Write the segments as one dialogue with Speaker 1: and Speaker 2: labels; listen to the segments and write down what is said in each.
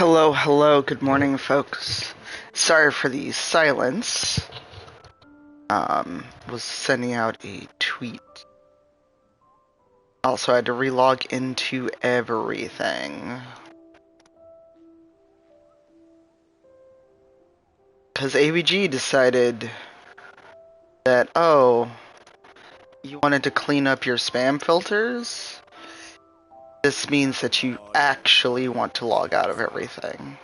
Speaker 1: Hello, hello, good morning, folks. Sorry for the silence. Was sending out a tweet. Also had to relog into everything. Because AVG decided that, oh, you wanted to clean up your spam filters? This means that you actually want to log out of everything.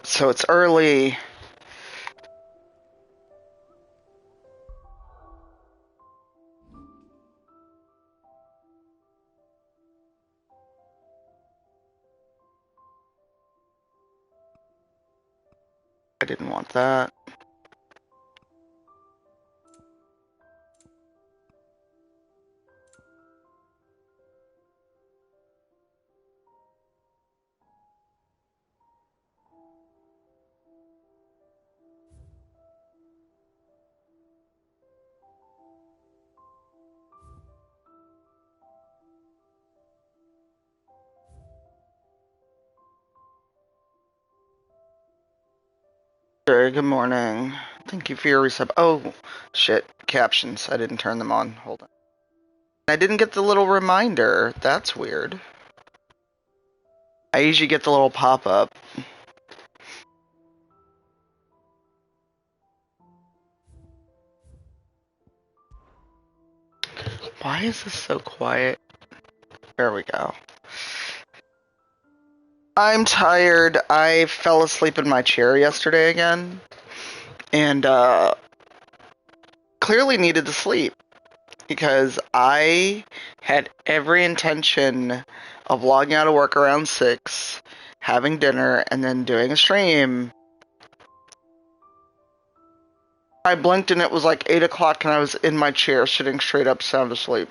Speaker 1: So it's early. I didn't want that. Sure, good morning. Thank you for your resub. Oh, shit. Captions. I didn't turn them on. Hold on. I didn't get the little reminder. That's weird. I usually get the little pop-up. Why is this so quiet? There we go. I'm tired. I fell asleep in my chair yesterday again. And, clearly needed to sleep. Because I had every intention of logging out of work around 6, having dinner, and then doing a stream. I blinked and it was like 8 o'clock and I was in my chair sitting straight up sound asleep.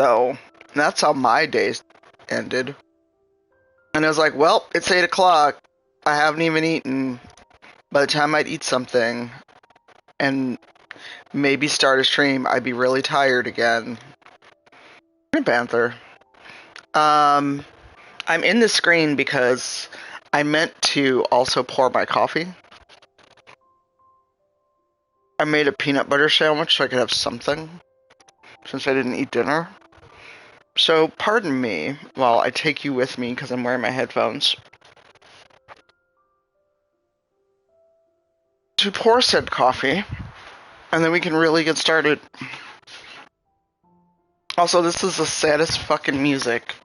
Speaker 1: So, that's how my days ended. And I was like, well, it's 8 o'clock. I haven't even eaten. By the time I'd eat something and maybe start a stream, I'd be really tired again. Panther. I'm in the screen because I meant to also pour my coffee. I made a peanut butter sandwich so I could have something, since I didn't eat dinner. So, pardon me while I take you with me because I'm wearing my headphones. To pour said coffee, and then we can really get started. Also, this is the saddest fucking music.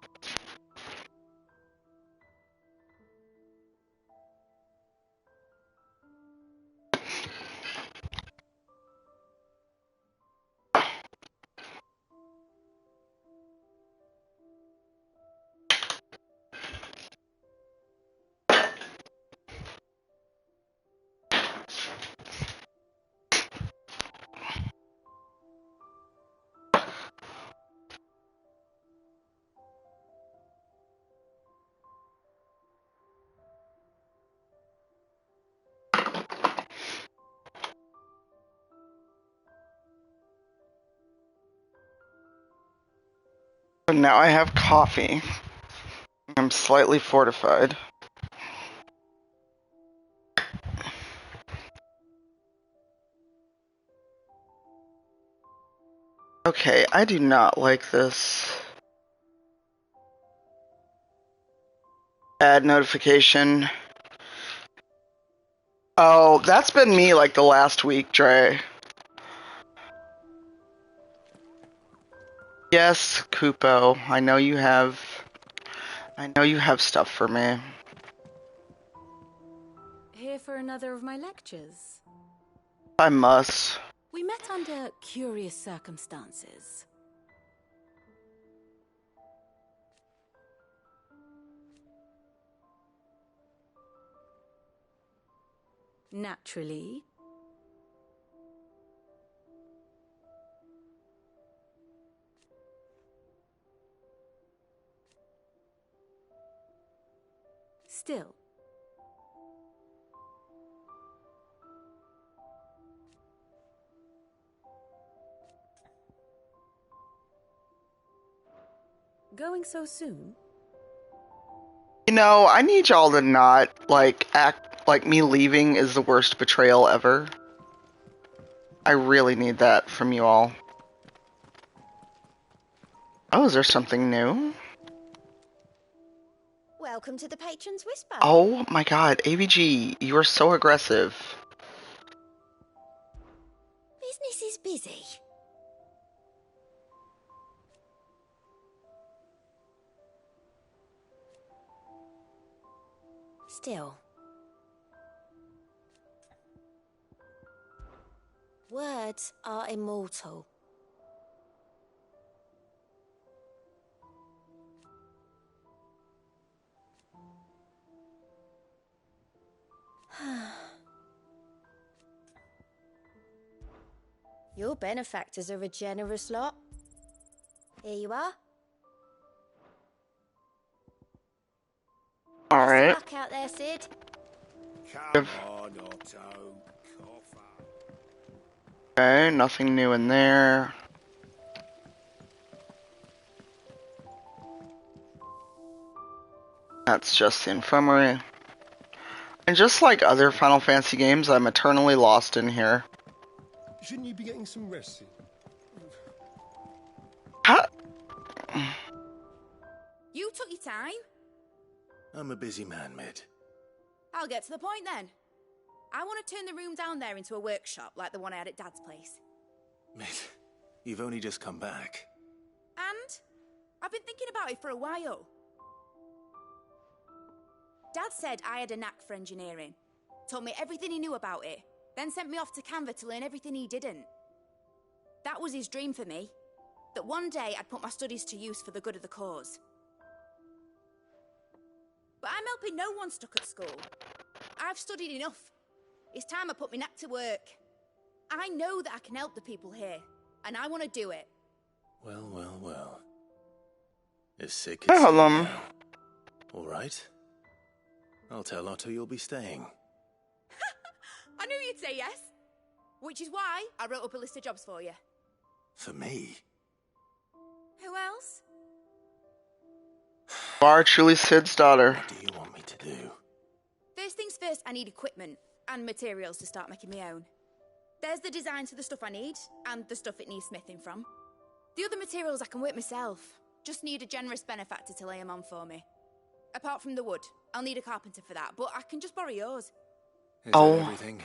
Speaker 1: And now I have coffee. slightly fortified. Okay, I do not like this. Add notification. Oh, that's been me like the last week, Dre. Yes, Kupo. I know you have stuff for me.
Speaker 2: Here for another of my lectures?
Speaker 1: I must.
Speaker 2: We met under curious circumstances. Naturally. Still. Going so soon?
Speaker 1: You know, I need y'all to not, like, act like me leaving is the worst betrayal ever. I really need that from you all. Oh, is there something new?
Speaker 3: Welcome to the Patron's Whisper.
Speaker 1: Oh my god, AVG, you are so aggressive.
Speaker 3: Business is busy. Still. Words are immortal. Your benefactors are a generous lot. Here you are.
Speaker 1: Alright.
Speaker 3: Best of luck out there, Sid.
Speaker 4: Come on, Otto. Cough up.
Speaker 1: Okay, nothing new in there. That's just the infirmary. And just like other Final Fantasy games, I'm eternally lost in here.
Speaker 5: Shouldn't you be getting some rest soon?
Speaker 1: How?
Speaker 2: You took your time?
Speaker 4: I'm a busy man, Mid.
Speaker 2: I'll get to the point then. I want to turn the room down there into a workshop like the one I had at Dad's place.
Speaker 4: Mid, you've only just come back.
Speaker 2: And? I've been thinking about it for a while. Dad said I had a knack for engineering. Told me everything he knew about it. Then sent me off to Canva to learn everything he didn't. That was his dream for me. That one day I'd put my studies to use for the good of the cause. But I'm helping no one stuck at school. I've studied enough. It's time I put my knack to work. I know that I can help the people here, and I want to do it.
Speaker 4: Well, well, well. As sick
Speaker 1: Hey,
Speaker 4: as you
Speaker 1: hello.
Speaker 4: now. All right. I'll tell Otto you'll be staying.
Speaker 2: I knew you'd say yes. Which is why I wrote up a list of jobs for you.
Speaker 4: For me?
Speaker 2: Who else?
Speaker 1: Bar truly Sid's daughter.
Speaker 4: What do you want me to do?
Speaker 2: First things first, I need equipment and materials to start making my own. There's the designs for the stuff I need, and the stuff it needs smithing from. The other materials I can work myself. Just need a generous benefactor to lay them on for me. Apart from the wood, I'll need a carpenter for that, but I can just borrow yours.
Speaker 4: Is
Speaker 1: Oh.
Speaker 4: that everything?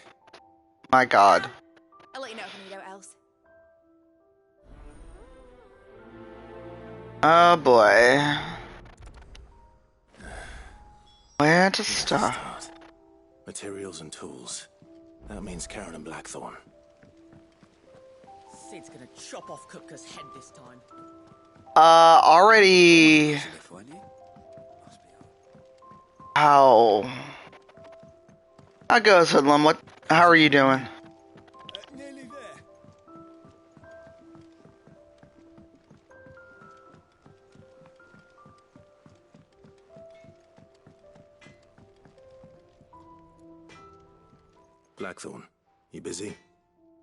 Speaker 1: My god.
Speaker 2: I'll let you know if I need out else.
Speaker 1: Oh boy. Where to
Speaker 4: Where to
Speaker 1: start?
Speaker 4: start? Materials and tools. That means Karen and Blackthorn.
Speaker 6: Sid's gonna chop off Kupka's head this time.
Speaker 1: Already. How? How goes, Hoodlum? How are you doing?
Speaker 5: Nearly there.
Speaker 4: Blackthorn, you busy?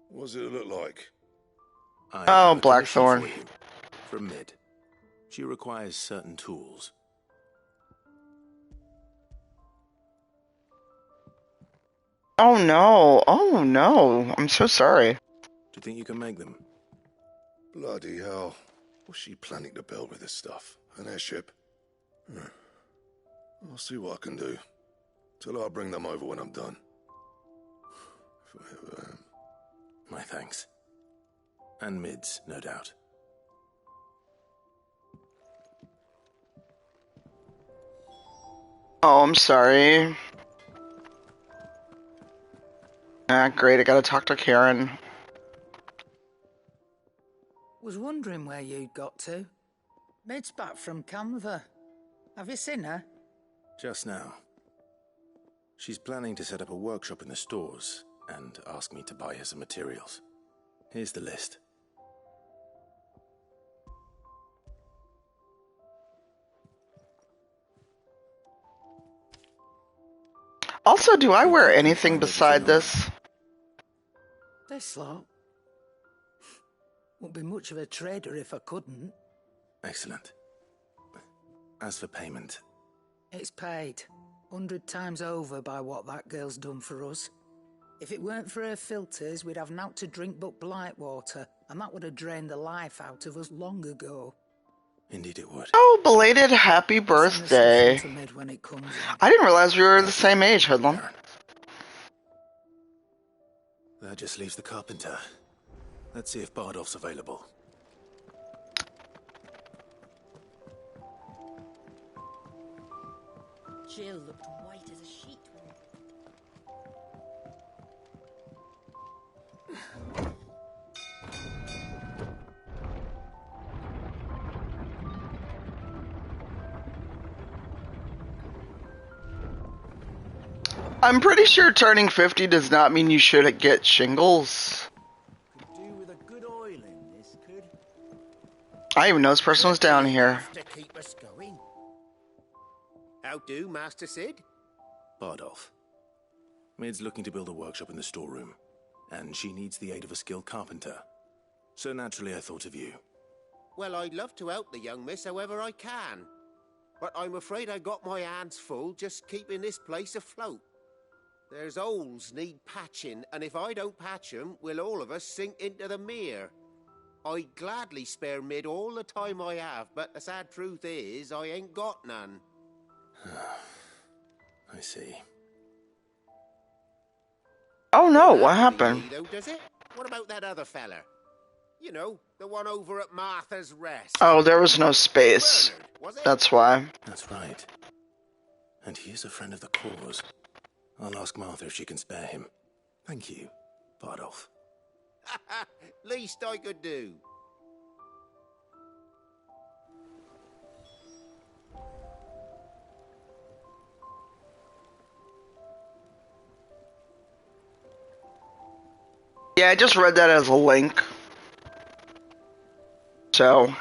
Speaker 5: What does it look like?
Speaker 4: I
Speaker 1: Oh,
Speaker 4: have a commission
Speaker 1: Blackthorn.
Speaker 4: for you. From Mid. She requires certain tools.
Speaker 1: Oh no. Oh no. I'm so sorry.
Speaker 4: Do you think you can make them?
Speaker 5: Bloody hell. What's she planning to build with this stuff? An airship? I'll see what I can do. Till I'll bring them over when I'm done. If I ever am.
Speaker 4: My thanks. And mids, no doubt.
Speaker 1: Oh, I'm sorry. Ah, great. I gotta talk to Karen.
Speaker 7: Was wondering where you'd got to. Mid's back from Canva. Have you seen her?
Speaker 4: Just now. She's planning to set up a workshop in the stores and ask me to buy her some materials. Here's the list.
Speaker 1: Also, do I
Speaker 4: Think
Speaker 1: wear
Speaker 4: you can
Speaker 1: anything
Speaker 4: find everything
Speaker 1: beside
Speaker 4: on
Speaker 1: this?
Speaker 7: This lot. Wouldn't be much of a trader if I couldn't.
Speaker 4: Excellent. As for payment,
Speaker 7: It's paid 100 times over by what that girl's done for us. If it weren't for her filters, we'd have naught to drink but blight water, and that would have drained the life out of us long ago.
Speaker 4: indeed it would.
Speaker 1: Oh, belated happy
Speaker 7: Send the stuff
Speaker 1: birthday.
Speaker 7: on to Mid when it comes in.
Speaker 1: I didn't realize we were the
Speaker 4: Thank
Speaker 1: same
Speaker 4: you,
Speaker 1: age, Hoodlum.
Speaker 4: Karen. That just leaves the carpenter. Let's see if Bardolph's available.
Speaker 3: Jill looked white as a sheet when...
Speaker 1: I'm pretty sure turning 50 does not mean you should get shingles.
Speaker 8: Could do with a good oil in this, could.
Speaker 1: I didn't even know this person was down here.
Speaker 8: Enough to keep us going. How do, Master Sid?
Speaker 4: Bardolph. Mid's looking to build a workshop in the storeroom, and she needs the aid of a skilled carpenter. So naturally I thought of you.
Speaker 8: Well, I'd love to help the young miss however I can. But I'm afraid I got my hands full just keeping this place afloat. There's holes need patching, and if I don't patch 'em, we'll all of us sink into the mere. I'd gladly spare Mid all the time I have, but the sad truth is, I ain't got none.
Speaker 4: I see.
Speaker 1: Oh no,
Speaker 8: Don't
Speaker 1: what
Speaker 8: have to be
Speaker 1: happened?
Speaker 8: me, though, does it? What about that other feller? You know, the one over at Martha's Rest.
Speaker 1: Oh, there was no space.
Speaker 8: Bernard, was it?
Speaker 1: That's why.
Speaker 4: That's right. And he is a friend of the cause. I'll ask Martha if she can spare him. Thank you, Bardolph.
Speaker 8: Least I could do.
Speaker 1: Yeah, I just read that as a link. So.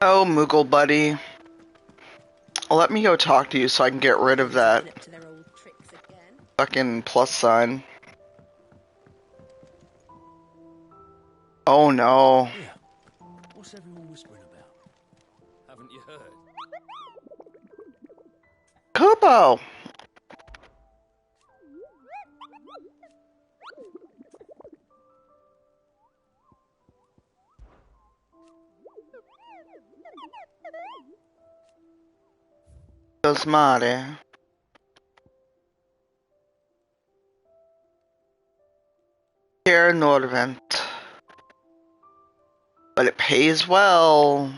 Speaker 1: Oh, Moogle buddy. Let me go talk to you so I can get rid of that
Speaker 3: Up to their old tricks again.
Speaker 1: fucking plus sign. Oh no.
Speaker 5: Yeah. What's everyone whispering about?
Speaker 9: Haven't you heard?
Speaker 1: Kupo! Dos mare. Here Norvent. But it pays well.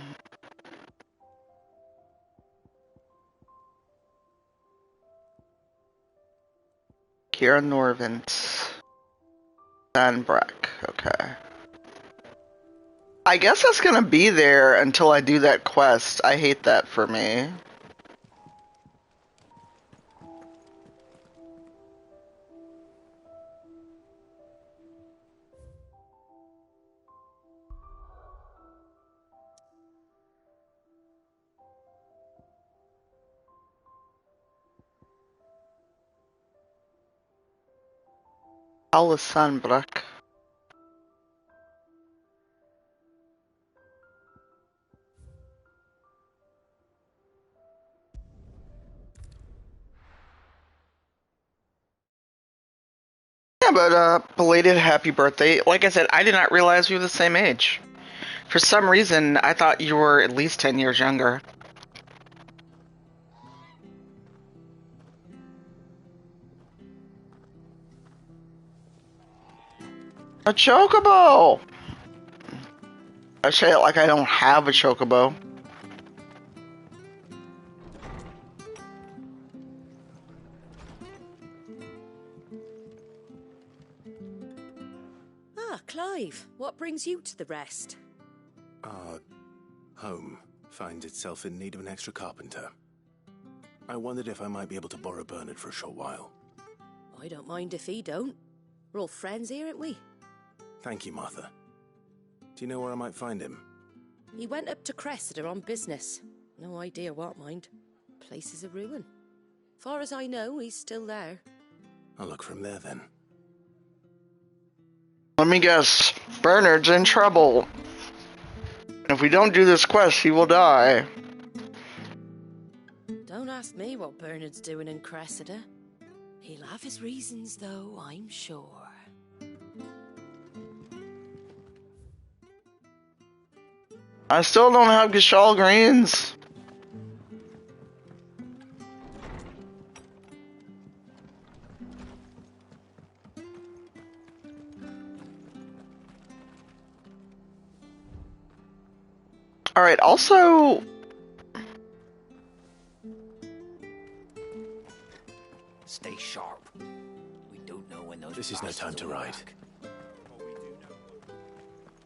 Speaker 1: Here Norvent. Sandbrack. Okay. I guess that's gonna be there until I do that quest. I hate that for me. Alessandra. Yeah, but belated happy birthday. Like I said, I did not realize we were the same age. For some reason, I thought you were at least 10 years younger. A chocobo! I say it like I don't have a chocobo.
Speaker 10: Ah, Clive, what brings you to the rest?
Speaker 4: Our home finds itself in need of an extra carpenter. I wondered if I might be able to borrow Bernard for a short while.
Speaker 10: I don't mind if he don't. We're all friends here, aren't we?
Speaker 4: Thank you, Martha. Do you know where I might find him?
Speaker 10: He went up to Cressida on business. No idea what, mind. Place is a ruin. Far as I know, he's still there.
Speaker 4: I'll look for him there then.
Speaker 1: Let me guess. Bernard's in trouble. If we don't do this quest, he will die.
Speaker 10: Don't ask me what Bernard's doing in Cressida. He'll have his reasons, though, I'm sure.
Speaker 1: I still don't have Gishal greens. Alright, also...
Speaker 9: Stay sharp. We don't know when those.
Speaker 4: This is no time to ride.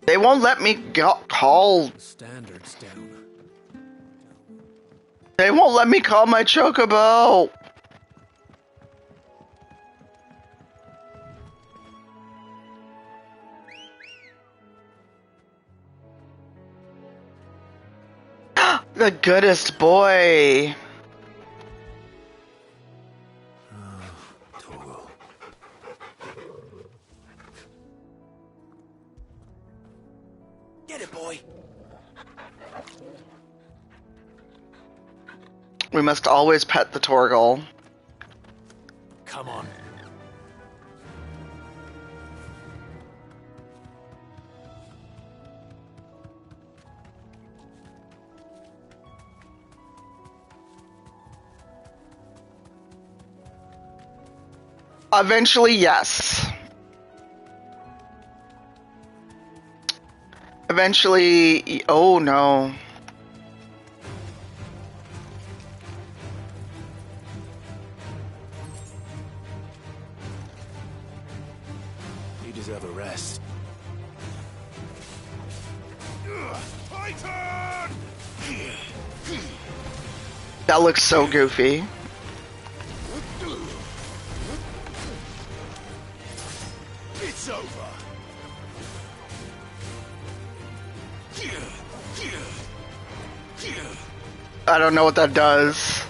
Speaker 1: They won't let me call...
Speaker 9: Standards down.
Speaker 1: They won't let me call my chocobo! The goodest boy!
Speaker 9: Get it, boy.
Speaker 1: We must always pet the Torgal.
Speaker 9: Come on.
Speaker 1: Eventually, yes. Eventually, oh no.
Speaker 4: You deserve a rest.
Speaker 5: Titan!
Speaker 1: That looks so goofy.
Speaker 5: It's over.
Speaker 1: I don't know what that does.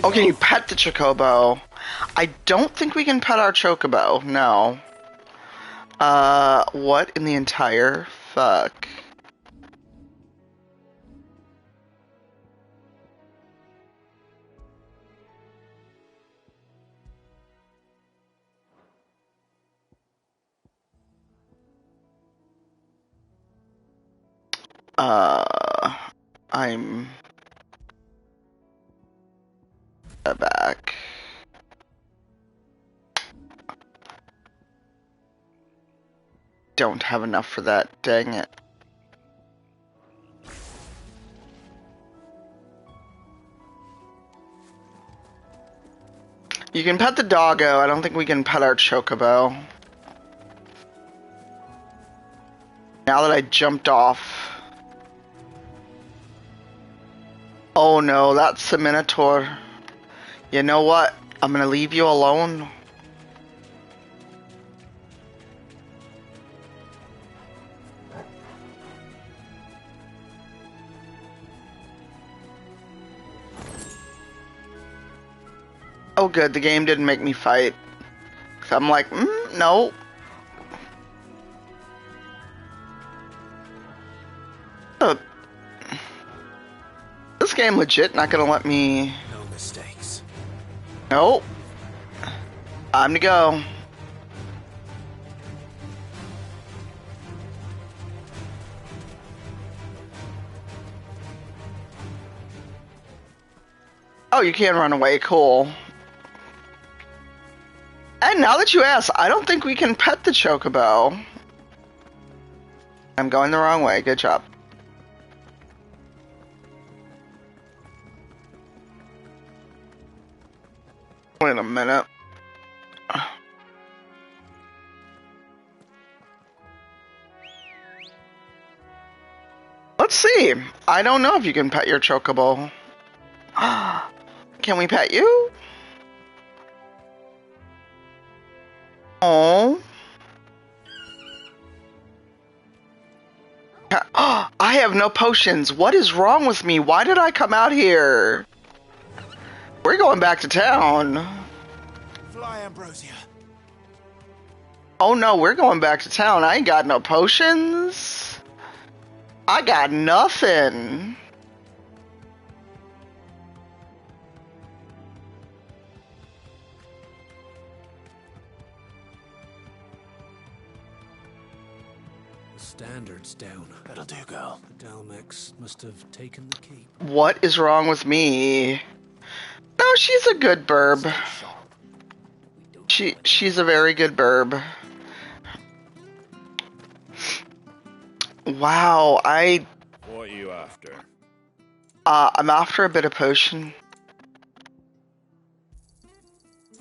Speaker 1: Oh, can you pet the Chocobo? I don't think we can pet our Chocobo, no. What in the entire fuck? I'm back. Don't have enough for that, dang it. You can pet the doggo, I don't think we can pet our Chocobo. Now that I jumped off. Oh no, that's the Minotaur. You know what? I'm gonna leave you alone. Oh, good. The game didn't make me fight. So I'm like, no. Oh. This game legit not gonna let me...
Speaker 4: No mistakes.
Speaker 1: Nope. Time to go. Oh, you can run away. Cool. And now that you ask, I don't think we can pet the chocobo. I'm going the wrong way. Good job. Wait a minute. Let's see. I don't know if you can pet your chocobo. Can we pet you? Oh. I have no potions. What is wrong with me? Why did I come out here? We're going back to town.
Speaker 4: Fly, Ambrosia.
Speaker 1: Oh no, we're going back to town. I ain't got no potions. I got nothing.
Speaker 4: Standards down. That'll do, girl. The Dalmex must have taken the keep.
Speaker 1: What is wrong with me? No, she's a good burb. She's a very good burb. Wow,
Speaker 11: What are you after?
Speaker 1: I'm after a bit of potion.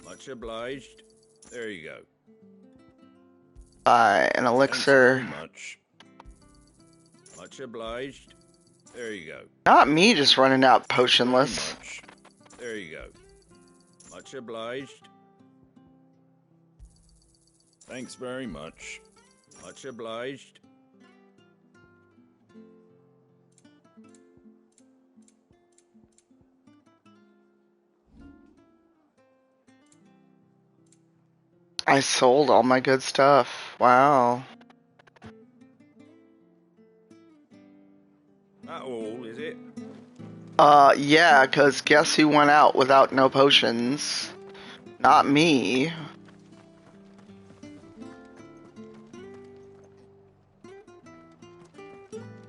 Speaker 11: Much obliged. There you go.
Speaker 1: An elixir.
Speaker 11: Thanks very much. Much obliged. There you go.
Speaker 1: Not me just running out potionless.
Speaker 11: There you go. Much obliged. Thanks very much. Much obliged.
Speaker 1: I sold all my good stuff. Wow.
Speaker 11: That all, is it?
Speaker 1: Yeah, cause guess who went out without no potions? Not me.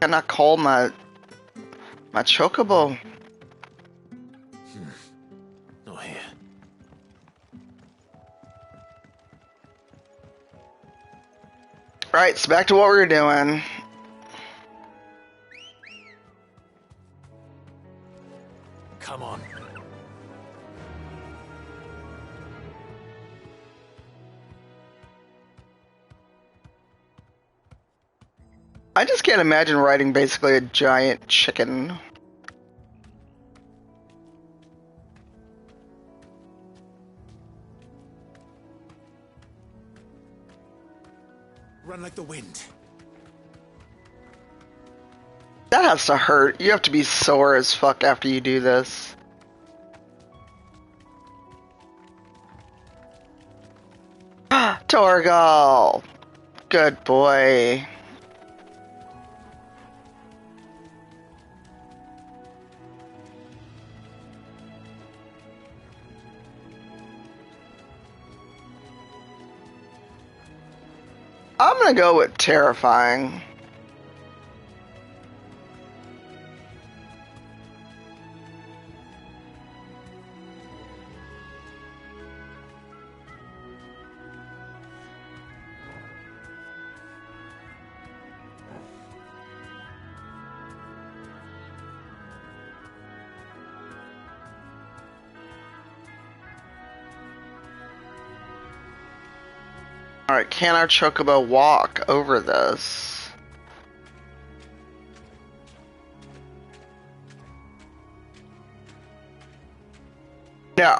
Speaker 1: Can I call my chocobo?
Speaker 4: Not here.
Speaker 1: Right, so back to what we were doing.
Speaker 4: Come on.
Speaker 1: I just can't imagine riding basically a giant chicken.
Speaker 4: Run like the wind.
Speaker 1: That has to hurt. You have to be sore as fuck after you do this. Torgal! Good boy. I'm gonna go with terrifying. Alright, can our chocobo walk over this? No.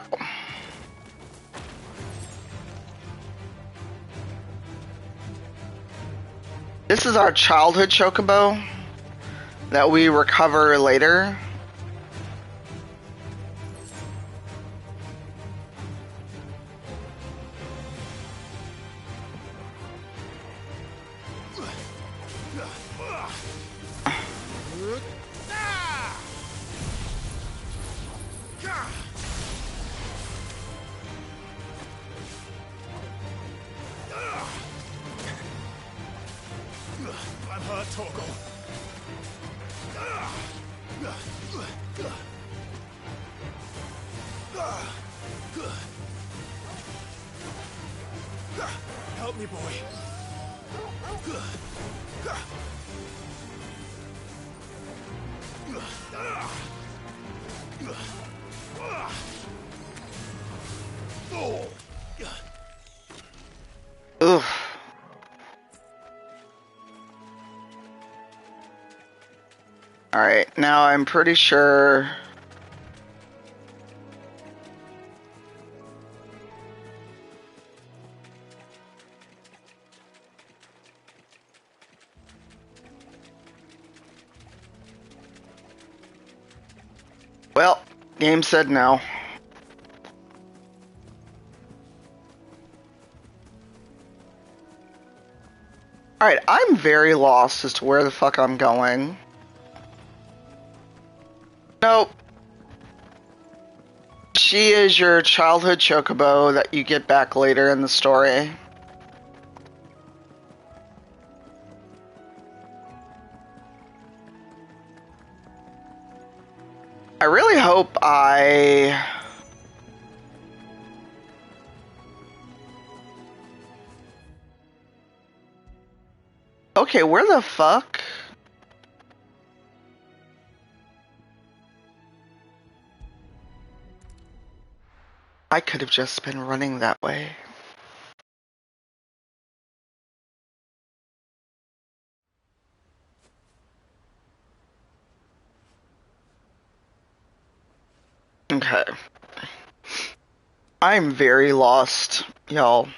Speaker 1: This is our childhood chocobo that we recover later.
Speaker 4: I'm hurt, Torgal. Help me, boy.
Speaker 1: Ugh. Alright, now I'm pretty sure... Well, game said no. Alright, I'm very lost as to where the fuck I'm going. Nope. She is your childhood chocobo that you get back later in the story. I really hope I... Okay, where the fuck? I could have just been running that way. Okay. I'm very lost, y'all.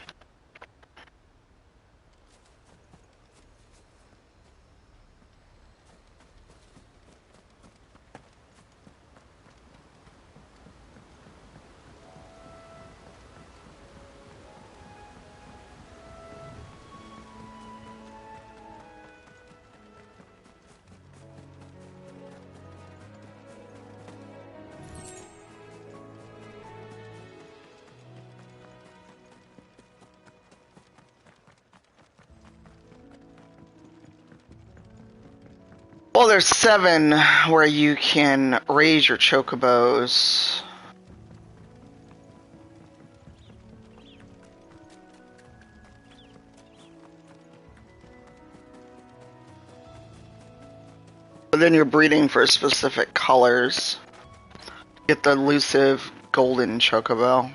Speaker 1: Well, there's 7 where you can raise your chocobos. But then you're breeding for specific colors. Get the elusive golden chocobo.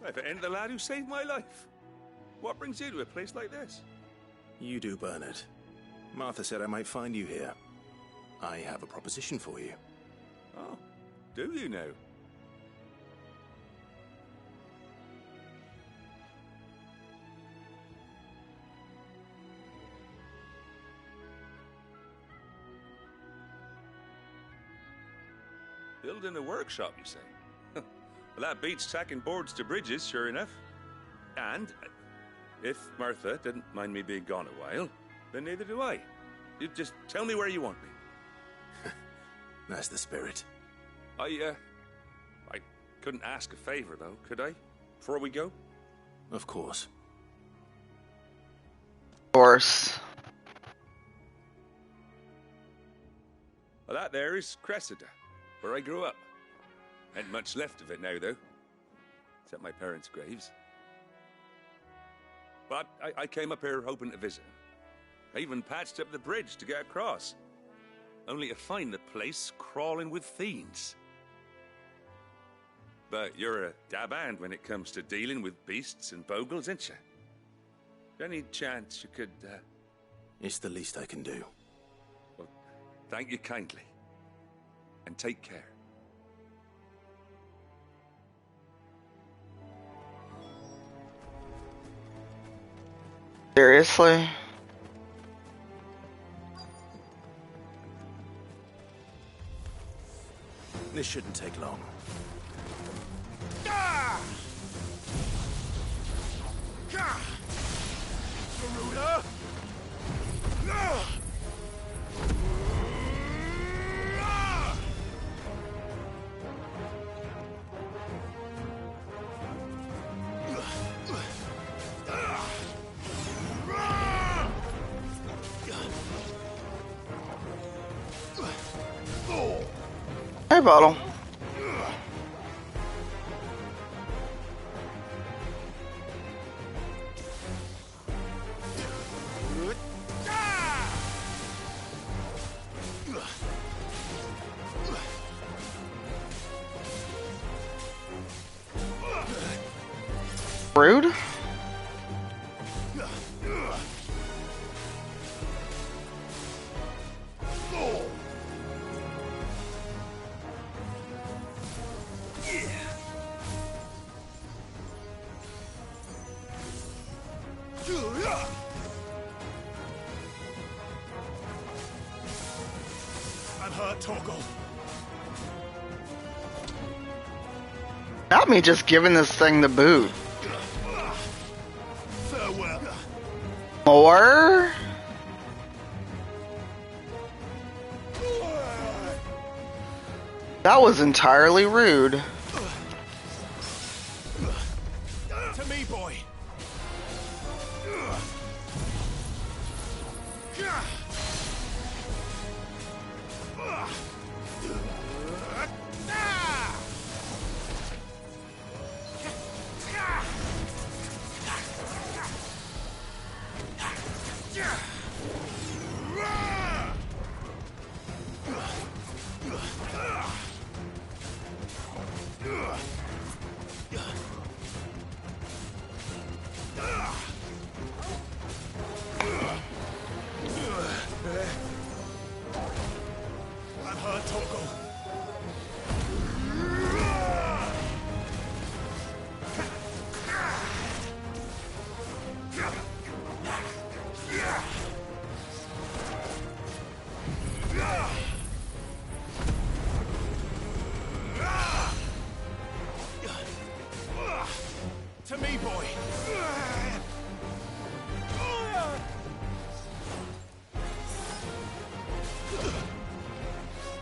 Speaker 12: If it ain't the lad who saved my life. What brings you to a place like this?
Speaker 4: You do, Bernard. Martha said I might find you here. I have a proposition for you.
Speaker 12: Oh, do you now? Building a workshop, you say? Well, that beats tacking boards to bridges, sure enough. And if Martha didn't mind me being gone a while, then neither do I. You just tell me where you want me.
Speaker 4: That's the spirit.
Speaker 12: I couldn't ask a favor, though, could I? Before we go?
Speaker 4: Of course.
Speaker 1: Of course.
Speaker 12: Well, that there is Cressida, where I grew up. Ain't much left of it now, though. Except my parents' graves. But I came up here hoping to visit. I even patched up the bridge to get across. Only to find the place crawling with fiends. But you're a dab hand when it comes to dealing with beasts and bogles, ain't you? Any chance you could,
Speaker 4: It's the least I can do.
Speaker 12: Well, thank you kindly. And take care.
Speaker 1: Seriously?
Speaker 4: This shouldn't take long.
Speaker 1: spray bottle. Rude.
Speaker 4: I'm hurt, Torgal.
Speaker 1: Not me just giving this thing the boot.
Speaker 4: Farewell.
Speaker 1: More? That was entirely rude.
Speaker 4: To me, boy. I'm hurt, Torgal. To me, boy.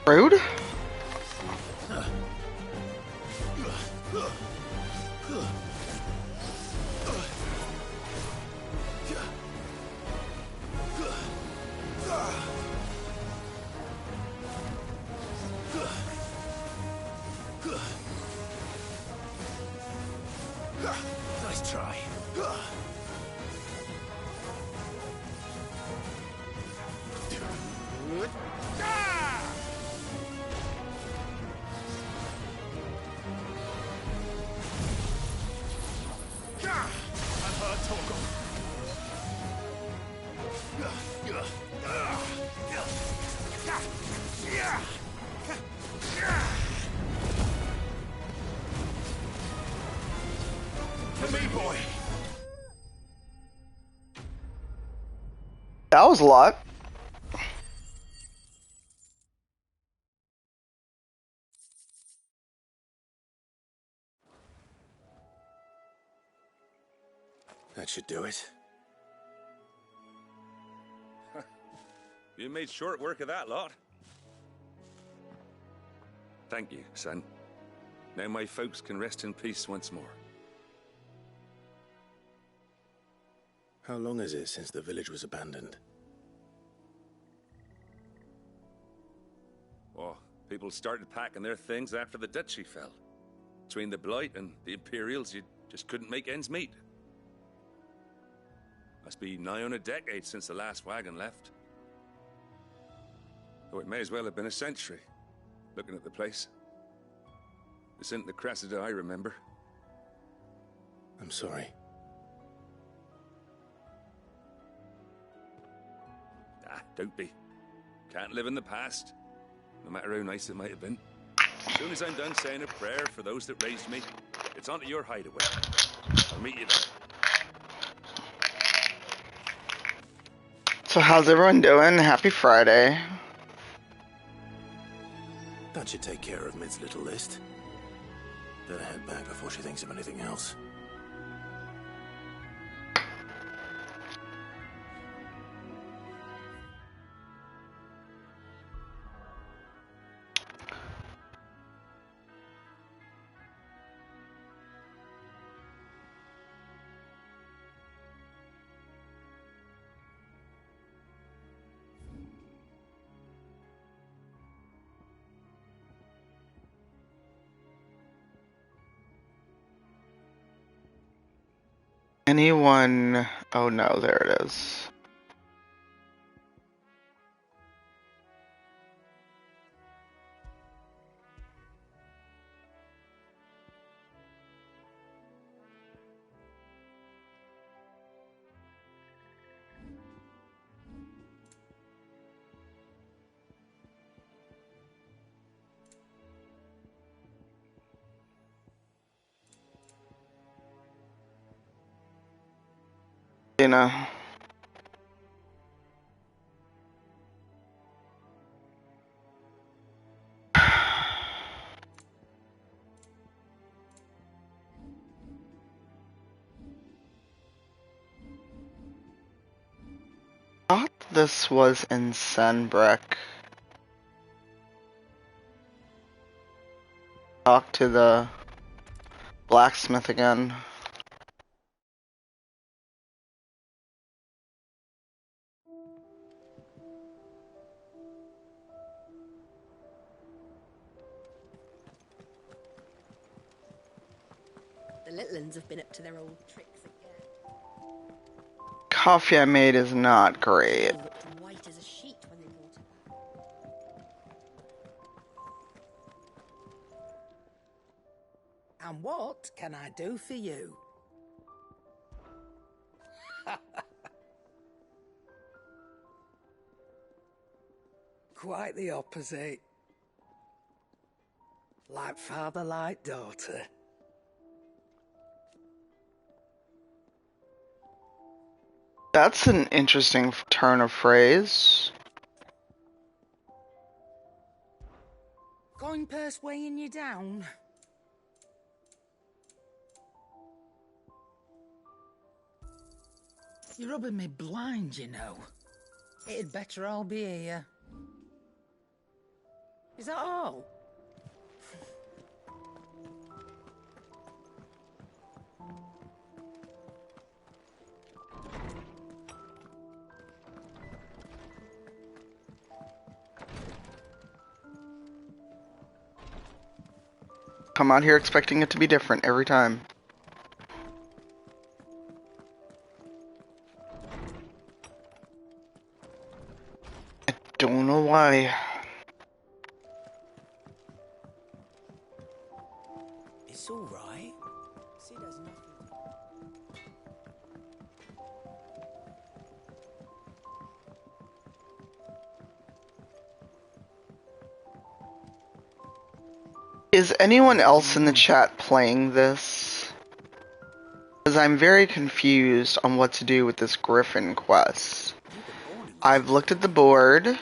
Speaker 1: Rude?
Speaker 4: Nice try. I'm hurt, Torgal. To me, boy.
Speaker 1: That was a lot.
Speaker 4: That should do it.
Speaker 12: You made short work of that lot. Thank you, son. Now my folks can rest in peace once more.
Speaker 4: How long is it since the village was abandoned?
Speaker 12: Oh, people started packing their things after the duchy fell. Between the Blight and the Imperials, you just couldn't make ends meet. Must be nigh on a decade since the last wagon left. Oh, it may as well have been a century, looking at the place. This isn't the Cressida I remember.
Speaker 4: I'm sorry.
Speaker 12: Ah, don't be. Can't live in the past, no matter how nice it might have been. As soon as I'm done saying a prayer for those that raised me, it's onto your hideaway. I'll meet you there.
Speaker 1: So how's everyone doing? Happy Friday.
Speaker 4: That should take care of Mid's little list. Better head back before she thinks of anything else.
Speaker 1: Anyone... Oh no, there it is. You know. Thought this was in Senbreck. Talk to the blacksmith again.
Speaker 10: The little uns have been up to their old tricks again.
Speaker 1: Coffee I made is not great.
Speaker 10: Jill looked white as a sheet when they brought her back.
Speaker 7: And what can I do for you? Quite the opposite. Like father, like daughter.
Speaker 1: That's an interesting turn of phrase.
Speaker 7: Coin purse weighing you down? You're rubbing me blind, you know. It'd better all be here.
Speaker 10: Is that all?
Speaker 1: Come out here expecting it to be different every time. I don't know why.
Speaker 9: It's all right.
Speaker 10: Sid has nothing.
Speaker 1: Is anyone else in the chat playing this? Because I'm very confused on what to do with this Griffin quest. I've looked at the board.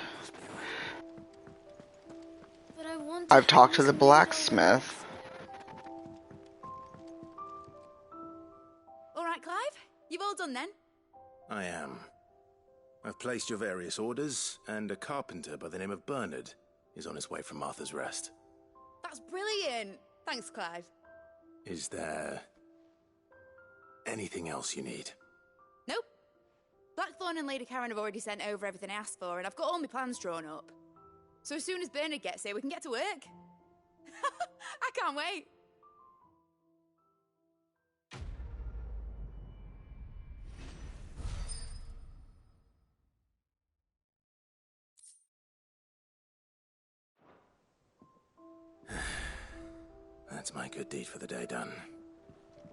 Speaker 1: I've talked to the blacksmith.
Speaker 2: Alright, Clive? You've all done then?
Speaker 4: I am. I've placed your various orders, and a carpenter by the name of Bernard is on his way from Martha's Rest.
Speaker 2: That's brilliant! Thanks, Clive.
Speaker 4: Is there anything else you need?
Speaker 2: Nope. Blackthorn and Lady Karen have already sent over everything I asked for, and I've got all my plans drawn up. So as soon as Bernard gets here, we can get to work. I can't wait.
Speaker 4: That's my good deed for the day done.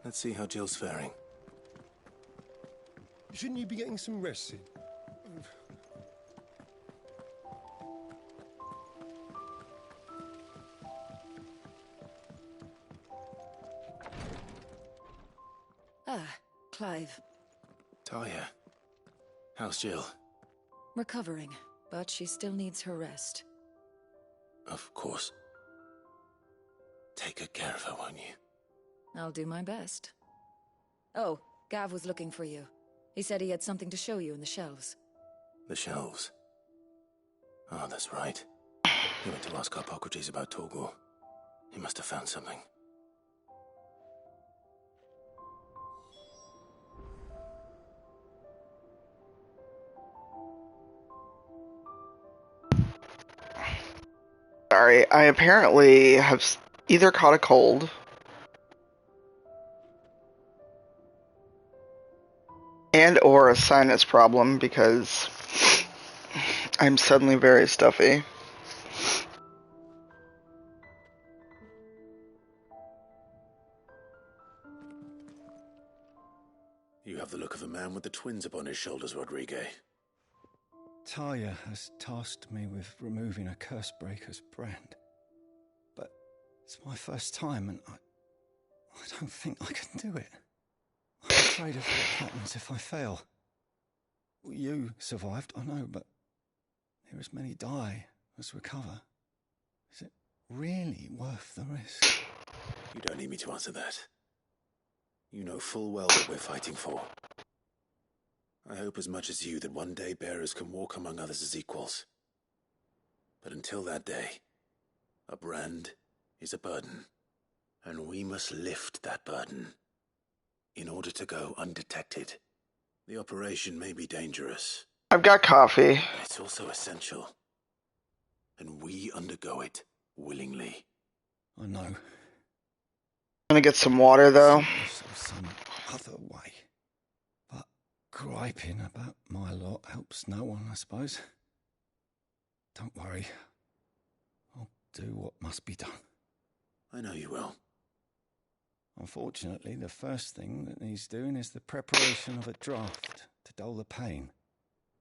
Speaker 4: Let's see how Jill's faring.
Speaker 5: Shouldn't you be getting some rest soon?
Speaker 13: Ah, Clive.
Speaker 4: Talia, how's Jill?
Speaker 13: Recovering, but she still needs her rest.
Speaker 4: Of course. Take good care of her, won't you?
Speaker 13: I'll do my best. Oh, Gav was looking for you. He said he had something to show you in the shelves.
Speaker 4: The shelves. Oh, that's right. He went to ask Hippocrates about Torgor. He must have found something.
Speaker 1: Sorry, I apparently have either caught a cold And or a sinus problem because I'm suddenly very stuffy.
Speaker 4: You have the look of a man with the twins upon his shoulders, Rodrigue.
Speaker 14: Talia has tasked me with removing a curse breaker's brand. But it's my first time and I don't think I can do it. I'm afraid of what happens if I fail. You survived, I know, but near as many die as recover. Is it really worth the risk?
Speaker 4: You don't need me to answer that. You know full well what we're fighting for. I hope as much as you that one day bearers can walk among others as equals. But until that day, a brand is a burden, and we must lift that burden in order to go undetected. The operation may be dangerous.
Speaker 1: I've got coffee.
Speaker 4: But it's also essential, and we undergo it willingly.
Speaker 14: I know.
Speaker 1: I'm gonna get some water though.
Speaker 14: Some other way. But griping about my lot helps no one, I suppose. Don't worry. I'll do what must be done.
Speaker 4: I know you will.
Speaker 14: Unfortunately, the first thing that needs doing is the preparation of a draft to dull the pain.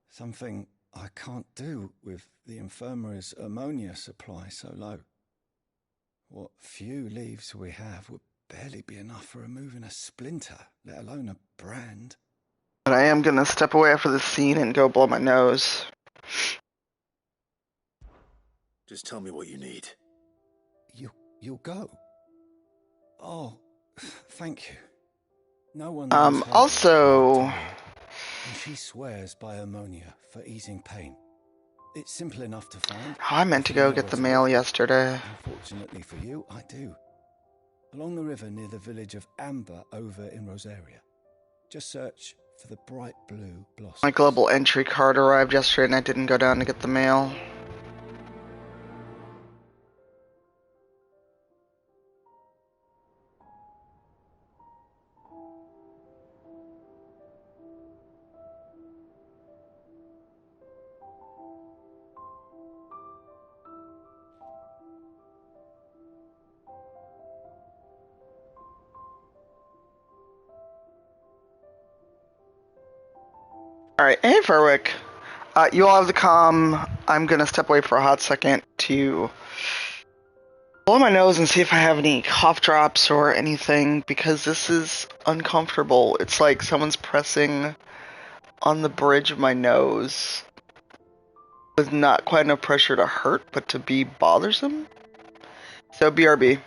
Speaker 14: Something I can't do with the infirmary's ammonia supply so low. What few leaves we have would barely be enough for removing a splinter, let alone a brand.
Speaker 1: But I am gonna step away after the scene and go blow my nose.
Speaker 4: Just tell me what you need.
Speaker 14: You'll go? Oh, thank you. No one knows her
Speaker 1: also...
Speaker 14: and she swears by ammonia for easing pain. It's simple enough to find.
Speaker 1: I meant to go get the mail yesterday.
Speaker 14: Unfortunately for you, I do. Along the river near the village of Amber over in Rosaria. Just search for the bright blue blossom.
Speaker 1: My global entry card arrived yesterday and I didn't go down to get the mail. Alright, hey Furwick. You all have the comm. I'm gonna step away for a hot second to blow my nose and see if I have any cough drops or anything, because this is uncomfortable. It's like someone's pressing on the bridge of my nose with not quite enough pressure to hurt, but to be bothersome. So BRB.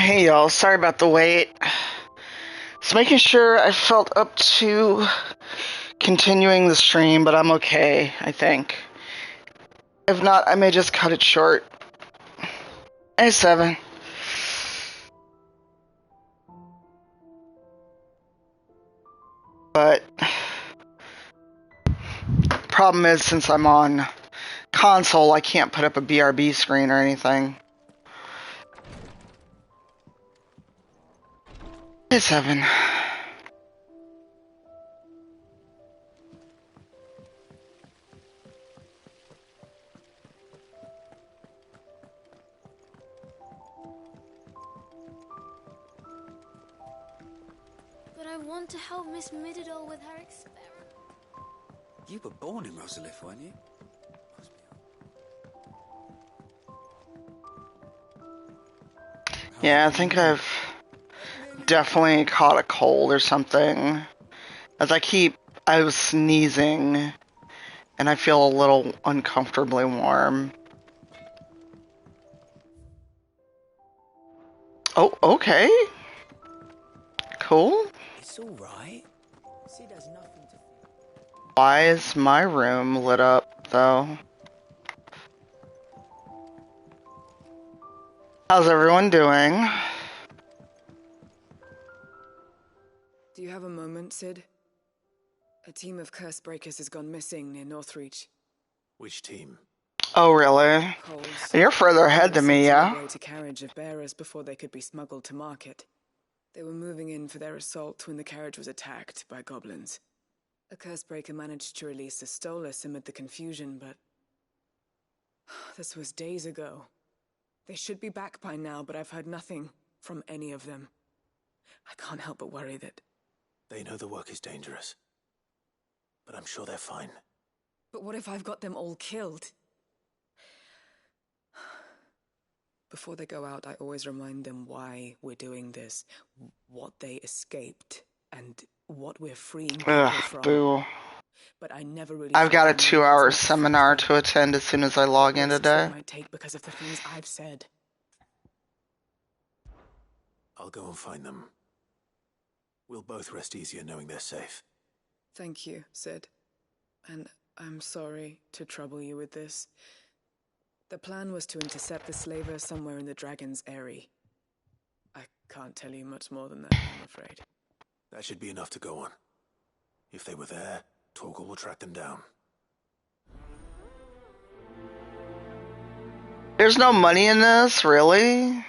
Speaker 1: Hey y'all, sorry about the wait. Just making sure I felt up to continuing the stream, but I'm okay, I think. If not, I may just cut it short. Hey, 7. But problem is, since I'm on console, I can't put up a BRB screen or anything. Hey, 7.
Speaker 15: But I want to help Miss Middledore with her experiment.
Speaker 9: You were born in Rosalith, weren't you?
Speaker 1: Yeah, I think I've definitely caught a cold or something. As I was sneezing, and I feel a little uncomfortably warm. Oh, okay. Cool.
Speaker 9: It's all right. See, there's nothing to fear.
Speaker 1: Why is my room lit up, though? How's everyone doing?
Speaker 13: Do you have a moment, Sid? A team of curse breakers has gone missing near Northreach.
Speaker 4: Which team?
Speaker 1: Oh, really?
Speaker 13: Coles.
Speaker 1: You're further ahead than me, yeah?
Speaker 13: To liberate a carriage of bearers before they could be smuggled to market. They were moving in for their assault when the carriage was attacked by goblins. A curse breaker managed to release a Stolas amid the confusion, but this was days ago. They should be back by now, but I've heard nothing from any of them. I can't help but worry that...
Speaker 4: They know the work is dangerous. But I'm sure they're fine.
Speaker 13: But what if I've got them all killed? Before they go out, I always remind them why we're doing this, what they escaped, and what we're freeing people from.
Speaker 1: Boo.
Speaker 13: But I never really
Speaker 1: I've got a 2-hour seminar to attend as soon as I log in today.
Speaker 13: Might take because of the things I've said.
Speaker 4: I'll go and find them. We'll both rest easier knowing they're safe.
Speaker 13: Thank you, Sid. And I'm sorry to trouble you with this. The plan was to intercept the slaver somewhere in the Dragon's Eyrie. I can't tell you much more than that, I'm afraid.
Speaker 4: That should be enough to go on. If they were there, Torgal will track them down.
Speaker 1: There's no money in this, really?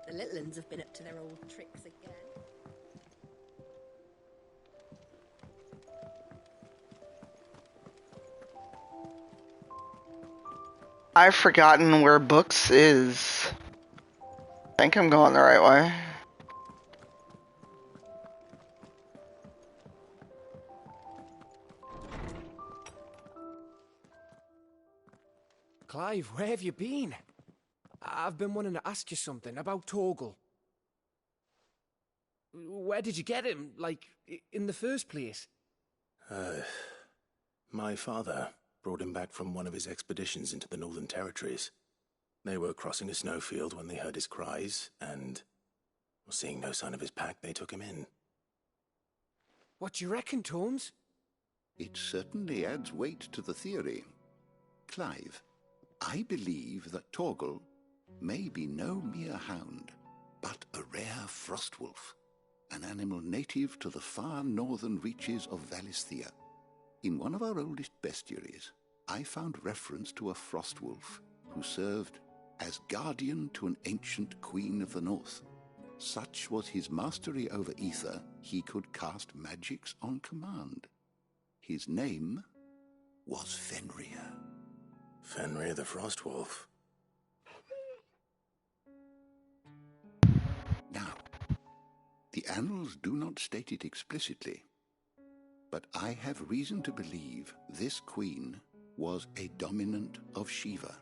Speaker 10: The little uns have been up to their old tricks again.
Speaker 1: I've forgotten where Books is. I think I'm going the right way.
Speaker 16: Clive, where have you been? I've been wanting to ask you something about Torgal. Where did you get him, like, in the first place?
Speaker 4: My father brought him back from one of his expeditions into the Northern Territories. They were crossing a snowfield when they heard his cries, and, seeing no sign of his pack, they took him in.
Speaker 16: What do you reckon, Tomes?
Speaker 17: It certainly adds weight to the theory. Clive, I believe that Torgal may be no mere hound, but a rare frostwolf, an animal native to the far northern reaches of Valisthea. In one of our oldest bestiaries, I found reference to a frostwolf who served as guardian to an ancient queen of the north. Such was his mastery over ether, he could cast magics on command. His name was Fenrir.
Speaker 4: Fenrir the Frostwolf.
Speaker 17: Now, the annals do not state it explicitly, but I have reason to believe this queen was a dominant of Shiva,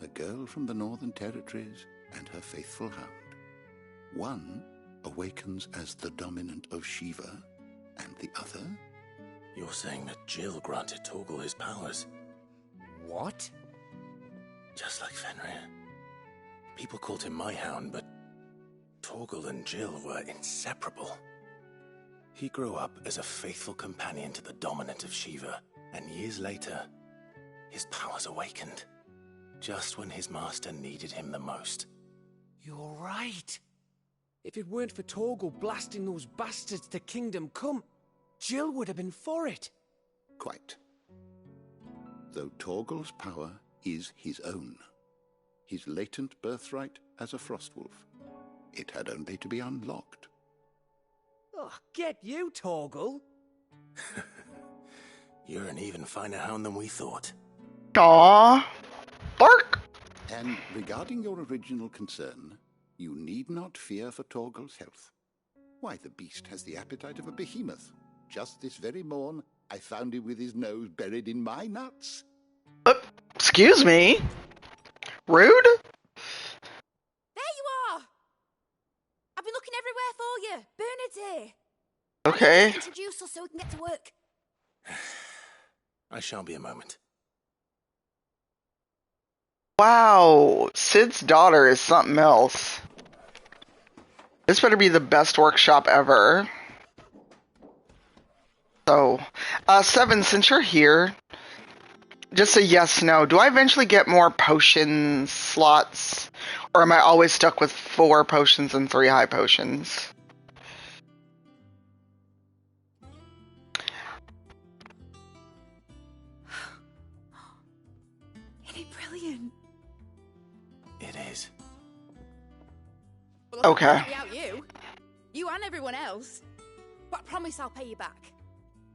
Speaker 17: a girl from the Northern Territories and her faithful hound. One awakens as the dominant of Shiva, and the other...
Speaker 4: You're saying that Jill granted Torgal his powers?
Speaker 16: What?
Speaker 4: Just like Fenrir. People called him my hound, but Torgal and Jill were inseparable. He grew up as a faithful companion to the dominant of Shiva, and years later, his powers awakened, just when his master needed him the most.
Speaker 16: You're right. If it weren't for Torgal blasting those bastards to Kingdom Come, Jill would have been for it.
Speaker 17: Quite. Though Torgal's power is his own, his latent birthright as a Frostwolf, it had only to be unlocked.
Speaker 16: Oh, get you, Torgal.
Speaker 4: You're an even finer hound than we thought.
Speaker 1: Aww. Bark!
Speaker 17: And regarding your original concern, you need not fear for Torgal's health. Why, the beast has the appetite of a behemoth. Just this very morn, I found him with his nose buried in my nuts.
Speaker 1: Excuse me? Rude?
Speaker 2: There you are! I've been looking everywhere for you. Bernard's here.
Speaker 1: Okay.
Speaker 2: Introduce us so we can get to work.
Speaker 4: I shall be a moment.
Speaker 1: Wow, Sid's daughter is something else. This better be the best workshop ever. So, Seven, since you're here, just a yes, no. Do I eventually get more potion slots? Or am I always stuck with 4 potions and 3 high potions?
Speaker 2: Isn't it brilliant?
Speaker 4: It is.
Speaker 2: Well,
Speaker 1: Okay.
Speaker 2: Without you. You and everyone else. But I promise I'll pay you back.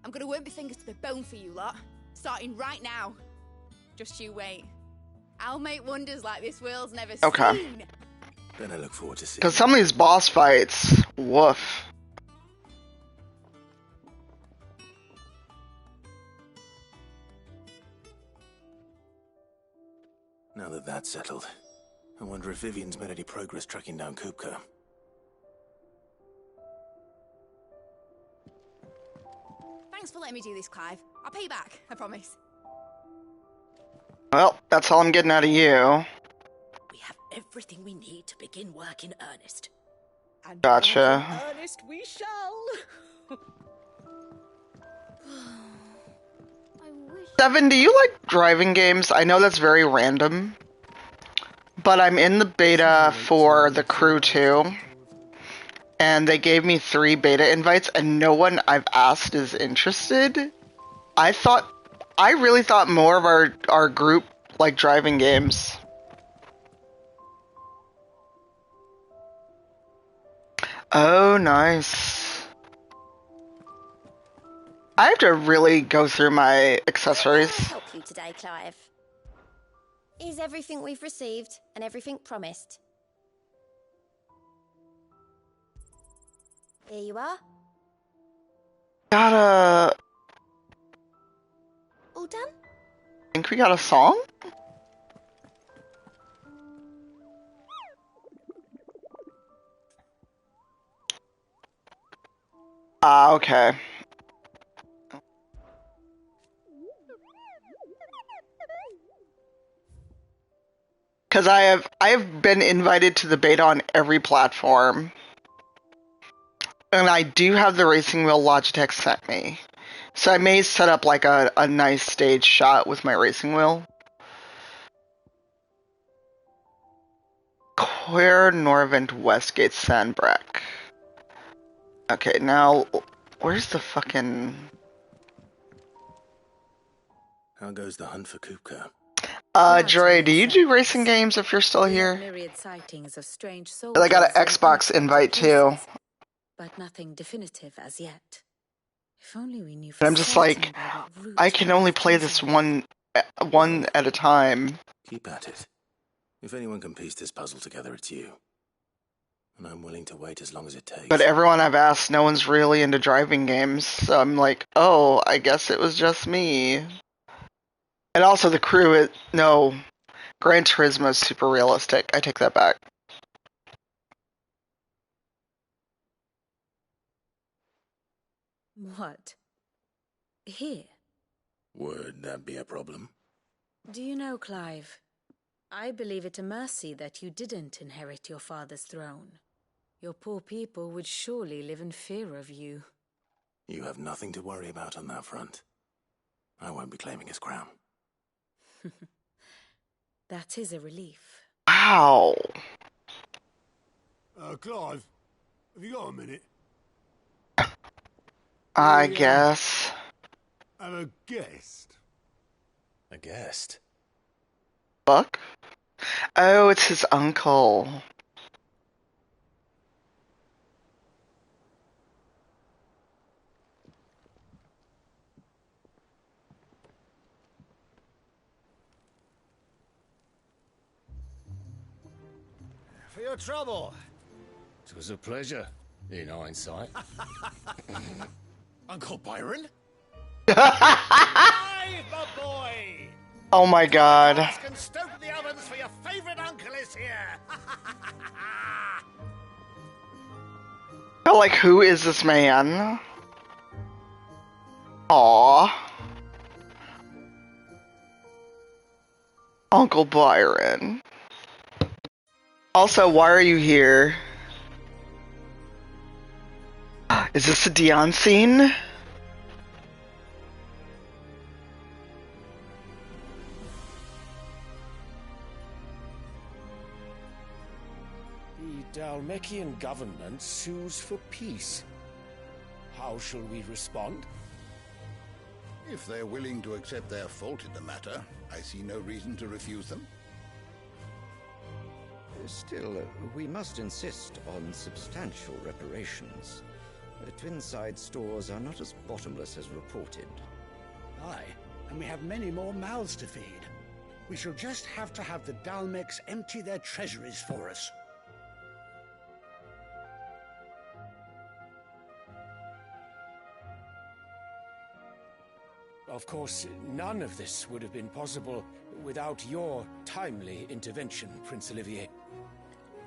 Speaker 2: I'm gonna work my fingers to the bone for you lot. Starting right now. Just you wait. I'll make wonders like this world's never seen.
Speaker 4: Then I look forward to seeing.
Speaker 1: Because some of these boss fights, woof.
Speaker 4: Now that that's settled, I wonder if Vivian's made any progress tracking down Kupka.
Speaker 2: Thanks for letting me do this, Clive. I'll pay you back, I promise.
Speaker 1: Well, that's all I'm getting out of you.
Speaker 10: We have everything we need to begin work in earnest.
Speaker 6: And
Speaker 1: Gotcha.
Speaker 6: work in earnest we shall.
Speaker 1: Seven, do you like driving games? I know that's very random. But I'm in the beta for The Crew 2. And they gave me 3 beta invites, and no one I've asked is interested. I really thought more of our group liked driving games. Oh, nice. I have to really go through my accessories.
Speaker 3: How can I help you today, Clive? Is everything we've received and everything promised? Here you are.
Speaker 1: Got
Speaker 3: All done?
Speaker 1: think we got a song? Ah, okay. Because I have been invited to the beta on every platform. And I do have the racing wheel Logitech sent me. So I may set up like a nice stage shot with my racing wheel. Queer Norvent Westgate Sandbrack. Okay, now where's the fucking...
Speaker 4: How goes the hunt for Kupka?
Speaker 1: Joy, do you do racing games if you're still here?
Speaker 18: Myriad sightings of strange
Speaker 1: And I got an Xbox invite too.
Speaker 18: But nothing definitive as yet. If only we knew for
Speaker 1: And I'm just
Speaker 18: certain
Speaker 1: like,
Speaker 18: by what route
Speaker 1: I can only play this one at a time.
Speaker 4: Keep at it. If anyone can piece this puzzle together, it's you. And I'm willing to wait as long as it takes.
Speaker 1: But everyone I've asked, no one's really into driving games. So I'm like, oh, I guess it was just me. And also the crew, no, Gran Turismo is super realistic. I take that back.
Speaker 18: What? Here?
Speaker 4: Would that be a problem?
Speaker 18: Do you know, Clive? I believe it a mercy that you didn't inherit your father's throne. Your poor people would surely live in fear of you.
Speaker 4: You have nothing to worry about on that front. I won't be claiming his crown.
Speaker 18: That is a relief.
Speaker 1: Wow.
Speaker 19: Clive, have you got a minute?
Speaker 1: I guess.
Speaker 19: Have a guest.
Speaker 4: A guest?
Speaker 1: Buck? Oh, it's his uncle.
Speaker 19: For your trouble.
Speaker 20: It was a pleasure, in hindsight.
Speaker 19: Uncle Byron?
Speaker 8: Clive, my boy!
Speaker 1: Oh my god.
Speaker 8: Ask and stoke the ovens for your favourite uncle is here!
Speaker 1: Like, who is this man? Aw. Uncle Byron. Also, why are you here? Is this a Dion scene?
Speaker 16: The Dalmekian government sues for peace. How shall we respond?
Speaker 17: If they're willing to accept their fault in the matter, I see no reason to refuse them.
Speaker 9: Still, we must insist on substantial reparations. Twinside stores are not as bottomless as reported.
Speaker 19: Aye, and we have many more mouths to feed. We shall just have to have the Dalmecs empty their treasuries for us.
Speaker 16: Of course, none of this would have been possible without your timely intervention, Prince Olivier.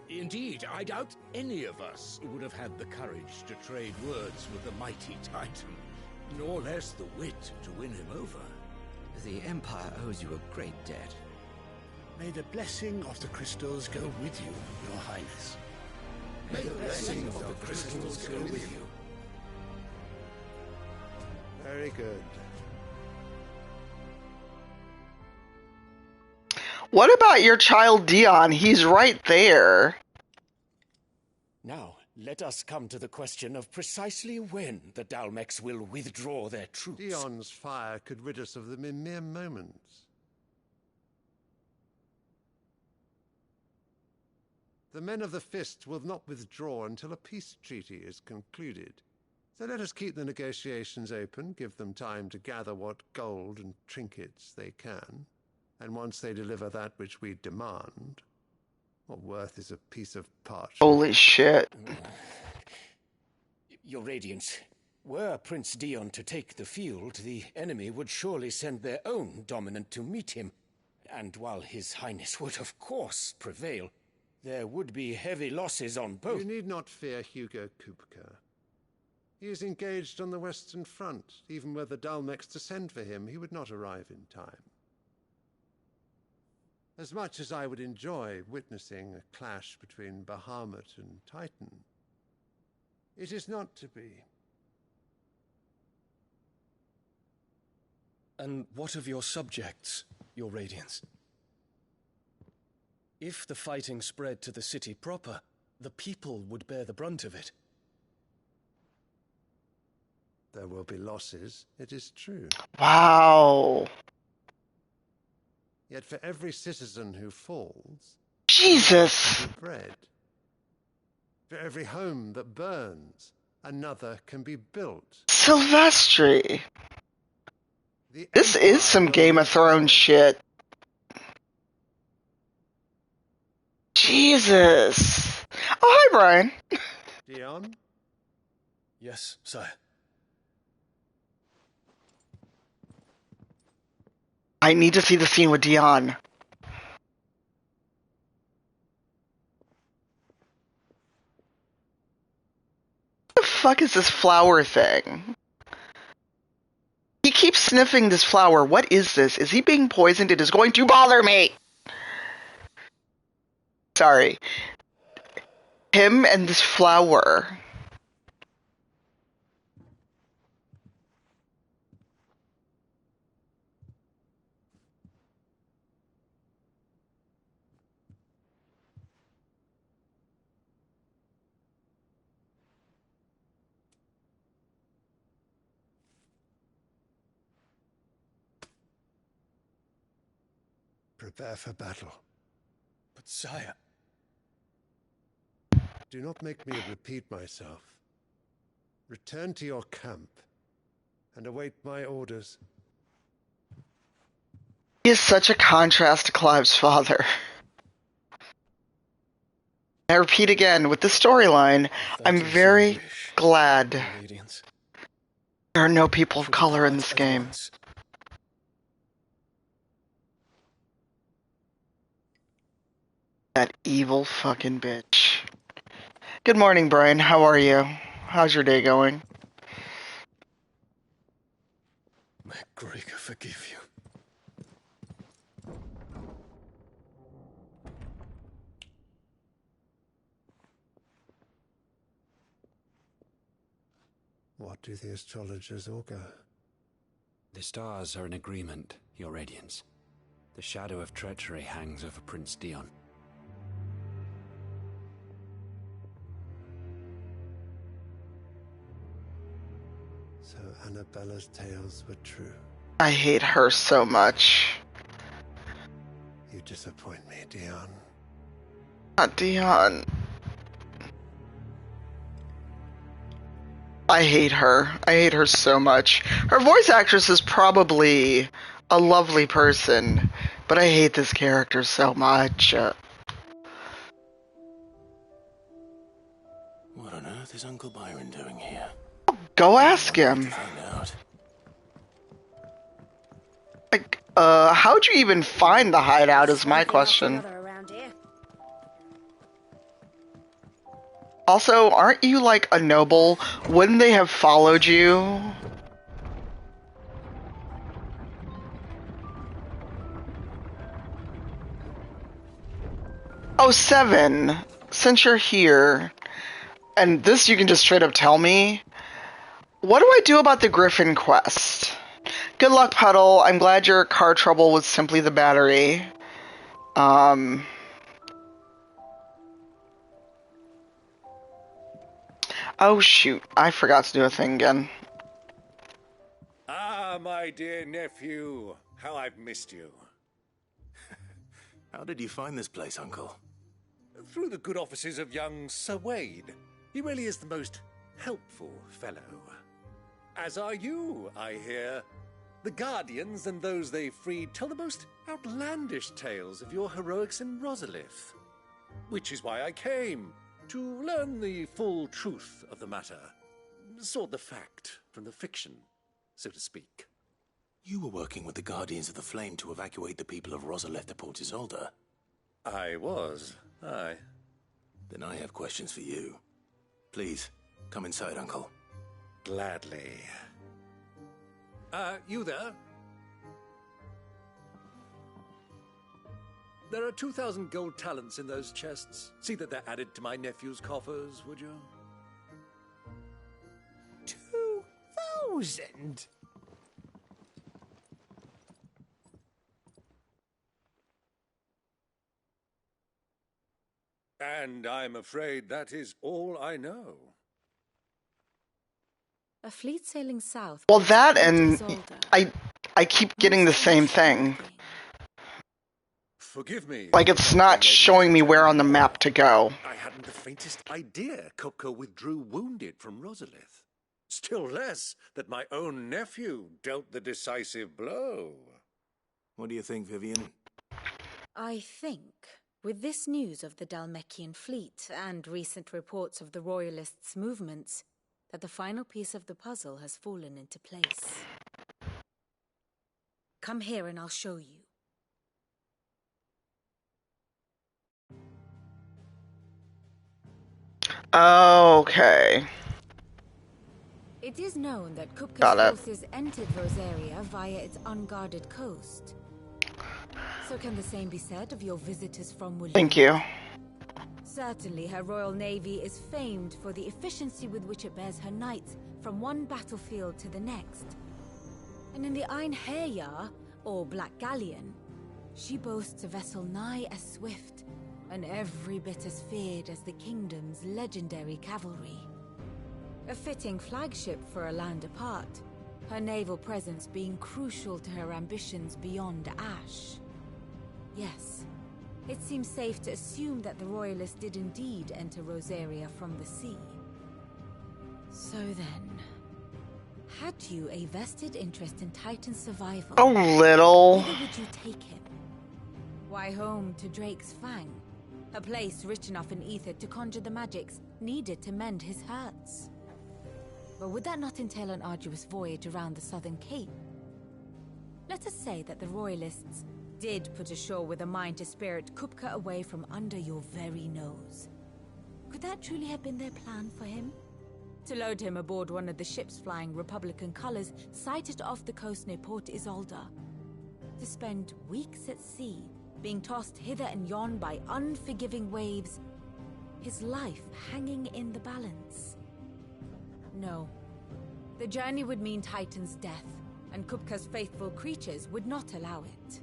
Speaker 11: Indeed, I doubt any of us would have had the courage to trade words with the mighty Titan, nor less the wit to win him over.
Speaker 9: The Empire owes you a great debt.
Speaker 19: May the blessing of the crystals go with you, Your Highness.
Speaker 11: May the blessing of the crystals go with you.
Speaker 8: Very good.
Speaker 1: What about your child Dion? He's right there.
Speaker 16: Now, let us come to the question of precisely when the Dalmecs will withdraw their troops.
Speaker 8: Dion's fire could rid us of them in mere moments. The men of the Fist will not withdraw until a peace treaty is concluded. So let us keep the negotiations open, give them time to gather what gold and trinkets they can. And once they deliver that which we demand, what worth is a piece of parchment?
Speaker 1: Holy shit.
Speaker 16: Your Radiance, were Prince Dion to take the field, the enemy would surely send their own dominant to meet him. And while His Highness would of course prevail, there would be heavy losses on both.
Speaker 8: You need not fear Hugo Kupka. He is engaged on the Western Front. Even were the Dalmecs to send for him, he would not arrive in time. As much as I would enjoy witnessing a clash between Bahamut and Titan, it is not to be.
Speaker 14: And what of your subjects, Your Radiance? If the fighting spread to the city proper, the people would bear the brunt of it.
Speaker 8: There will be losses, it is true.
Speaker 1: Wow.
Speaker 8: Yet for every citizen who falls,
Speaker 1: Jesus.
Speaker 8: bread. For every home that burns, another can be built.
Speaker 1: Sylvestri. This is some Game of Thrones shit. Jesus. Oh, hi, Brian.
Speaker 8: Dion?
Speaker 14: Yes, sire.
Speaker 1: I need to see the scene with Dion. What the fuck is this flower thing? He keeps sniffing this flower. What is this? Is he being poisoned? It is going to bother me. sorry. Him and this flower.
Speaker 21: Prepare for battle.
Speaker 22: But sire...
Speaker 21: Do not make me repeat myself. Return to your camp and await my orders.
Speaker 1: He is such a contrast to Clive's father. I repeat again, with the storyline, I'm very glad there are no people of color in this game. That evil fucking bitch. Good morning, Brian. How are you? How's your day going?
Speaker 22: May Gregor forgive you.
Speaker 21: What do the astrologers augur?
Speaker 23: The stars are in agreement, Your Radiance. The shadow of treachery hangs over Prince Dion.
Speaker 21: So Annabella's tales were true.
Speaker 1: I hate her so much.
Speaker 21: You disappoint me, Dion.
Speaker 1: Not Dion. I hate her. I hate her so much. Her voice actress is probably a lovely person, but I hate this character so much.
Speaker 4: What on earth is Uncle Byron doing here?
Speaker 1: Go ask him.
Speaker 4: Find out.
Speaker 1: How'd you even find the hideout is my question. Also, aren't you like a noble? Wouldn't they have followed you? Oh, 7. Since you're here, and this you can just straight up tell me, what do I do about the Griffin quest? Good luck, Puddle. I'm glad your car trouble was simply the battery. Oh shoot, I forgot to do a thing again.
Speaker 22: Ah, my dear nephew. How I've missed you.
Speaker 4: How did you find this place, Uncle?
Speaker 22: Through the good offices of young Sir Wade. He really is the most helpful fellow. As are you, I hear. The Guardians and those they freed tell the most outlandish tales of your heroics in Rosalith. Which is why I came, to learn the full truth of the matter. Sort the fact from the fiction, so to speak.
Speaker 4: You were working with the Guardians of the Flame to evacuate the people of Rosalith to Port Isolde.
Speaker 22: I was, aye.
Speaker 4: Then I have questions for you. Please, come inside, Uncle.
Speaker 22: Gladly. You there? There are 2,000 gold talents in those chests. See that they're added to my nephew's coffers, would you?
Speaker 16: 2,000?
Speaker 22: And I'm afraid that is all I know.
Speaker 18: A fleet sailing south.
Speaker 1: Well, that and I keep getting the same thing.
Speaker 22: Forgive me.
Speaker 1: Like it's not showing me where on the map to go.
Speaker 22: I hadn't the faintest idea Kupka withdrew wounded from Rosalith. Still less that my own nephew dealt the decisive blow.
Speaker 4: What do you think, Vivian?
Speaker 18: I think, with this news of the Dalmekian fleet and recent reports of the Royalists' movements, that the final piece of the puzzle has fallen into place. Come here and I'll show you.
Speaker 1: Okay.
Speaker 18: It is known that Kupka's forces entered Rosaria via its unguarded coast. So can the same be said of your visitors from William?
Speaker 1: Thank you.
Speaker 18: Certainly, her Royal Navy is famed for the efficiency with which it bears her knights from one battlefield to the next. And in the Einherjar, or Black Galleon, she boasts a vessel nigh as swift and every bit as feared as the kingdom's legendary cavalry. A fitting flagship for a land apart, her naval presence being crucial to her ambitions beyond Ash. Yes, it seems safe to assume that the Royalists did indeed enter Rosaria from the sea. So then, had you a vested interest in Titan's survival?
Speaker 1: A little.
Speaker 18: Whither would you take him? Why, home to Drake's Fang, a place rich enough in ether to conjure the magics needed to mend his hurts. But would that not entail an arduous voyage around the southern cape? Let us say that the Royalists did put ashore with a mind to spirit Kupka away from under your very nose. Could that truly have been their plan for him? To load him aboard one of the ships flying Republican colors sighted off the coast near Port Isolde. To spend weeks at sea, being tossed hither and yon by unforgiving waves, his life hanging in the balance. No. The journey would mean Titan's death, and Kupka's faithful creatures would not allow it.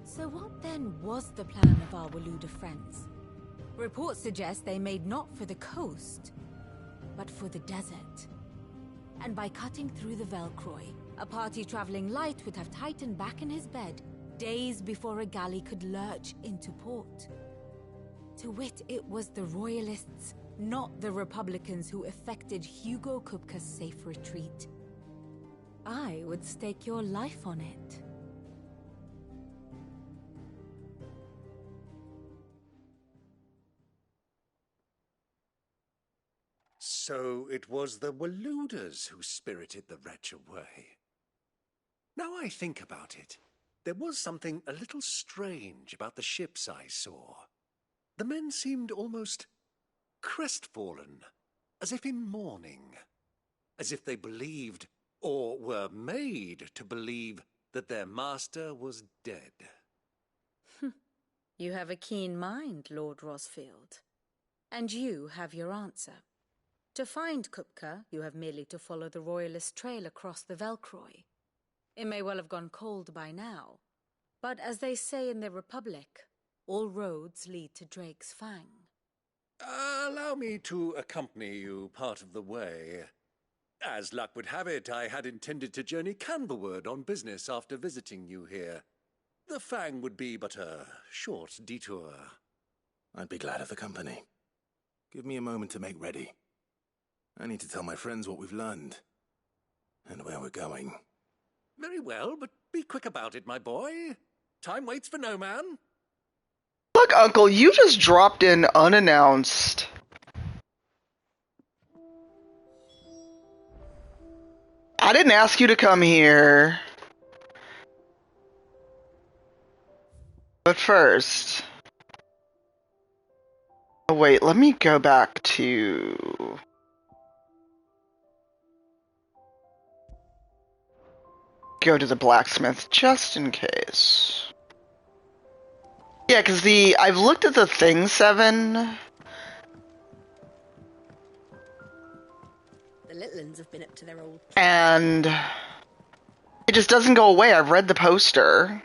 Speaker 18: So what then was the plan of our Waluda friends? Reports suggest they made not for the coast, but for the desert. And by cutting through the Velcroy, a party traveling light would have Titan back in his bed days before a galley could lurch into port. To wit, it was the Royalists, not the Republicans, who effected Hugo Kupka's safe retreat. I would stake your life on it.
Speaker 22: So it was the Waludas who spirited the wretch away. Now I think about it, there was something a little strange about the ships I saw. The men seemed almost crestfallen, as if in mourning, as if they believed, or were made to believe, that their master was dead.
Speaker 18: You have a keen mind, Lord Rosfield. And you have your answer. To find Kupka, you have merely to follow the Royalist trail across the Velcroy. It may well have gone cold by now, but as they say in the Republic, all roads lead to Drake's Fang.
Speaker 22: Allow me to accompany you part of the way. As luck would have it, I had intended to journey Canberward on business after visiting you here. The Fang would be but a short detour.
Speaker 4: I'd be glad of the company. Give me a moment to make ready. I need to tell my friends what we've learned, and where we're going.
Speaker 22: Very well, but be quick about it, my boy. Time waits for no man.
Speaker 1: Look, Uncle, you just dropped in unannounced. I didn't ask you to come here. But first... Oh, wait, let me go back to... Go to the blacksmith, just in case. Yeah, because I've looked at the thing 7.
Speaker 10: The little uns have been up to their old...
Speaker 1: And... It just doesn't go away. I've read the poster.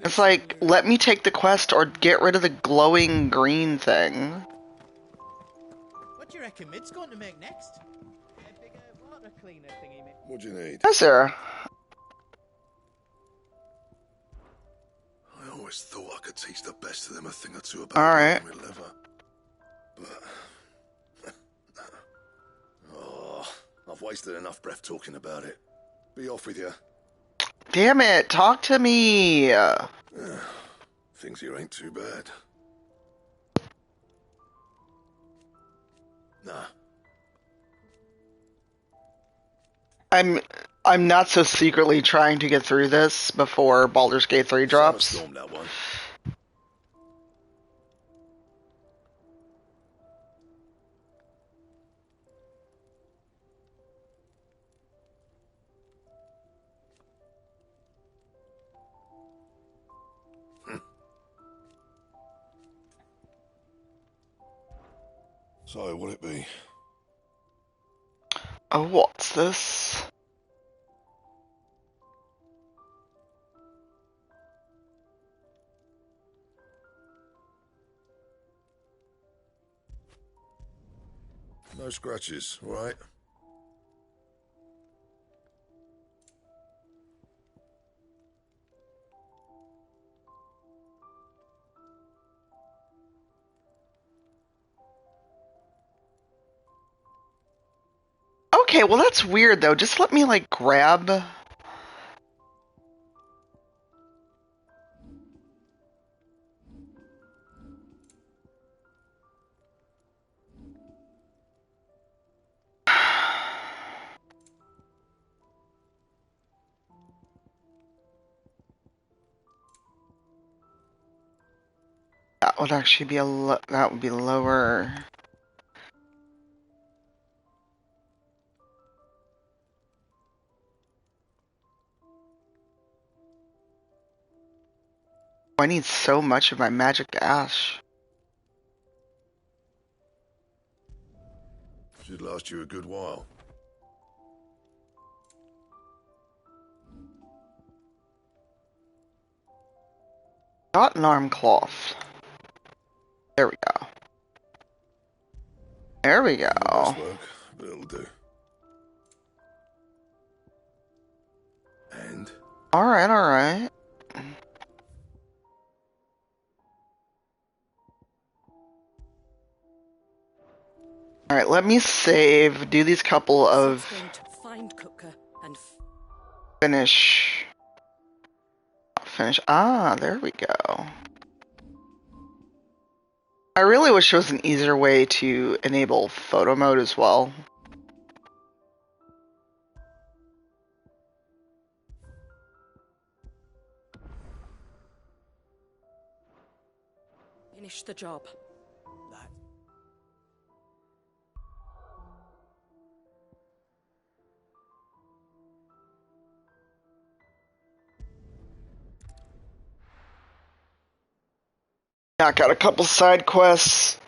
Speaker 1: It's like, let me take the quest or get rid of the glowing green thing.
Speaker 5: What do you reckon Mid's going to make next? A bigger water cleaner thingy, mate.
Speaker 7: What do you need?
Speaker 1: Hi, Sarah.
Speaker 7: I always thought I could teach the best of them a thing or two about
Speaker 1: Alright.
Speaker 7: working with leather. But... oh, I've wasted enough breath talking about it. Be off with you.
Speaker 1: Damn it, talk to me.
Speaker 7: Things here ain't too bad. Nah.
Speaker 1: I'm not so secretly trying to get through this before Baldur's Gate 3 drops.
Speaker 7: Storm that one. So, what'll it be?
Speaker 1: Oh, what's this?
Speaker 7: No scratches, right?
Speaker 1: Okay, well that's weird though. Just let me like grab. That would actually be that would be lower. I need so much of my magic ash.
Speaker 7: Should last you a good while.
Speaker 1: Got an arm cloth. There we go. There we go.
Speaker 7: No best work, but it'll do. And?
Speaker 1: Alright, alright. Alright, let me save, do these couple of
Speaker 10: Find Kupka and
Speaker 1: finish. Ah, there we go. I really wish there was an easier way to enable photo mode as well.
Speaker 10: finish the job.
Speaker 1: Knock out a couple side quests.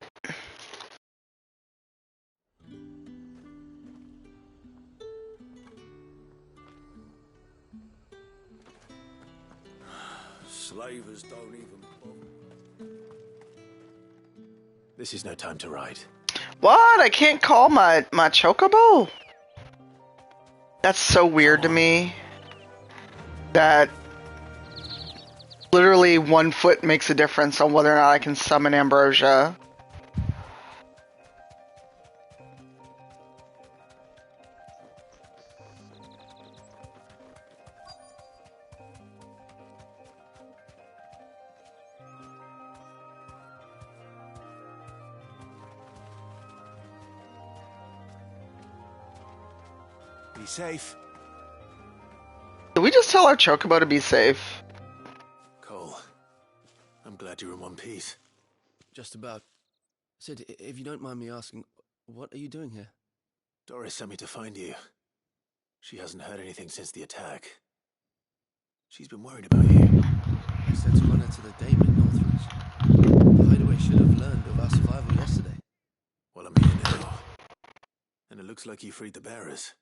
Speaker 22: Slavers don't even.
Speaker 4: This is no time to ride.
Speaker 1: What? I can't call my chocobo? That's so weird to me. That literally 1 foot makes a difference on whether or not I can summon Ambrosia.
Speaker 4: Be safe.
Speaker 1: Did we just tell our chocobo to be safe?
Speaker 4: Cole, I'm glad you're in one piece.
Speaker 12: Just about. Sid, if you don't mind me asking, what are you doing here?
Speaker 4: Doris sent me to find you. She hasn't heard anything since the attack. She's been worried about you.
Speaker 12: I sent a runner to the Damon Northridge. The hideaway should have learned of our survival yesterday.
Speaker 4: Well, I'm here now. And it looks like you freed the bearers.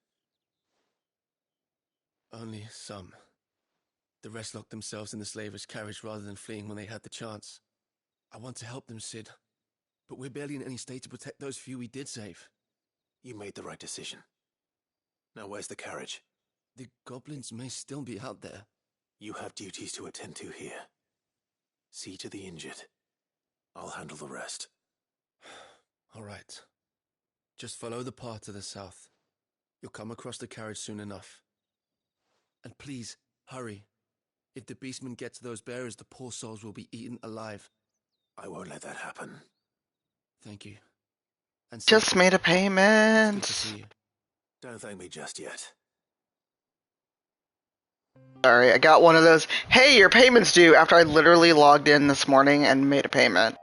Speaker 12: Only some. The rest locked themselves in the slaver's carriage rather than fleeing when they had the chance. I want to help them, Sid. But we're barely in any state to protect those few we did save.
Speaker 4: You made the right decision. Now where's the carriage?
Speaker 12: The goblins may still be out there.
Speaker 4: You have duties to attend to here. See to the injured. I'll handle the rest.
Speaker 12: All right. Just follow the path to the south. You'll come across the carriage soon enough. And please, hurry. If the beastmen get to those bearers, the poor souls will be eaten alive.
Speaker 4: I won't let that happen.
Speaker 12: Thank you. And
Speaker 1: just made a payment.
Speaker 12: It's good to see you.
Speaker 4: Don't thank me just yet.
Speaker 1: Sorry, I got one of those, hey, your payment's due, after I literally logged in this morning and made a payment.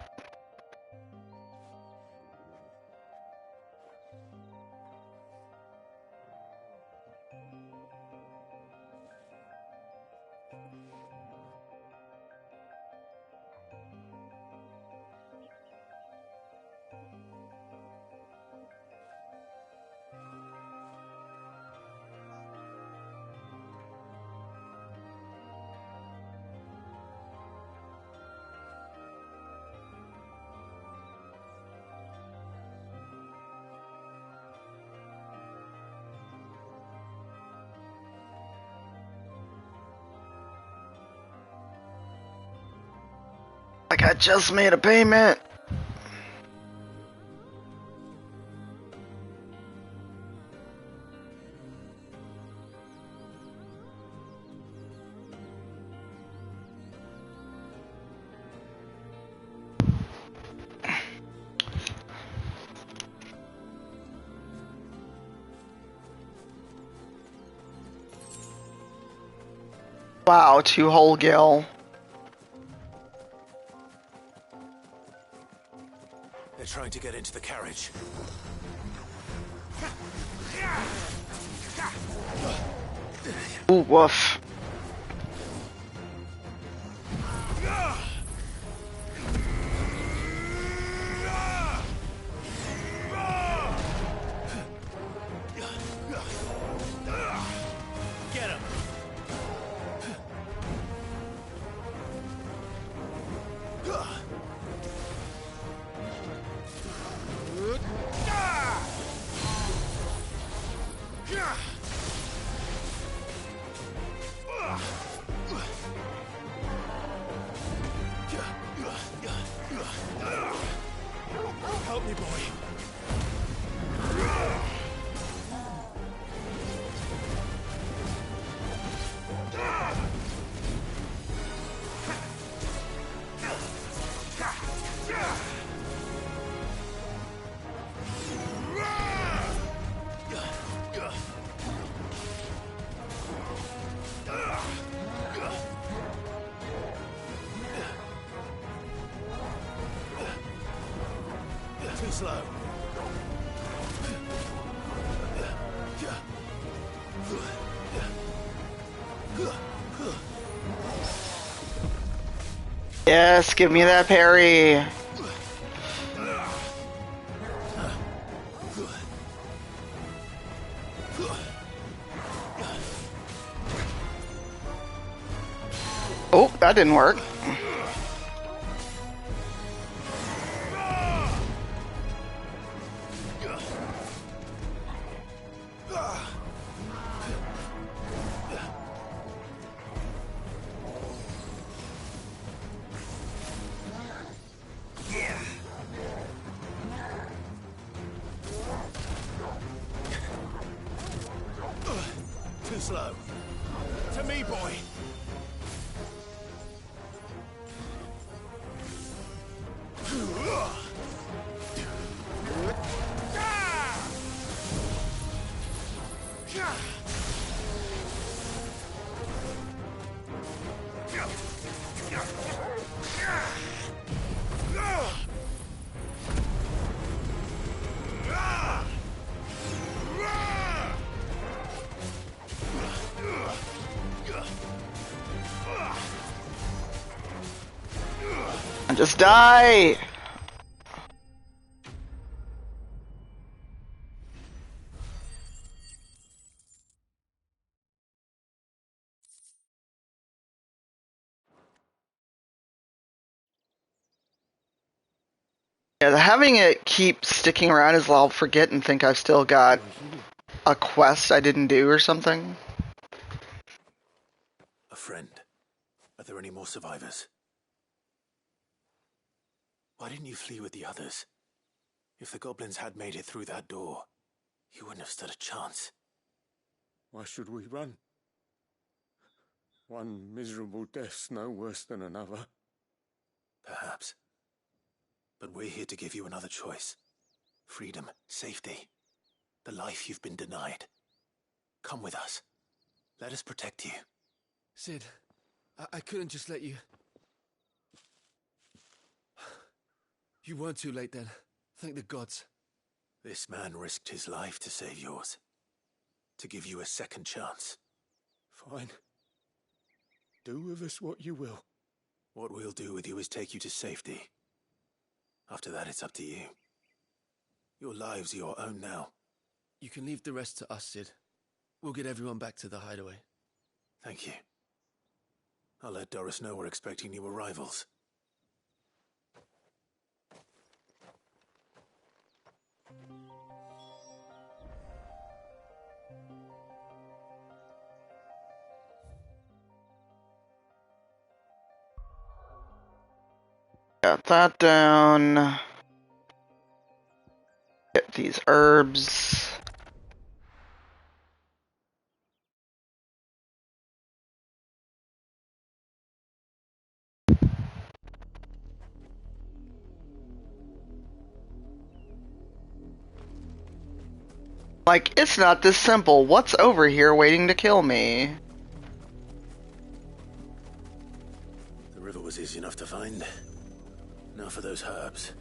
Speaker 1: Like I just made a payment. Wow, 2 whole gil.
Speaker 4: They're trying to get into the carriage.
Speaker 1: Ooh, woof.
Speaker 5: Get him!
Speaker 4: Help me, boy. Too slow.
Speaker 1: Yes, give me that parry. Oh, that didn't work.
Speaker 4: Too slow. To me, boy.
Speaker 1: Just die! Yeah, having it keep sticking around is I'll forget and think I've still got a quest I didn't do or something.
Speaker 4: A friend. Are there any more survivors? Why didn't you flee with the others? If the goblins had made it through that door, you wouldn't have stood a chance.
Speaker 16: Why should we run? One miserable death's no worse than another.
Speaker 4: Perhaps. But we're here to give you another choice. Freedom, safety, the life you've been denied. Come with us. Let us protect you.
Speaker 12: Sid, I couldn't just let you... You weren't too late then. Thank the gods.
Speaker 4: This man risked his life to save yours. To give you a second chance.
Speaker 16: Fine. Do with us what you will.
Speaker 4: What we'll do with you is take you to safety. After that, it's up to you. Your lives are your own now.
Speaker 12: You can leave the rest to us, Sid. We'll get everyone back to the hideaway.
Speaker 4: Thank you. I'll let Doris know we're expecting new arrivals.
Speaker 1: Got that down. Get these herbs. Like, it's not this simple. What's over here waiting to kill me?
Speaker 4: The river was easy enough to find. Now for those herbs.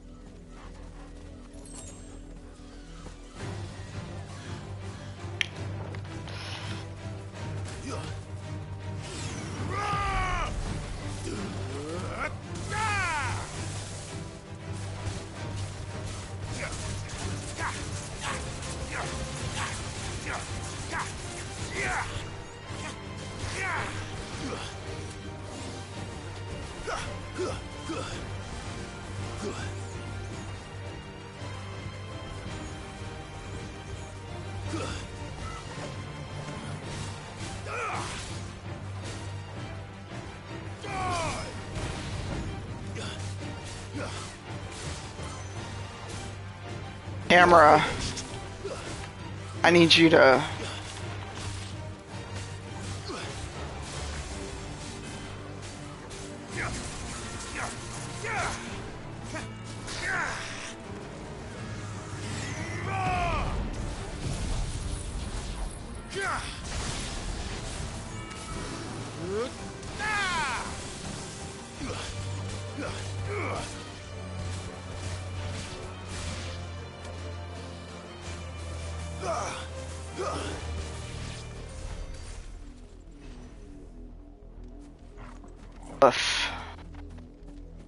Speaker 1: Camera. I need you to...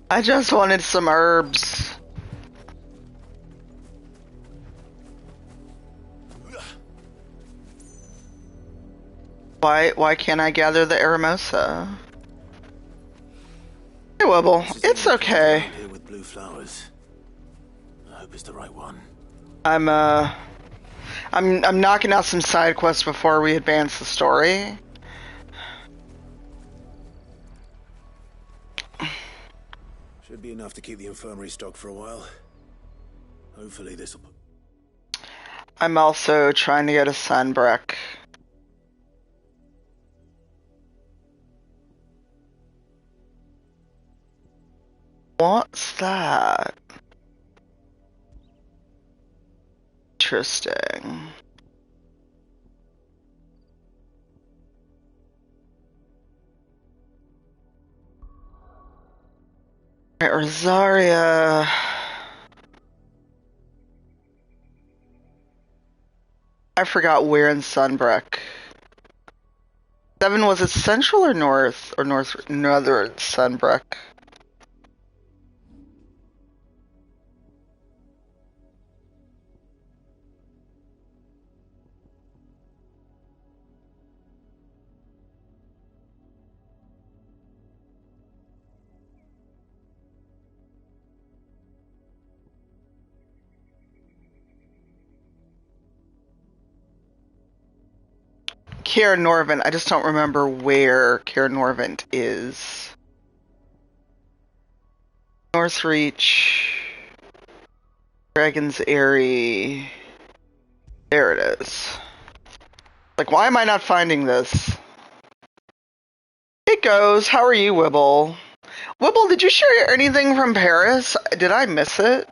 Speaker 1: I just wanted some herbs. Why can't I gather the Aramosa? Hey Wibble, it's okay.
Speaker 4: Here with blue flowers. I hope it's the right one.
Speaker 1: I'm knocking out some side quests before we advance the story.
Speaker 4: Should be enough to keep the infirmary stocked for a while. Hopefully this'll...
Speaker 1: I'm also trying to get a Sunbreak. What's that? Interesting. Right, Rosaria. I forgot where in Sunbreak. 7, was it central or north? Or northern Sunbreak? Kier Norvent. I just don't remember where Kier Norvent is. Northreach. Dragon's Eyrie. There it is. Like, why am I not finding this? It goes. How are you, Wibble? Wibble, did you share anything from Paris? Did I miss it?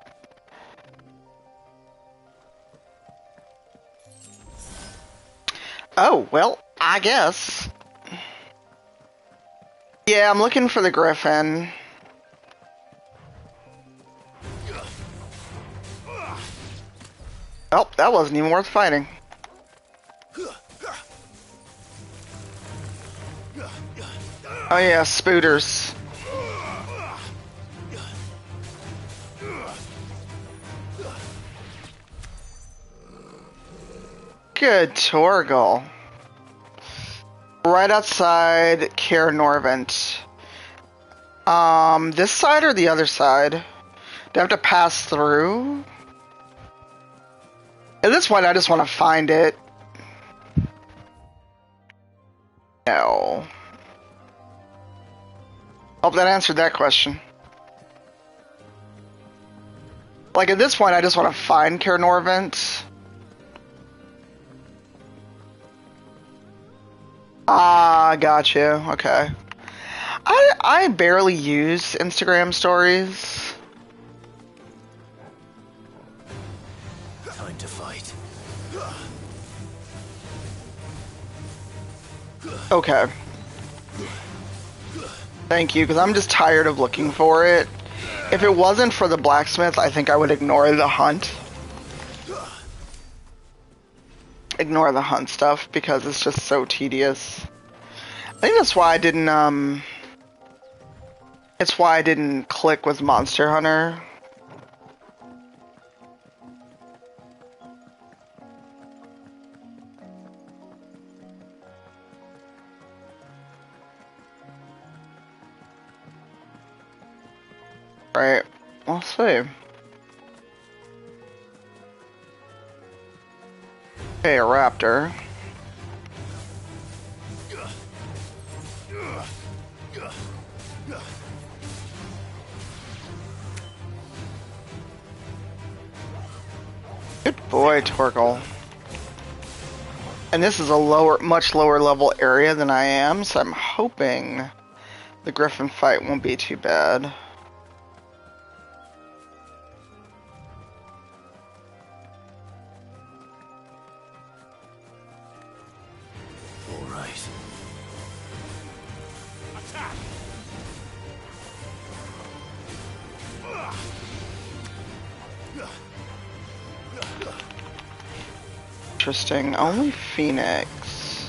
Speaker 1: Oh, well, I guess. Yeah, I'm looking for the Griffin. Oh, that wasn't even worth fighting. Oh yeah, spooters. Good Torgal. Right outside Kaer Norvent. This side or the other side? Do I have to pass through? At this point, I just want to find it. No. Hope that answered that question. Like, at this point, I just want to find Caer Norvent. Ah, got you. Okay. I barely use Instagram stories.
Speaker 4: Time to fight.
Speaker 1: Okay. Thank you, because I'm just tired of looking for it. If it wasn't for the blacksmith, I think I would ignore the hunt. Ignore the hunt stuff, because it's just so tedious. I think that's why I didn't, it's why I didn't click with Monster Hunter. Right. We'll see. Okay, a raptor. Good boy, Torgal. And this is a much lower level area than I am, so I'm hoping the Griffin fight won't be too bad.
Speaker 4: All right.
Speaker 1: Interesting. Only Phoenix.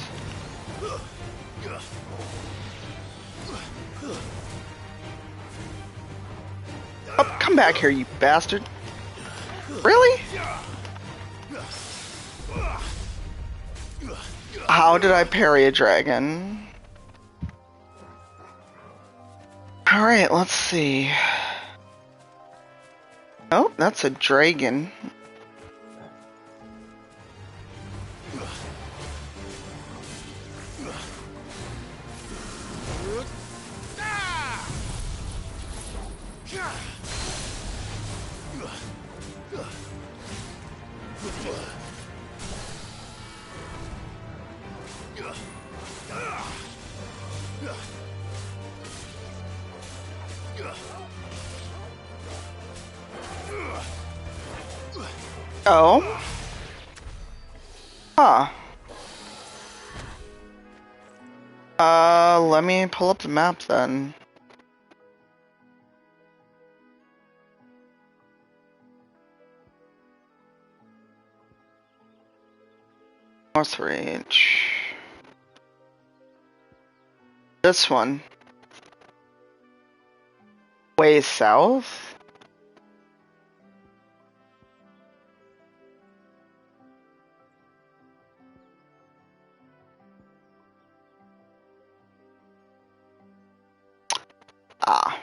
Speaker 1: Oh, come back here, you bastard. Really? How did I parry a dragon? Alright, let's see. Oh, that's a dragon. Oh. Huh. Let me pull up the map then. North Range. This one. Way south? Ah.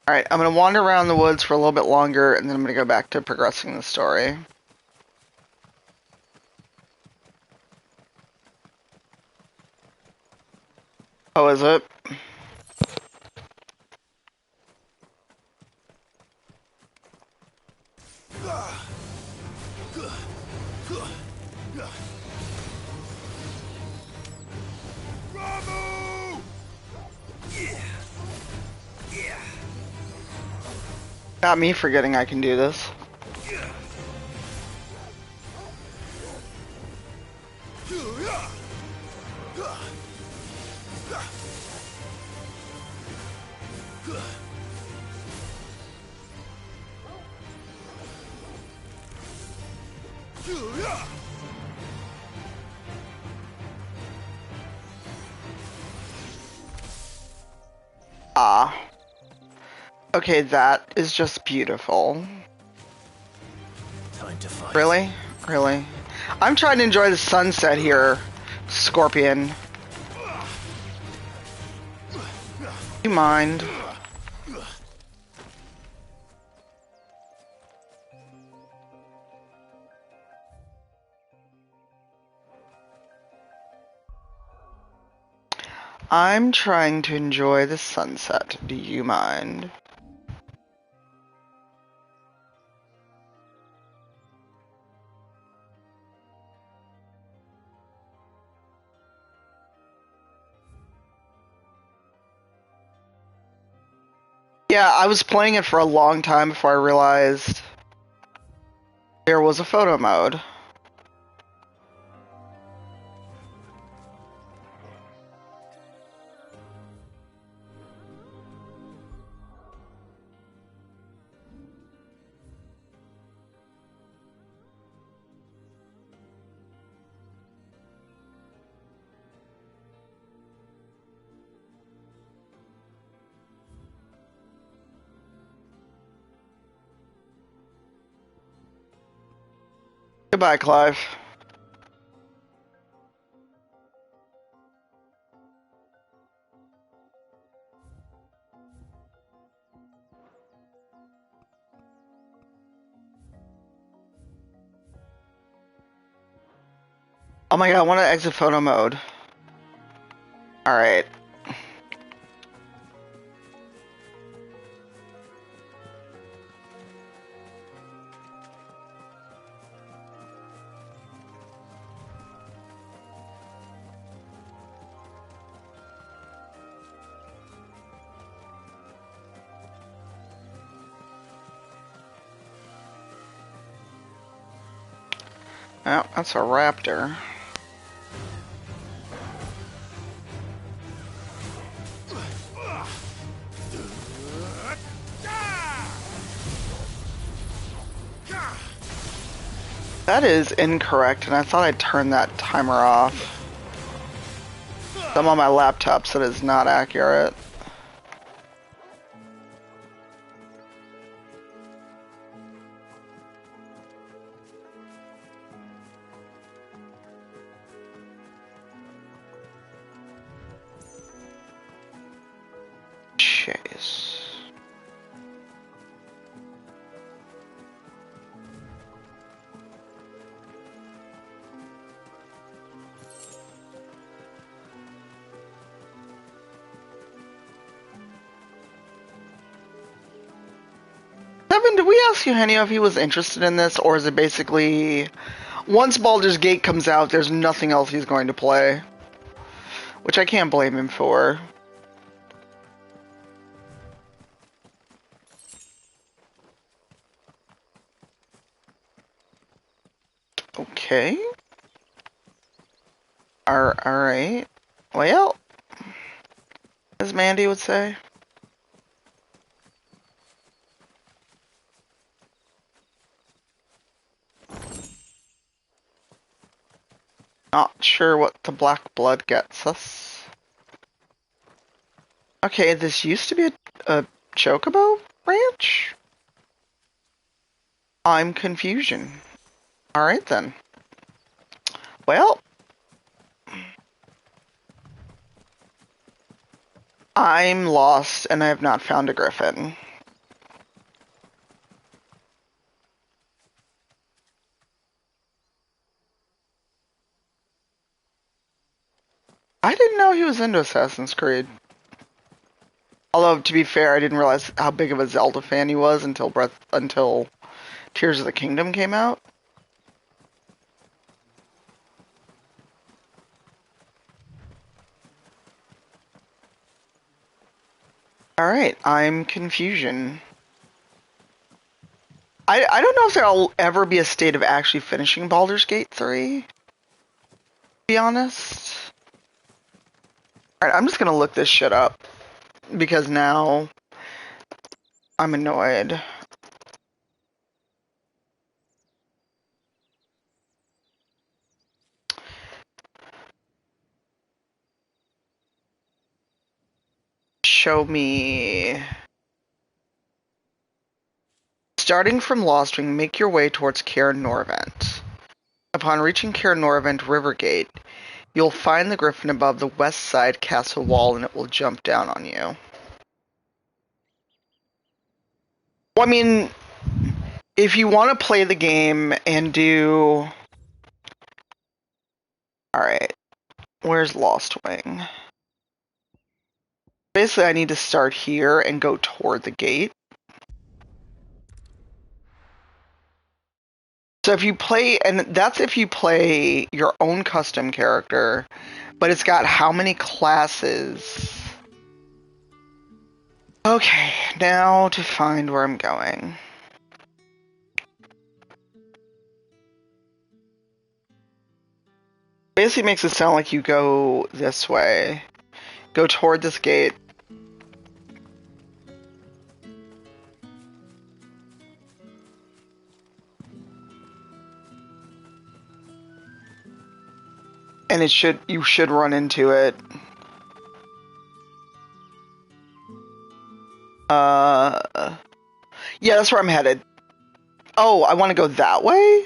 Speaker 1: Alright, I'm gonna wander around the woods for a little bit longer, and then I'm gonna go back to progressing the story. Oh, is it? Not me forgetting I can do this. Ah. Okay, that is just beautiful.
Speaker 4: Time to fight.
Speaker 1: Really? Really? I'm trying to enjoy the sunset here, Scorpion. Do you mind? I'm trying to enjoy the sunset. Do you mind? Yeah, I was playing it for a long time before I realized there was a photo mode. Goodbye, Clive. Oh my god, I want to exit photo mode. Alright. Oh, that's a raptor. That is incorrect, and I thought I'd turn that timer off. I'm on my laptop, so it is not accurate. Chase. Kevin, did we ask Eugenio if he was interested in this, or is it basically once Baldur's Gate comes out, there's nothing else he's going to play? Which I can't blame him for. Okay. Alright. Well, as Mandy would say. Not sure what the black blood gets us. Okay, this used to be a chocobo ranch? I'm confusion. Alright then. Well, I'm lost and I have not found a griffin. I didn't know he was into Assassin's Creed. Although, to be fair, I didn't realize how big of a Zelda fan he was until Tears of the Kingdom came out. Alright, I'm confusion. I don't know if there'll ever be a state of actually finishing Baldur's Gate 3. To be honest. Alright, I'm just gonna look this shit up. Because now I'm annoyed. Show me. Starting from Lostring, make your way towards Caer Norvent. Upon reaching Caer Norvent Rivergate, you'll find the griffin above the west side castle wall and it will jump down on you. Well, I mean, if you want to play the game and do... Alright, where's Lost Wing? Basically, I need to start here and go toward the gate. So if you play, and that's if you play your own custom character, but it's got how many classes? Okay, now to find where I'm going. Basically makes it sound like you go this way. Go toward this gate. And you should run into it. Yeah, that's where I'm headed. Oh, I want to go that way?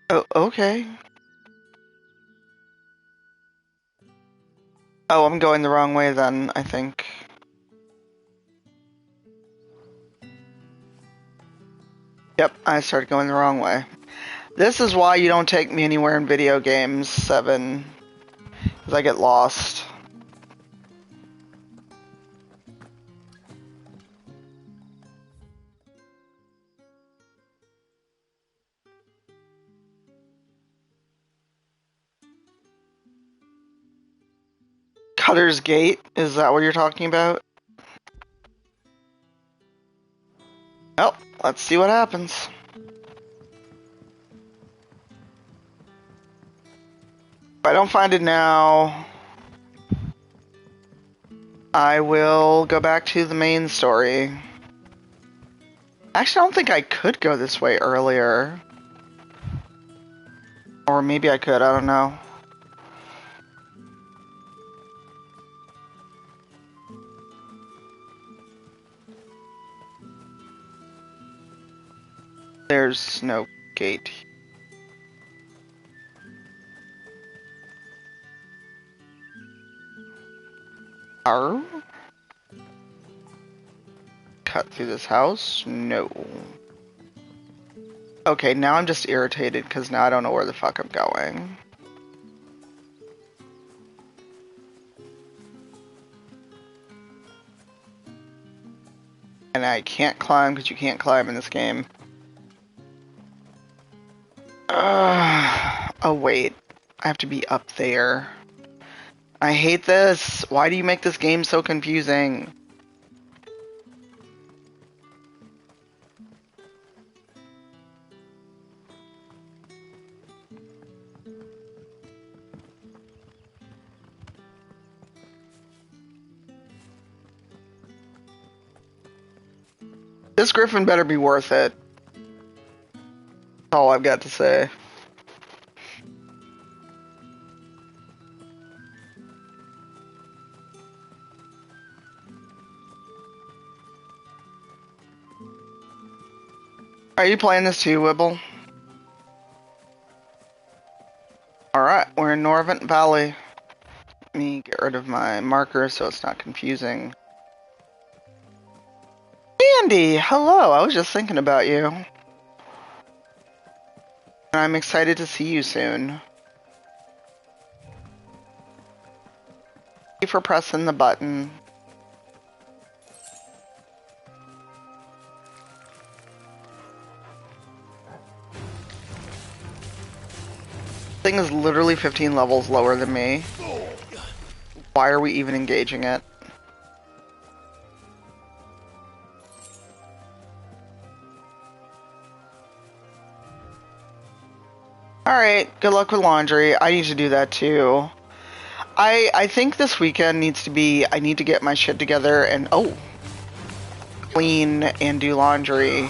Speaker 1: Oh, okay. Oh, I'm going the wrong way then, I think. Yep, I started going the wrong way. This is why you don't take me anywhere in video games, 7. Because I get lost. Cutter's Gate? Is that what you're talking about? Well, let's see what happens. If I don't find it now, I will go back to the main story. Actually, I don't think I could go this way earlier. Or maybe I could, I don't know. There's no gate. Arr? Cut through this house? No. Okay, now I'm just irritated because now I don't know where the fuck I'm going. And I can't climb because you can't climb in this game. Oh wait, I have to be up there. I hate this. Why do you make this game so confusing? This griffin better be worth it. That's all I've got to say. Are you playing this too, Wibble? Alright, we're in Norvent Valley. Let me get rid of my marker so it's not confusing. Andy, hello, I was just thinking about you. And I'm excited to see you soon. Thank you for pressing the button. Thing is literally 15 levels lower than me. Why are we even engaging it? Alright, good luck with laundry. I need to do that too. I think this weekend needs to be, I need to get my shit together and, clean and do laundry.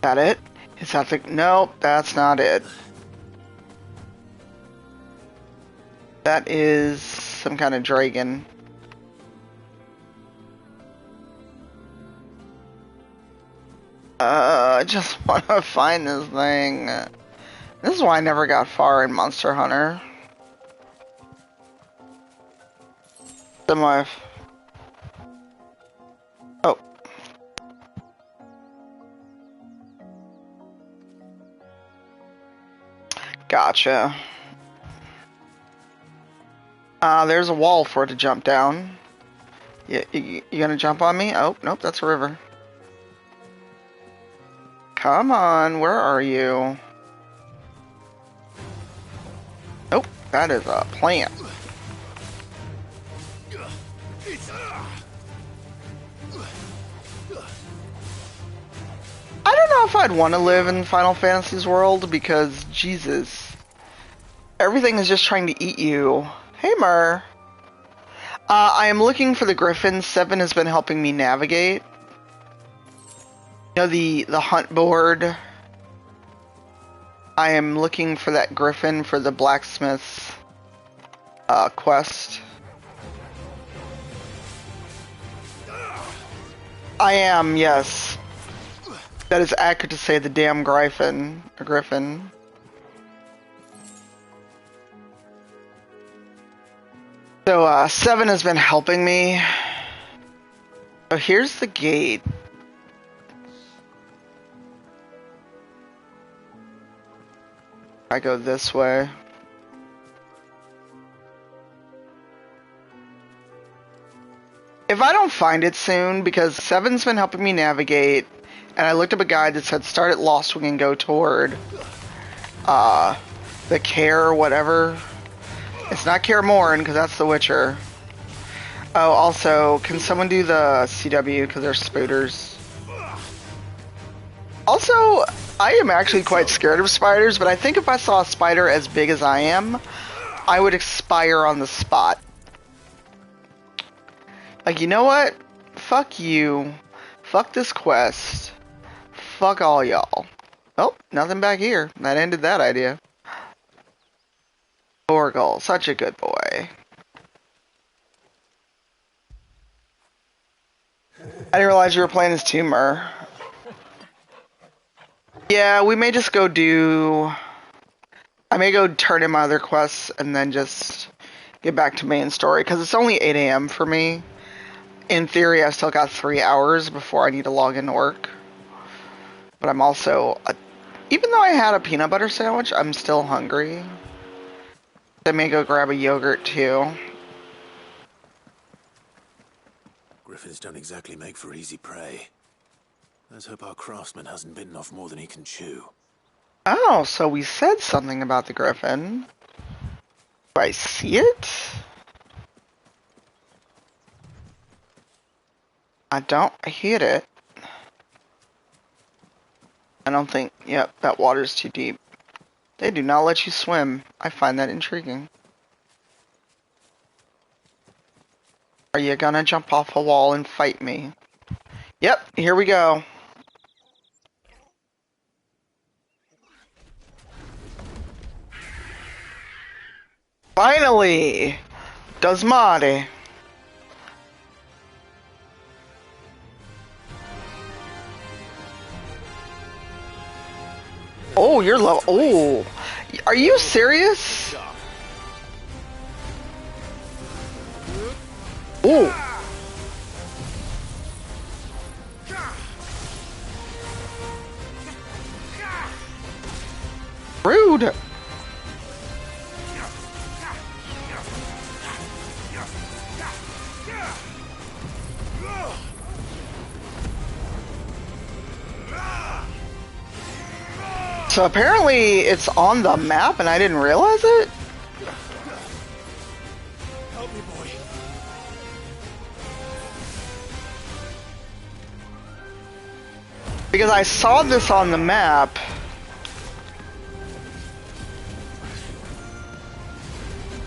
Speaker 1: That it? Is that the... Nope, that's not it. That is some kind of dragon. I just want to find this thing. This is why I never got far in Monster Hunter. Semi. Oh. Gotcha. There's a wall for it to jump down. You gonna jump on me? Oh, nope, that's a river. Come on, where are you? Nope, that is a plant. I don't know if I'd want to live in Final Fantasy's world because, Jesus, everything is just trying to eat you. Hey, Mer. I am looking for the griffin. Seven has been helping me navigate. You know, the hunt board. I am looking for that griffin for the blacksmith's quest. I am, yes. That is accurate to say the damn griffin. So, Seven has been helping me. Oh, here's the gate. I go this way. If I don't find it soon, because Seven's been helping me navigate, and I looked up a guide that said start at Lostwing and go toward the Care whatever. It's not Care Morn, because that's The Witcher. Oh, also, can someone do the CW, because they're spooters? Also, I am actually quite scared of spiders, but I think if I saw a spider as big as I am, I would expire on the spot. Like, you know what? Fuck you. Fuck this quest. Fuck all y'all. Oh, nothing back here. That ended that idea. Borgel, such a good boy. I didn't realize you were playing as Tumor. Yeah, we may just go do... I may go turn in my other quests and then just get back to main story, because it's only 8 AM for me. In theory, I've still got 3 hours before I need to log into work. But I'm also... even though I had a peanut butter sandwich, I'm still hungry. I may go grab a yogurt, too.
Speaker 4: Griffins don't exactly make for easy prey. Let's hope our craftsman hasn't bitten off more than he can chew.
Speaker 1: Oh, so we said something about the griffin. Do I see it? I don't hit it. I don't think... Yep, that water's too deep. They do not let you swim. I find that intriguing. Are you gonna jump off a wall and fight me? Yep, here we go. Finally! Dasmati. Oh, you're low. Oh, are you serious? Oh. Rude. So apparently it's on the map and I didn't realize it?
Speaker 16: Help me, boy.
Speaker 1: Because I saw this on the map.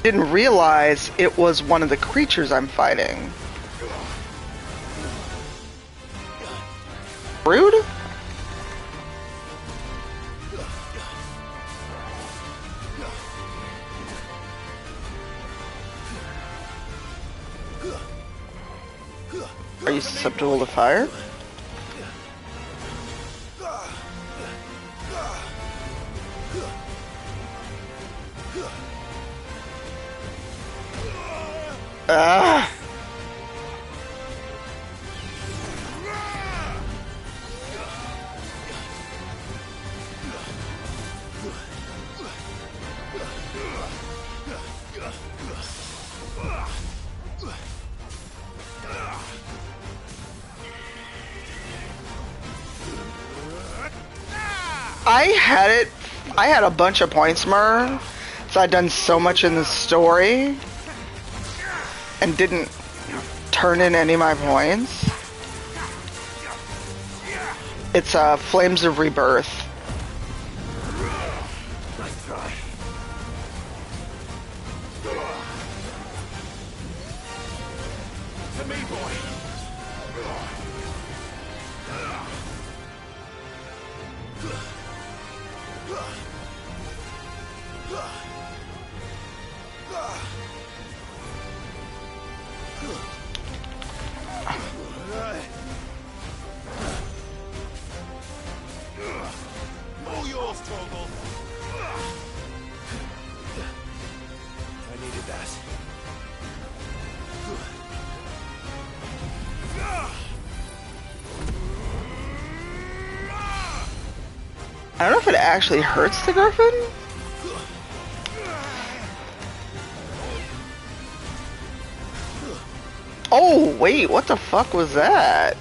Speaker 1: Didn't realize it was one of the creatures I'm fighting. Rude? Are you susceptible to fire? Ah! I had a bunch of points, Mur, so I'd done so much in the story and didn't turn in any of my points. It's Flames of Rebirth.
Speaker 22: Nice try. To me, boy. All yours, Torgal. I needed that.
Speaker 1: I don't know if it actually hurts the Griffin. Oh, wait, what the fuck was that?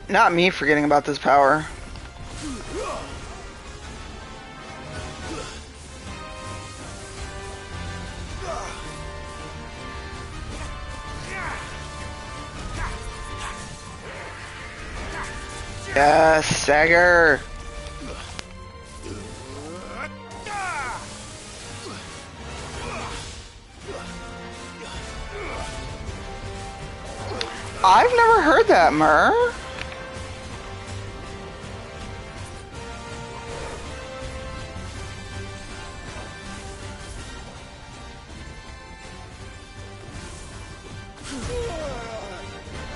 Speaker 1: Not me forgetting about this power. Yes, Stagger. I've never heard that, Mur.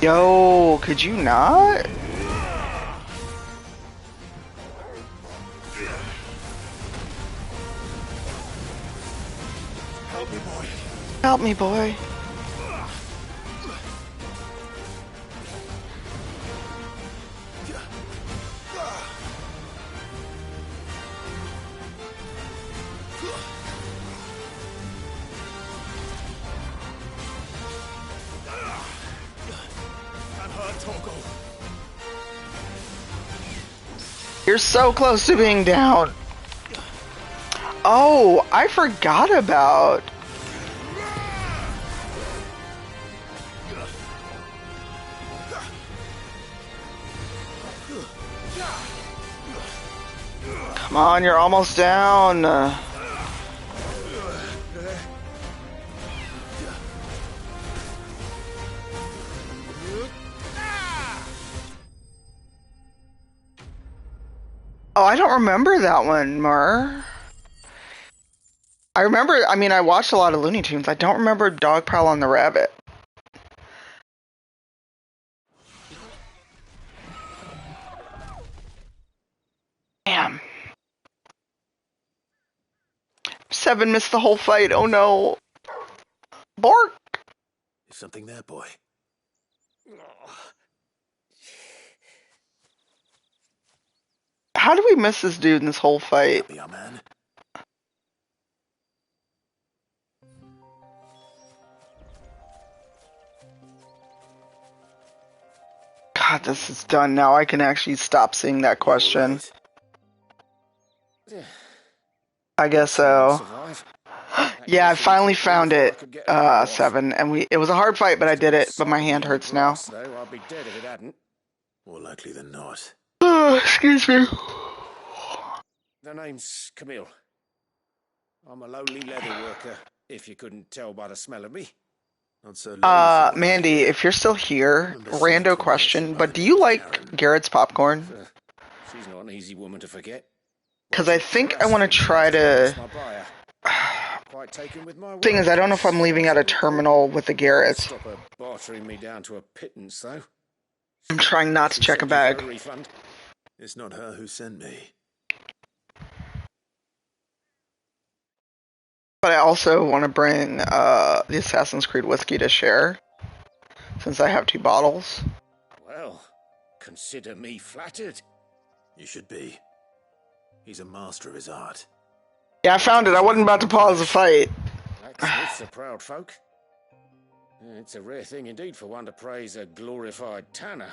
Speaker 1: Yo, could you not?
Speaker 22: Help me, boy.
Speaker 1: Help me, boy. You're so close to being down. Oh, I forgot about. Come on, you're almost down. Oh, I don't remember that one, Mur. I mean, I watched a lot of Looney Tunes. I don't remember Dog Prowl on the Rabbit. Damn. 7 missed the whole fight. Oh no. Bork!
Speaker 22: Is something there, boy?
Speaker 1: How did we miss this dude in this whole fight?
Speaker 22: Be our man.
Speaker 1: God, this is done now. I can actually stop seeing that question. I guess so. Yeah, I finally found it, 7, and it was a hard fight, but I did it. But my hand hurts now.
Speaker 22: I'll be dead if it hadn't. More likely than not.
Speaker 1: Excuse me.
Speaker 16: The name's Camille. I'm a lowly leather worker, if you couldn't tell by the smell of me.
Speaker 22: Not so
Speaker 1: Mandy, if you're still here, rando question, but do you like Garrett's popcorn?
Speaker 16: She's not an easy woman to forget.
Speaker 1: Because I think I want to try to...
Speaker 16: Quite taken with my
Speaker 1: Thing is, I don't know if I'm leaving at a terminal with the Garretts.
Speaker 16: Stop her bartering me down to a pittance, though.
Speaker 1: I'm trying not to check a bag.
Speaker 22: It's not her who sent me.
Speaker 1: But I also want to bring the Assassin's Creed whiskey to share, since I have 2 bottles.
Speaker 16: Well, consider me flattered.
Speaker 22: You should be. He's a master of his art.
Speaker 1: Yeah, I found it. I wasn't about to pause the fight.
Speaker 16: Blacksmiths are proud folk. It's a rare thing indeed for one to praise a glorified tanner.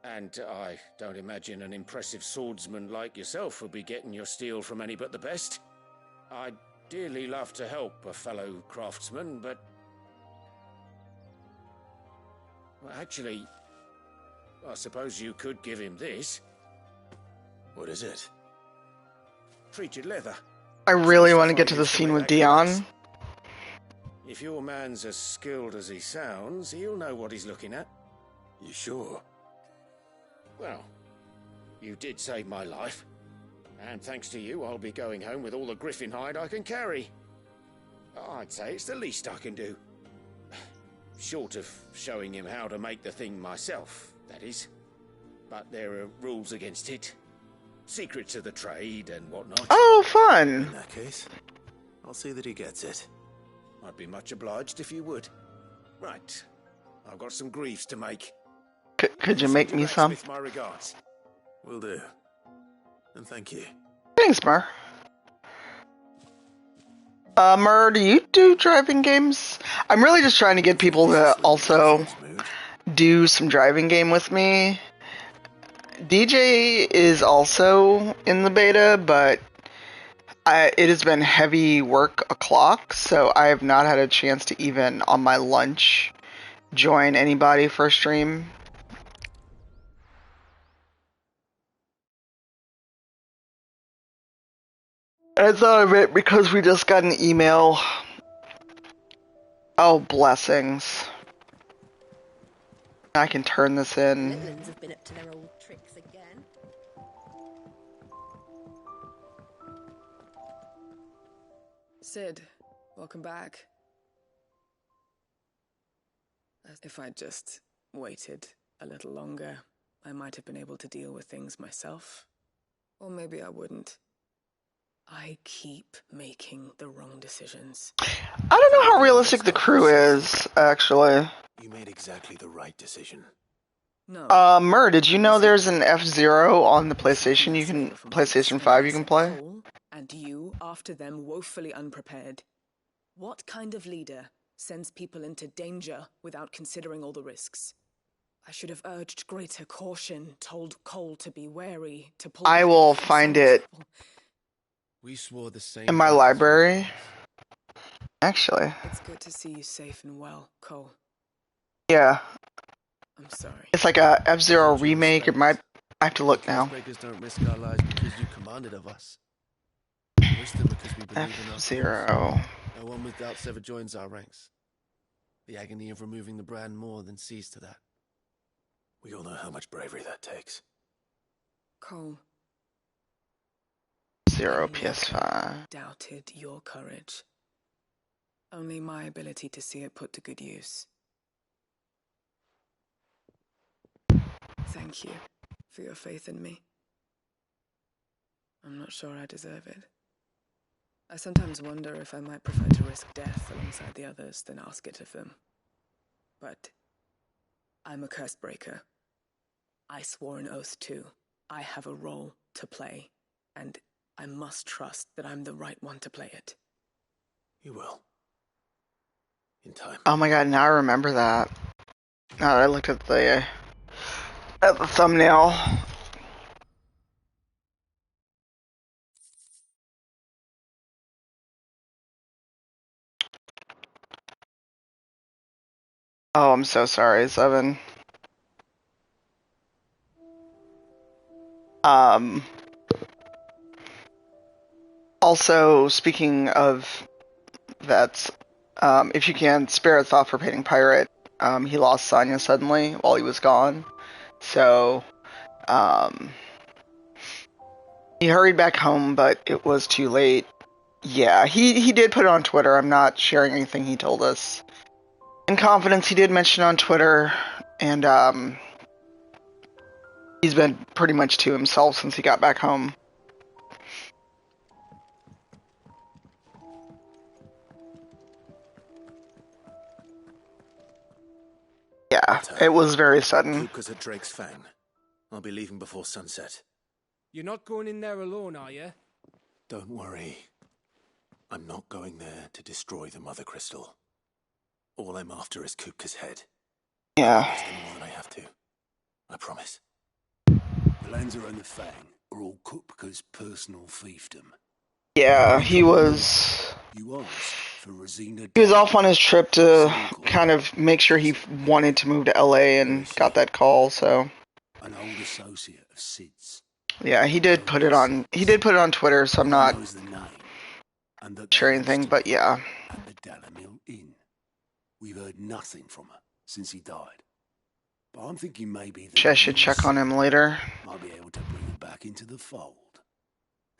Speaker 16: And I don't imagine an impressive swordsman like yourself would be getting your steel from any but the best. I'd dearly love to help a fellow craftsman, but... Well, actually, I suppose you could give him this.
Speaker 4: What is it?
Speaker 16: Treated leather.
Speaker 1: I really want to get to the scene with Dion.
Speaker 16: If your man's as skilled as he sounds, he'll know what he's looking at.
Speaker 4: You sure?
Speaker 16: Well, you did save my life. And thanks to you, I'll be going home with all the griffin hide I can carry. I'd say it's the least I can do. Short of showing him how to make the thing myself, that is. But there are rules against it. Secrets of the trade and whatnot.
Speaker 1: Oh, fun!
Speaker 4: In that case, I'll see that he gets it.
Speaker 16: I'd be much obliged if you would. Right. I've got some greaves to make.
Speaker 1: Could you make me some?
Speaker 16: My regards.
Speaker 4: Will do. And thank you.
Speaker 1: Thanks, Mer. Mer, do you do driving games? I'm really just trying to get people to also do some driving game with me. DJ is also in the beta, but it has been heavy work o'clock, so I have not had a chance to even, on my lunch, join anybody for a stream. I thought of it because we just got an email. Oh, blessings. I can turn this in.
Speaker 10: Midlands have been up to their old tricks again.
Speaker 2: Sid, welcome back. If I'd just waited a little longer, I might have been able to deal with things myself. Or maybe I wouldn't. I keep making the wrong decisions.
Speaker 1: I don't know how realistic the crew is, actually.
Speaker 4: You made exactly the right decision.
Speaker 2: No.
Speaker 1: Mer, did you know there's an F-Zero on the PlayStation PlayStation 5 you can play?
Speaker 2: And you, after them, woefully unprepared. What kind of leader sends people into danger without considering all the risks? I should have urged greater caution, told Cole to be wary, to pull...
Speaker 1: I will find it
Speaker 12: We swore the same
Speaker 1: in my library. Actually.
Speaker 2: It's good to see you safe and well, Cole.
Speaker 1: Yeah.
Speaker 2: I'm sorry.
Speaker 1: It's like a F-Zero remake. It might... I have to look now.
Speaker 12: Breakers don't risk our lives because you commanded of us. We risk them because we believe in our
Speaker 1: F-Zero.
Speaker 12: No one with doubts ever joins our ranks. The agony of removing the brand more than sees to that.
Speaker 4: We all know how much bravery that takes.
Speaker 2: Cole.
Speaker 1: Zero PS5.
Speaker 2: Doubted your courage. Only my ability to see it put to good use. Thank you for your faith in me. I'm not sure I deserve it. I sometimes wonder if I might prefer to risk death alongside the others than ask it of them. But I'm a curse breaker. I swore an oath too. I have a role to play, and I must trust that I'm the right one to play it.
Speaker 4: You will. In time.
Speaker 1: Oh my god, now I remember that. Now that I looked at the thumbnail. Oh, I'm so sorry, Seven. Also, speaking of vets, if you can, spare a thought for Painting Pirate. He lost Sonya suddenly while he was gone. So, he hurried back home, but it was too late. Yeah, he did put it on Twitter. I'm not sharing anything he told us. In confidence, he did mention on Twitter, and he's been pretty much to himself since he got back home. Yeah, it was very sudden.
Speaker 4: Kupka's at Drake's Fang. I'll be leaving before sunset.
Speaker 13: You're not going in there alone, are you?
Speaker 4: Don't worry. I'm not going there to destroy the Mother Crystal. All I'm after is Kupka's head.
Speaker 1: Yeah.
Speaker 4: I won't risk any more than I have to. I promise.
Speaker 19: The Lancer and the Fang are all Kupka's personal fiefdom.
Speaker 1: Yeah, he was...
Speaker 19: You asked for Rosina.
Speaker 1: He was off on his trip to kind of make sure he wanted to move to LA and got that call, so...
Speaker 19: An old associate of Sid's.
Speaker 1: Yeah, he did put it on Twitter, so I'm not sure anything, but yeah.
Speaker 19: At the Dalamil Inn. We've heard nothing from her since he died. But I'm thinking maybe that
Speaker 1: I should check on him later.
Speaker 19: might be able to bring him back into the fold.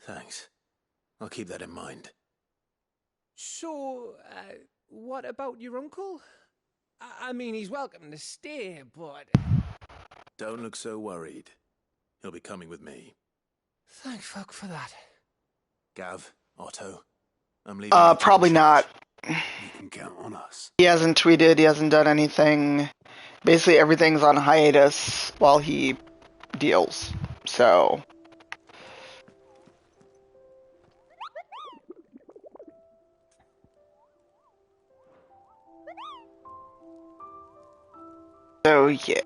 Speaker 4: Thanks. I'll keep that in mind.
Speaker 5: So, what about your uncle? I mean, he's welcome to stay, but...
Speaker 4: Don't look so worried. He'll be coming with me.
Speaker 5: Thank fuck for that.
Speaker 4: Gav, Otto, I'm leaving.
Speaker 1: Probably not.
Speaker 19: You can count on us.
Speaker 1: He hasn't tweeted, he hasn't done anything. Basically, everything's on hiatus while he deals, so... So, yeah...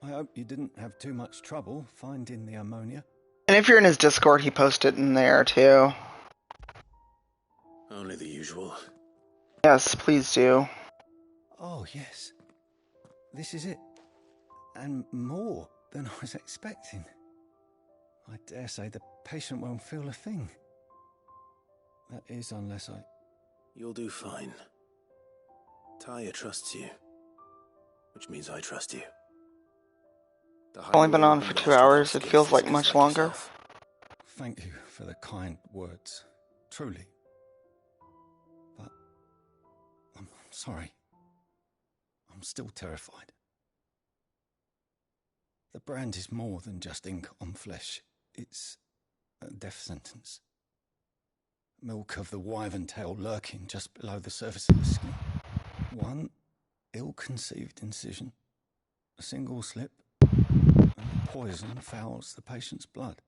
Speaker 14: I hope you didn't have too much trouble finding the ammonia.
Speaker 1: And if you're in his Discord, he posted in there, too.
Speaker 4: Only the usual.
Speaker 1: Yes, please do.
Speaker 14: Oh, yes. This is it. And more than I was expecting. I dare say the patient won't feel a thing. That is, unless I...
Speaker 4: You'll do fine. Taya trusts you. Which means I trust you.
Speaker 1: Only been on for 2 hours, it feels like much longer.
Speaker 14: Thank you for the kind words. Truly. But... I'm sorry. I'm still terrified. The brand is more than just ink on flesh. It's a death sentence. Milk of the wyvern tail lurking just below the surface of the skin. One ill-conceived incision. A single slip. And the poison fouls the patient's blood.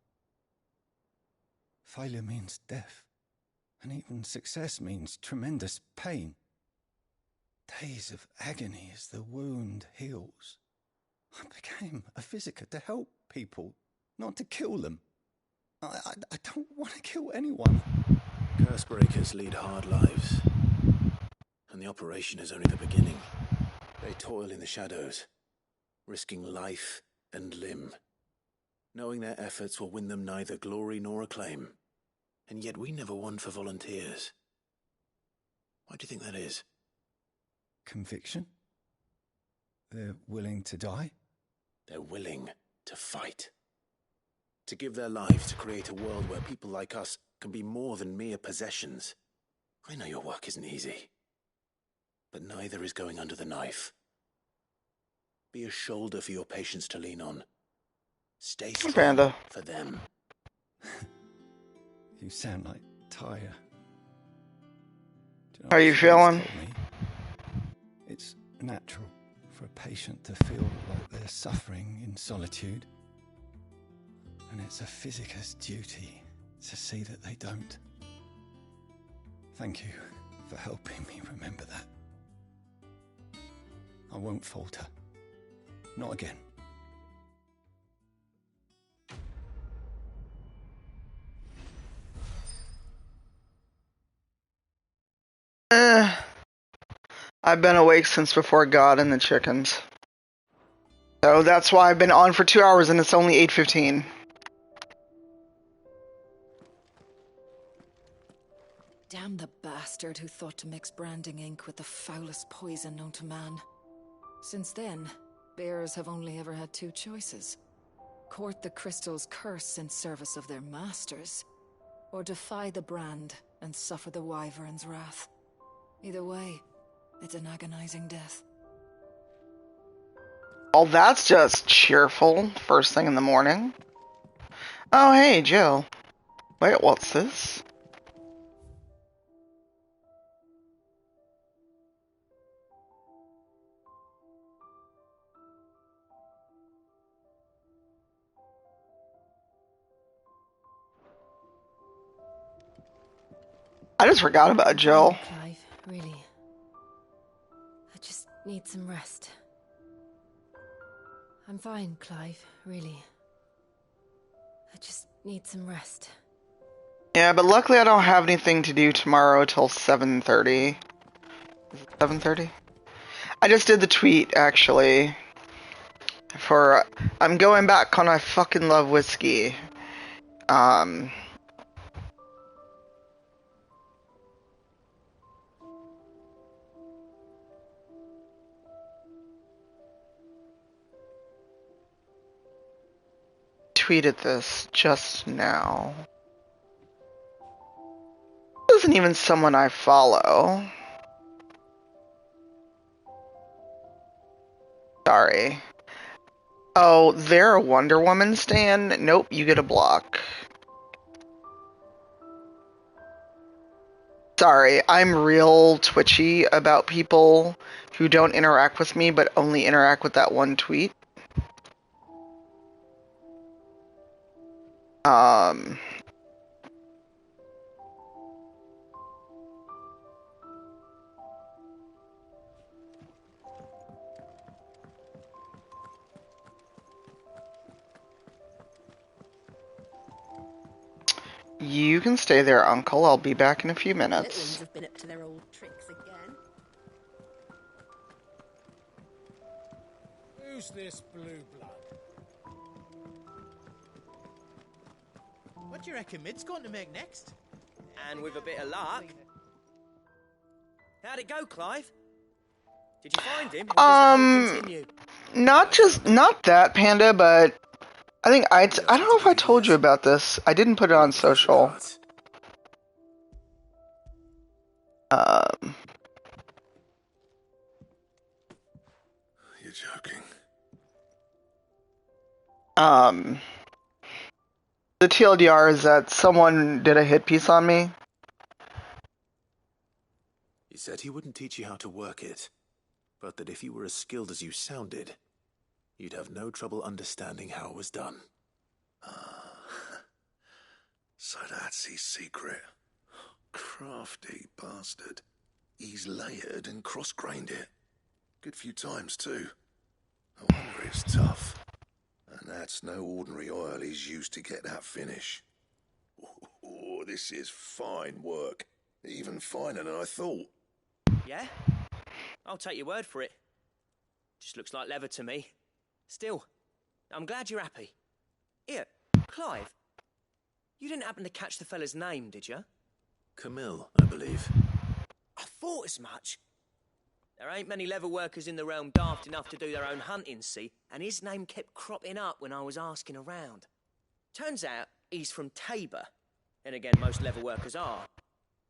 Speaker 14: Failure means death. And even success means tremendous pain. Days of agony as the wound heals. I became a physiker to help people, not to kill them. I don't want to kill anyone.
Speaker 4: Cursebreakers lead hard lives. And the operation is only the beginning. They toil in the shadows, risking life and limb, knowing their efforts will win them neither glory nor acclaim. And yet we never won for volunteers. Why do you think that is?
Speaker 14: Conviction? They're willing to die?
Speaker 4: They're willing to fight. To give their lives to create a world where people like us can be more than mere possessions. I know your work isn't easy. But neither is going under the knife. Be a shoulder for your patients to lean on. Stay strong for them.
Speaker 14: You sound like Taya. You know,
Speaker 1: how are you feeling?
Speaker 14: It's natural for a patient to feel like they're suffering in solitude. And it's a physiker's duty to see that they don't. Thank you for helping me remember that. I won't falter. Not again.
Speaker 1: I've been awake since before God and the chickens. So that's why I've been on for 2 hours and it's only 8:15.
Speaker 2: Damn the bastard who thought to mix branding ink with the foulest poison known to man. Since then, bearers have only ever had two choices. Court the crystal's curse in service of their masters, or defy the brand and suffer the wyvern's wrath. Either way, it's an agonizing death.
Speaker 1: Oh, that's just cheerful. First thing in the morning. Oh, hey, Jill. Wait, what's this? I just forgot about Jill.
Speaker 18: Clive, really. I just need some rest. I'm fine, Clive, really. I just need some rest.
Speaker 1: Yeah, but luckily I don't have anything to do tomorrow till 7:30. Is it 7:30? I just did the tweet, actually. For, I'm going back on I fucking love whiskey. Tweeted this just now. This isn't even someone I follow. Sorry. Oh, they're a Wonder Woman stan? Nope, you get a block. Sorry, I'm real twitchy about people who don't interact with me but only interact with that one tweet. You can stay there, Uncle. I'll be back in a few minutes.
Speaker 10: Little ones have been up to their old tricks again.
Speaker 5: Who's this blue blood? What do you reckon Mid's going to make next?
Speaker 6: And with a bit of luck. How'd it go, Clive? Did you find him? Or does the hunt continue?
Speaker 1: Not that, Panda, but I think I don't know if I told you about this. I didn't put it on social.
Speaker 7: You're joking.
Speaker 1: The TLDR is that someone did a hit piece on me.
Speaker 4: He said he wouldn't teach you how to work it, but that if you were as skilled as you sounded, you'd have no trouble understanding how it was done.
Speaker 7: So that's his secret. Crafty bastard. He's layered and cross-grained it. Good few times, too. No wonder it's tough. And that's no ordinary oil he's used to get that finish. Oh, this is fine work. Even finer than I thought.
Speaker 6: Yeah? I'll take your word for it. Just looks like leather to me. Still, I'm glad you're happy. Here, Clive. You didn't happen to catch the fella's name, did you?
Speaker 4: Camille, I believe.
Speaker 6: I thought as much. There ain't many leather workers in the realm daft enough to do their own hunting, see, and his name kept cropping up when I was asking around. Turns out he's from Tabor, and again, most leather workers are.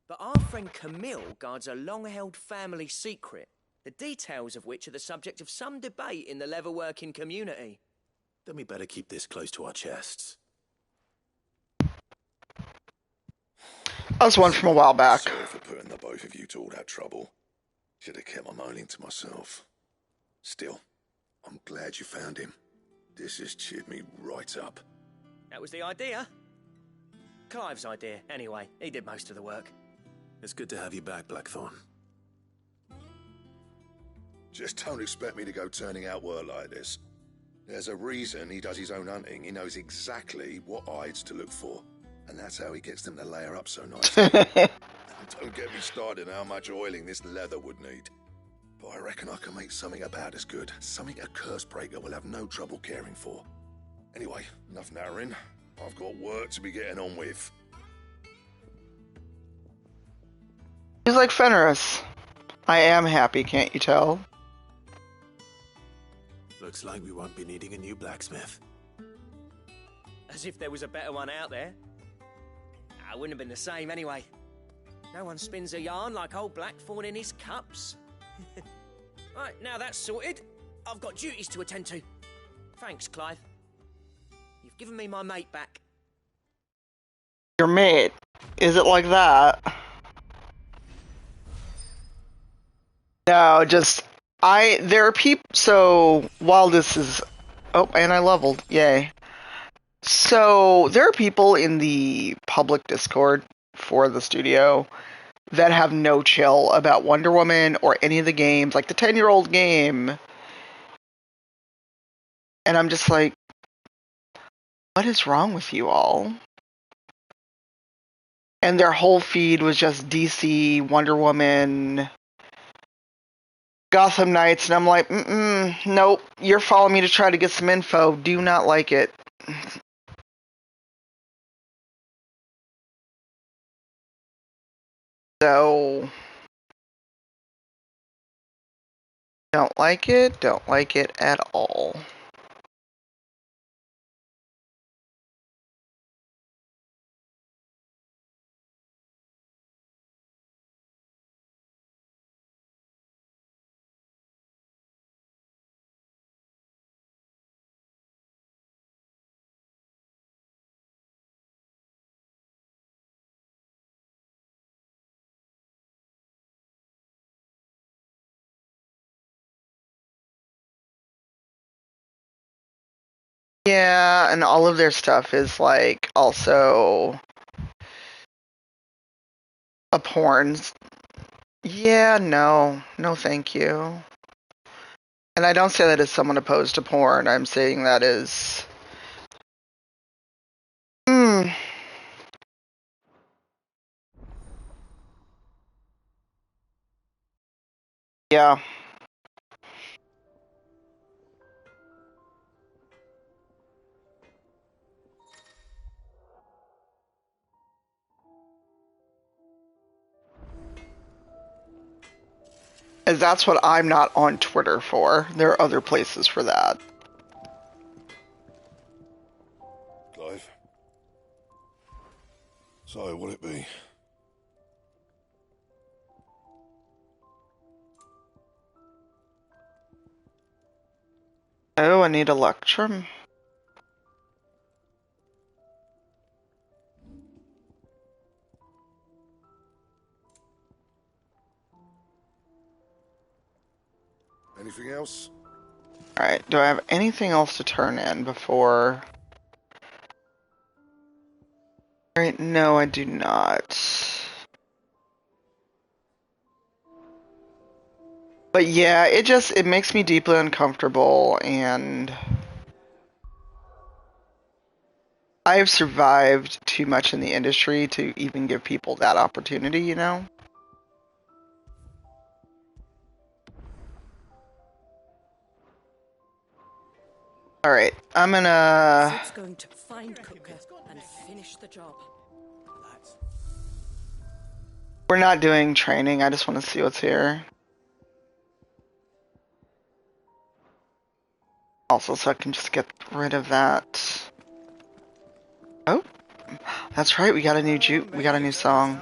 Speaker 6: But our friend Camille guards a long-held family secret, the details of which are the subject of some debate in the leather-working community.
Speaker 4: Then we better keep this close to our chests.
Speaker 1: That was one from a while back.
Speaker 7: Sorry for putting the both of you to all that trouble. Should have kept my moaning to myself. Still, I'm glad you found him. This has cheered me right up.
Speaker 6: That was the idea. Clive's idea, anyway. He did most of the work.
Speaker 4: It's good to have you back, Blackthorn.
Speaker 7: Just don't expect me to go turning out work like this. There's a reason he does his own hunting. He knows exactly what hides to look for. And that's how he gets them to layer up so nicely. Don't get me started on how much oiling this leather would need. But I reckon I can make something about as good. Something a curse breaker will have no trouble caring for. Anyway, enough narrowing. I've got work to be getting on with.
Speaker 1: He's like Fenris. I am happy, can't you tell?
Speaker 4: Looks like we won't be needing a new blacksmith.
Speaker 6: As if there was a better one out there. I wouldn't have been the same anyway. No one spins a yarn like old Blackthorn in his cups. Right, now that's sorted. I've got duties to attend to. Thanks, Clive. You've given me my mate back.
Speaker 1: Your mate? Is it like that? No, just... there are people... So, while this is... Oh, and I leveled. Yay. So, there are people in the public Discord for the studio that have no chill about Wonder Woman or any of the games, like the 10-year-old game. And I'm just like, what is wrong with you all? And their whole feed was just DC, Wonder Woman, Gotham Knights, and I'm like, nope, you're following me to try to get some info. Do not like it. So, don't like it at all. Yeah, and all of their stuff is like also a porn. Yeah, no, thank you. And I don't say that as someone opposed to porn. I'm saying that as, yeah. As that's what I'm not on Twitter for. There are other places for that.
Speaker 7: Clive? So, what'll it be?
Speaker 1: Oh, I need Electrum.
Speaker 7: Anything else?
Speaker 1: Alright, do I have anything else to turn in before... Alright, no, I do not. But yeah, it makes me deeply uncomfortable, and... I have survived too much in the industry to even give people that opportunity, you know? Alright, I'm gonna...
Speaker 10: Sid's going to find Kupka and finish the job.
Speaker 1: We're not doing training, I just want to see what's here. Also, so I can just get rid of that. Oh, that's right, we got a new song.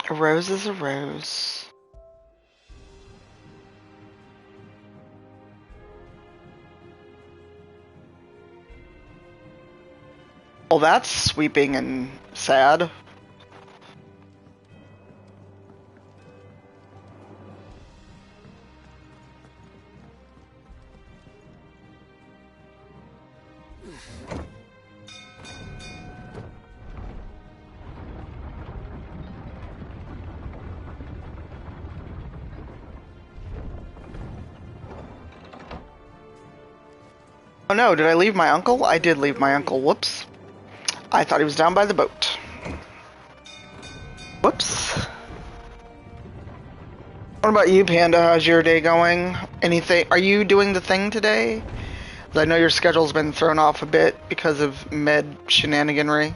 Speaker 1: A rose is a rose. Well, that's sweeping and sad. Oh no, did I leave my uncle? I did leave my uncle, whoops. I thought he was down by the boat. Whoops. What about you, Panda? How's your day going? Anything? Are you doing the thing today? I know your schedule's been thrown off a bit because of med shenaniganry.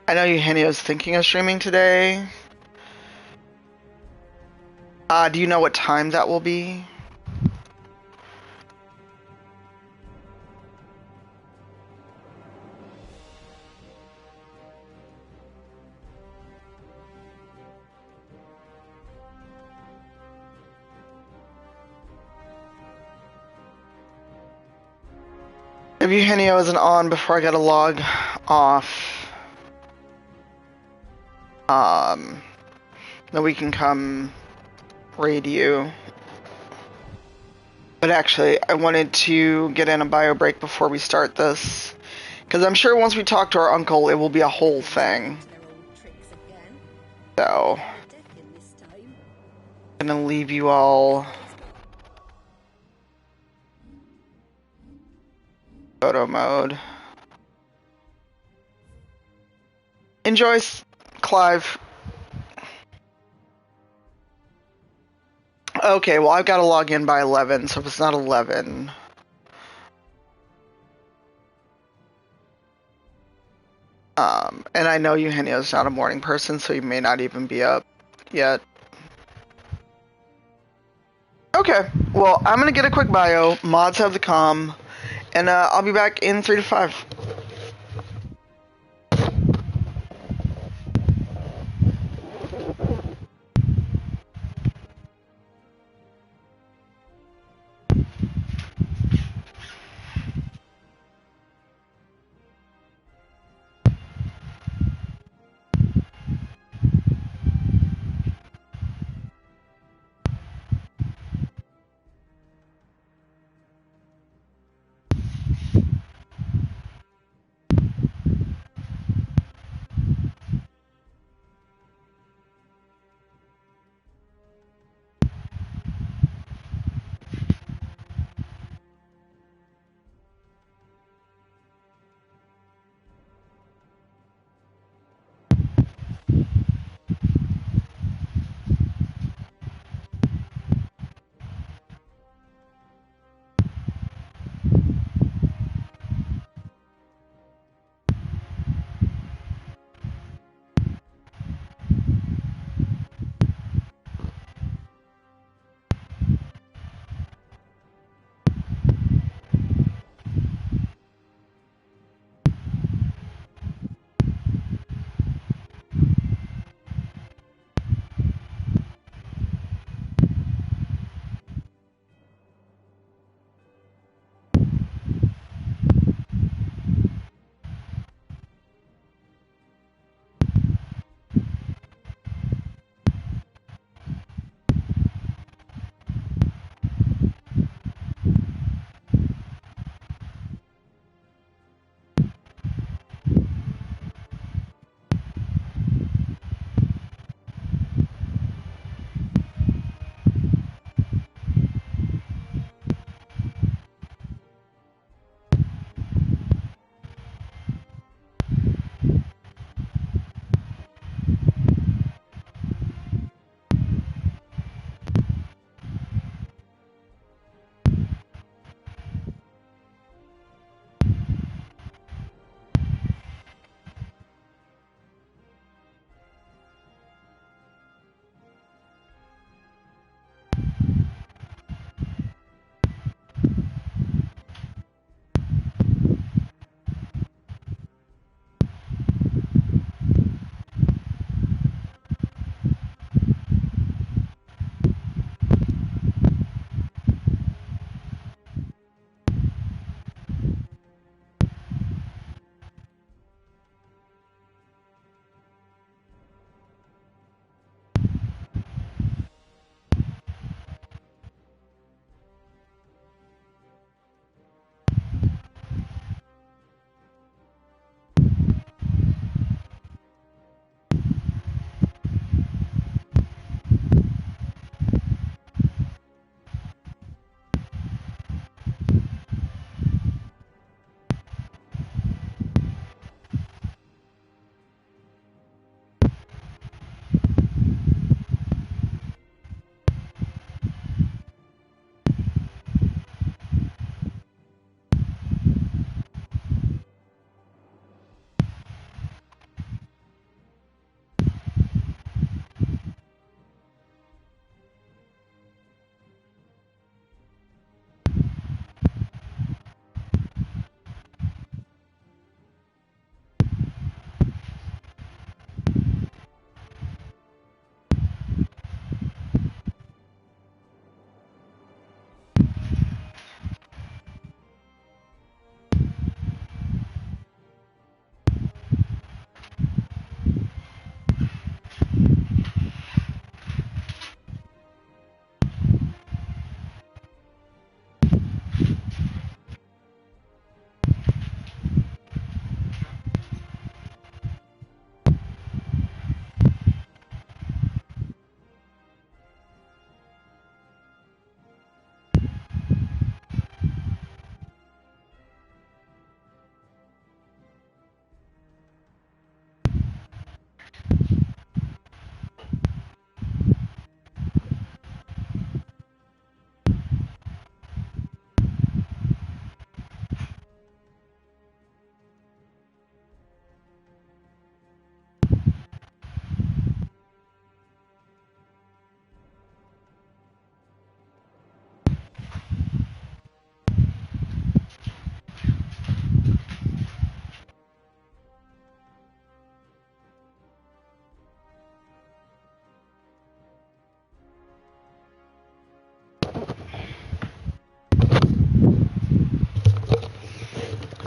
Speaker 1: I know Eugenio's thinking of streaming today. Do you know what time that will be? If Eugenio isn't on before I gotta log off, then we can come raid you. But actually, I wanted to get in a bio break before we start this. Because I'm sure once we talk to our uncle, it will be a whole thing. So, I'm gonna leave you all photo mode. Enjoy, Clive. Okay, well, I've got to log in by 11, so if it's not 11... and I know Eugenio's not a morning person, so he may not even be up yet. Okay, well, I'm gonna get a quick bio, mods have the comm, and I'll be back in 3 to 5.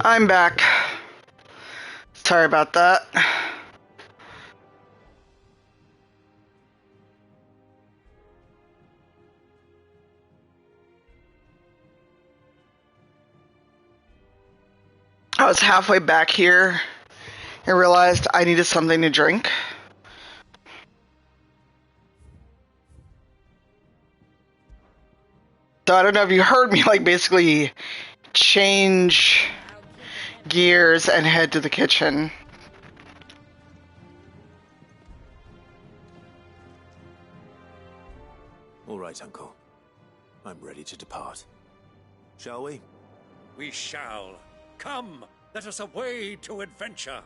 Speaker 1: I'm back. Sorry about that. I was halfway back here and realized I needed something to drink. So I don't know if you heard me, like, basically change gears and head to the kitchen.
Speaker 4: All right, Uncle. I'm ready to depart. Shall we?
Speaker 22: We shall. Come, let us away to adventure.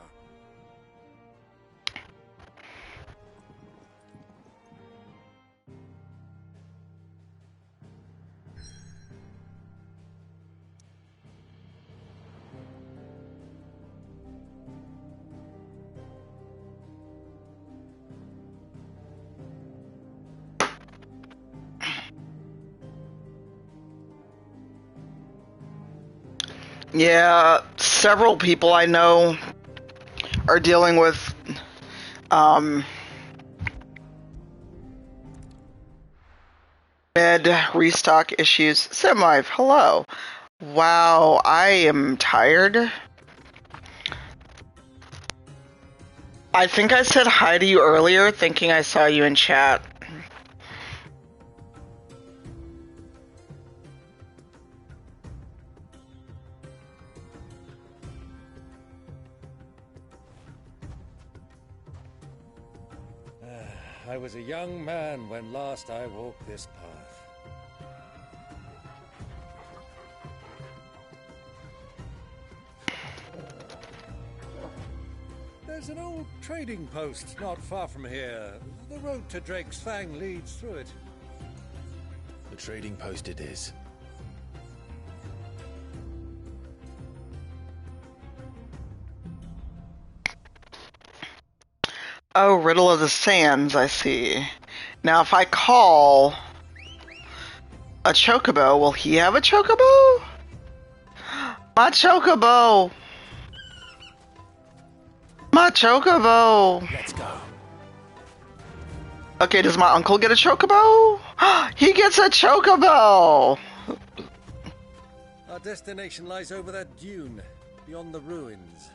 Speaker 1: Yeah, several people I know are dealing with med restock issues. Semive, hello. Wow, I am tired. I think I said hi to you earlier, thinking I saw you in chat.
Speaker 22: I was a young man when last I walked this path. There's an old trading post not far from here. The road to Drake's Fang leads through it.
Speaker 4: The trading post it is.
Speaker 1: Oh, Riddle of the Sands, I see. Now, if I call a chocobo, will he have a chocobo? My chocobo! My chocobo!
Speaker 4: Let's go.
Speaker 1: Okay, does my uncle get a chocobo? He gets a chocobo!
Speaker 22: Our destination lies over that dune, beyond the ruins.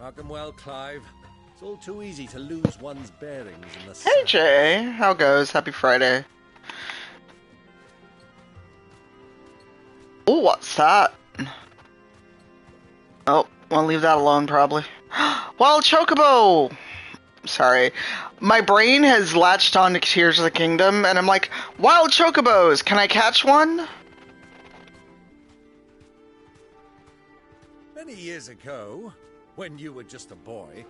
Speaker 22: Mark 'em well, Clive. It's all too easy to lose one's bearings in the
Speaker 1: Hey Jay, how goes? Happy Friday. Oh, what's that? Oh, wanna leave that alone probably. Wild chocobo! Sorry. My brain has latched on to Tears of the Kingdom, and I'm like, wild chocobos! Can I catch one?
Speaker 22: Many years ago, when you were just a boy,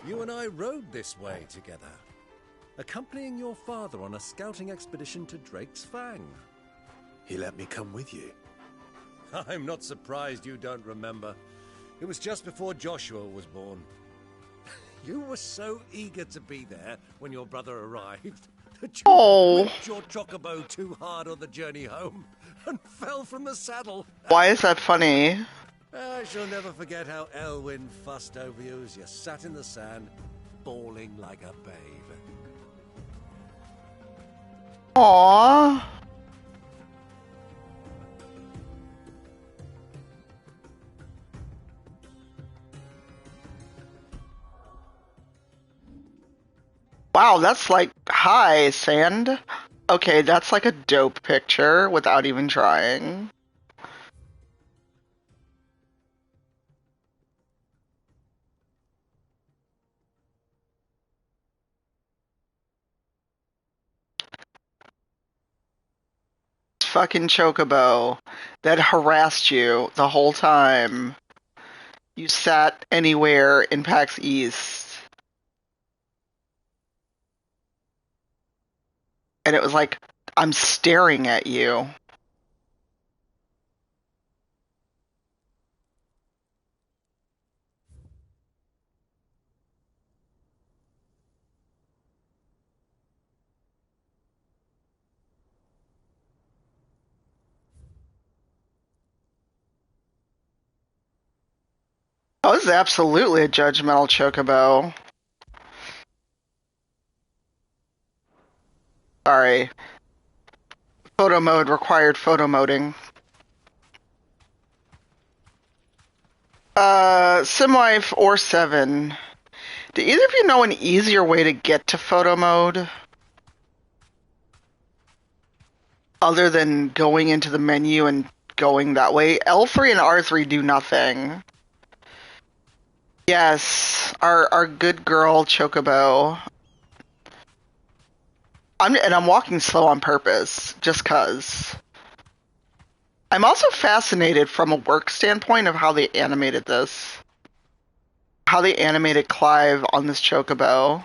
Speaker 22: you and I rode this way together, accompanying your father on a scouting expedition to Drake's Fang.
Speaker 4: He let me come with you.
Speaker 22: I'm not surprised you don't remember. It was just before Joshua was born. You were so eager to be there when your brother arrived that you whipped your chocobo too hard on the journey home and fell from the saddle.
Speaker 1: Why is that funny?
Speaker 22: I shall never forget how Elwyn fussed over you as you sat in the sand, bawling like a babe.
Speaker 1: Aww. Wow, that's like, hi, sand. Okay, that's like a dope picture without even trying. Fucking chocobo that harassed you the whole time you sat anywhere in PAX East. And it was like, I'm staring at you. was absolutely a judgmental chocobo. Sorry. Photo mode required photo moding. Simwife or 7. Do either of you know an easier way to get to photo mode? Other than going into the menu and going that way? L3 and R3 do nothing. Yes, our good girl Chocobo. I'm walking slow on purpose, just 'cause. I'm also fascinated from a work standpoint of how they animated this. How they animated Clive on this Chocobo.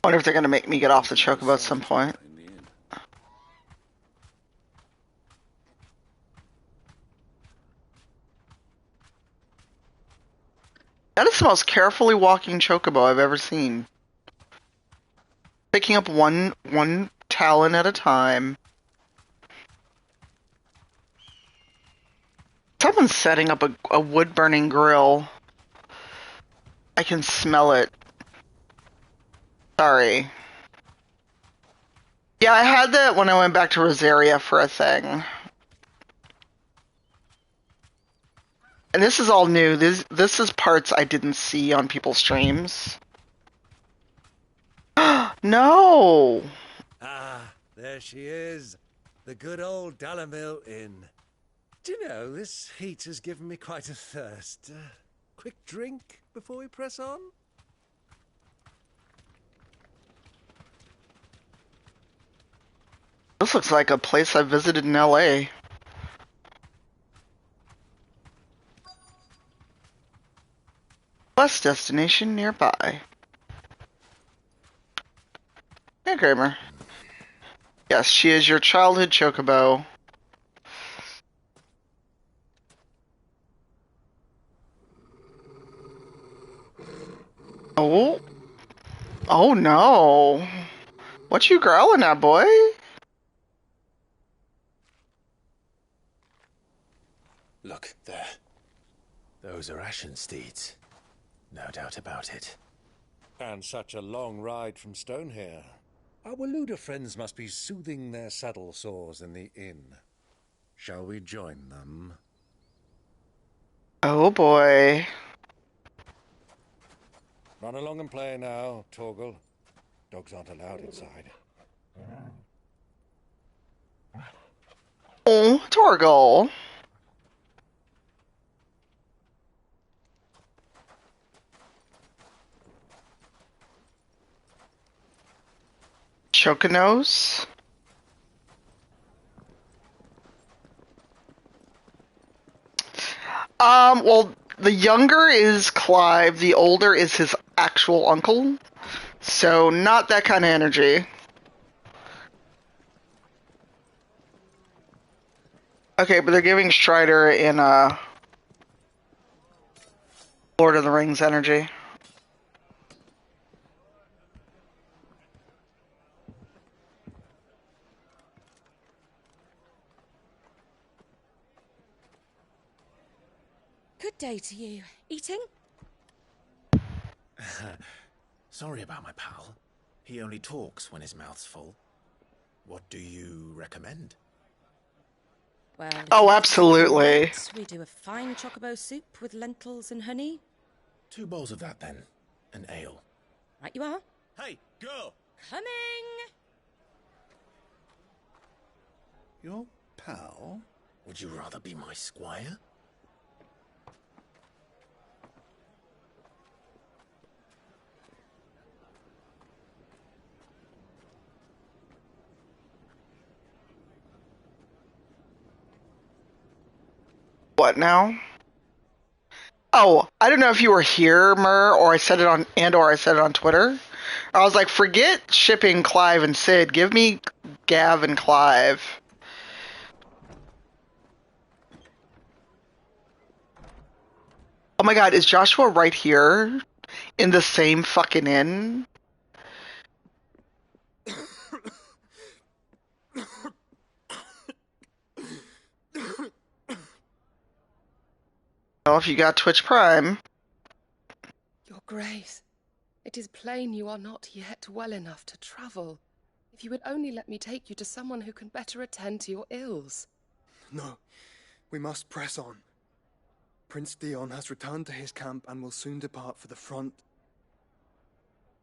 Speaker 1: Wonder if they're gonna make me get off the Chocobo at some point. That is the most carefully walking Chocobo I've ever seen. Picking up one talon at a time. Someone's setting up a wood-burning grill. I can smell it. Sorry. Yeah, I had that when I went back to Rosaria for a thing. And this is all new. This is parts I didn't see on people's streams. No!
Speaker 3: Ah, there she is. The good old Dalamil Inn. Do you know, this heat has given me quite a thirst. Quick drink before we press on?
Speaker 1: This looks like a place I visited in LA. Bus destination nearby. Hey, Kramer. Yes, she is your childhood Chocobo. Oh. Oh no. What you growling at, boy?
Speaker 4: Look, there. Those are Ashen steeds. No doubt about it.
Speaker 3: And such a long ride from Stonehair. Our Luda friends must be soothing their saddle sores in the inn. Shall we join them?
Speaker 1: Oh boy.
Speaker 3: Run along and play now, Torgal. Dogs aren't allowed inside.
Speaker 1: Oh, Torgal. Choconos. Well, the younger is Clive, the older is his actual uncle. So, not that kind of energy. Okay, but they're giving Strider in Lord of the Rings energy.
Speaker 10: Good day to you. Eating?
Speaker 4: Sorry about my pal. He only talks when his mouth's full. What do you recommend?
Speaker 10: Well,
Speaker 1: oh, absolutely.
Speaker 10: We do a fine chocobo soup with lentils and honey.
Speaker 4: 2 bowls of that, then. An ale.
Speaker 10: Right you are.
Speaker 3: Hey, girl!
Speaker 10: Coming!
Speaker 21: Your pal?
Speaker 4: Would you rather be my squire?
Speaker 1: What now? Oh, I don't know if you were here, Mur, or I said it on Twitter. I was like, forget shipping Clive and Sid. Give me Gav and Clive. Oh my god, is Joshua right here? In the same fucking inn? Well, if you got Twitch Prime.
Speaker 13: Your Grace, it is plain you are not yet well enough to travel. If you would only let me take you to someone who can better attend to your ills.
Speaker 15: No, we must press on. Prince Dion has returned to his camp and will soon depart for the front.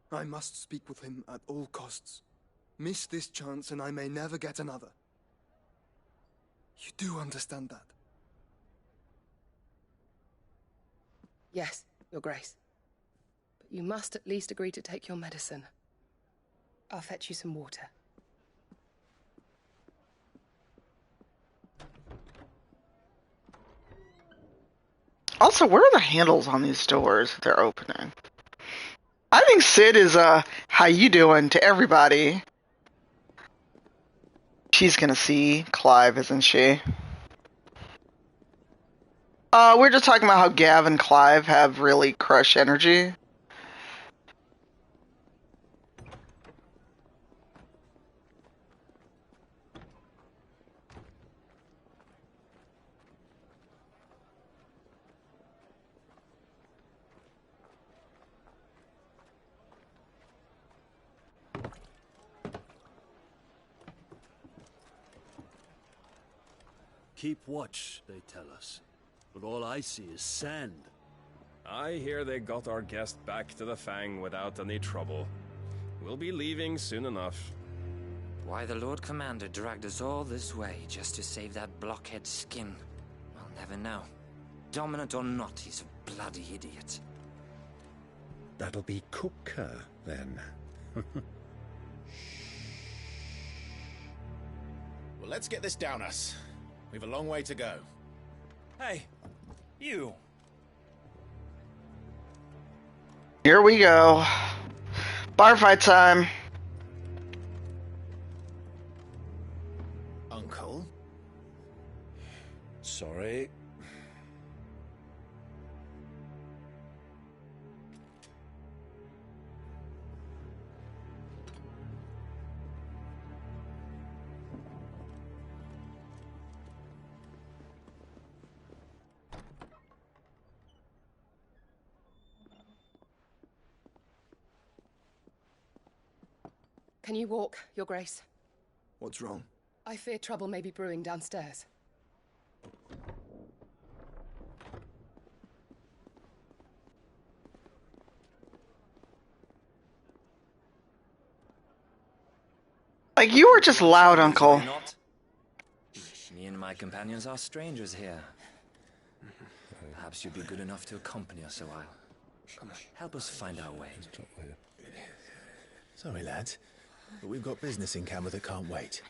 Speaker 15: I must speak with him at all costs. Miss this chance and I may never get another. You do understand that?
Speaker 13: Yes, Your Grace. But you must at least agree to take your medicine. I'll fetch you some water.
Speaker 1: Also, where are the handles on these doors that they're opening? I think Sid is, how you doing to everybody. She's gonna see Clive, isn't she? We're just talking about how Gav and Clive have really crush energy.
Speaker 20: Keep watch, they tell us. But all I see is sand.
Speaker 24: I hear they got our guest back to the Fang without any trouble. We'll be leaving soon enough.
Speaker 25: Why the Lord Commander dragged us all this way just to save that blockhead skin, I'll never know. Dominant or not, he's a bloody idiot.
Speaker 21: That'll be Kupka, then.
Speaker 5: Well, let's get this down us. We've a long way to go.
Speaker 24: Hey, you.
Speaker 1: Here we go. Bar fight time.
Speaker 5: Uncle?
Speaker 21: Sorry.
Speaker 13: Can you walk, Your Grace?
Speaker 15: What's wrong?
Speaker 13: I fear trouble may be brewing downstairs.
Speaker 1: Like, you were just loud, Uncle.
Speaker 25: Me and my companions are strangers here. Perhaps you'd be good enough to accompany us a while. Come on, help us find our way.
Speaker 4: Sorry, lads, but we've got business in camera that can't wait.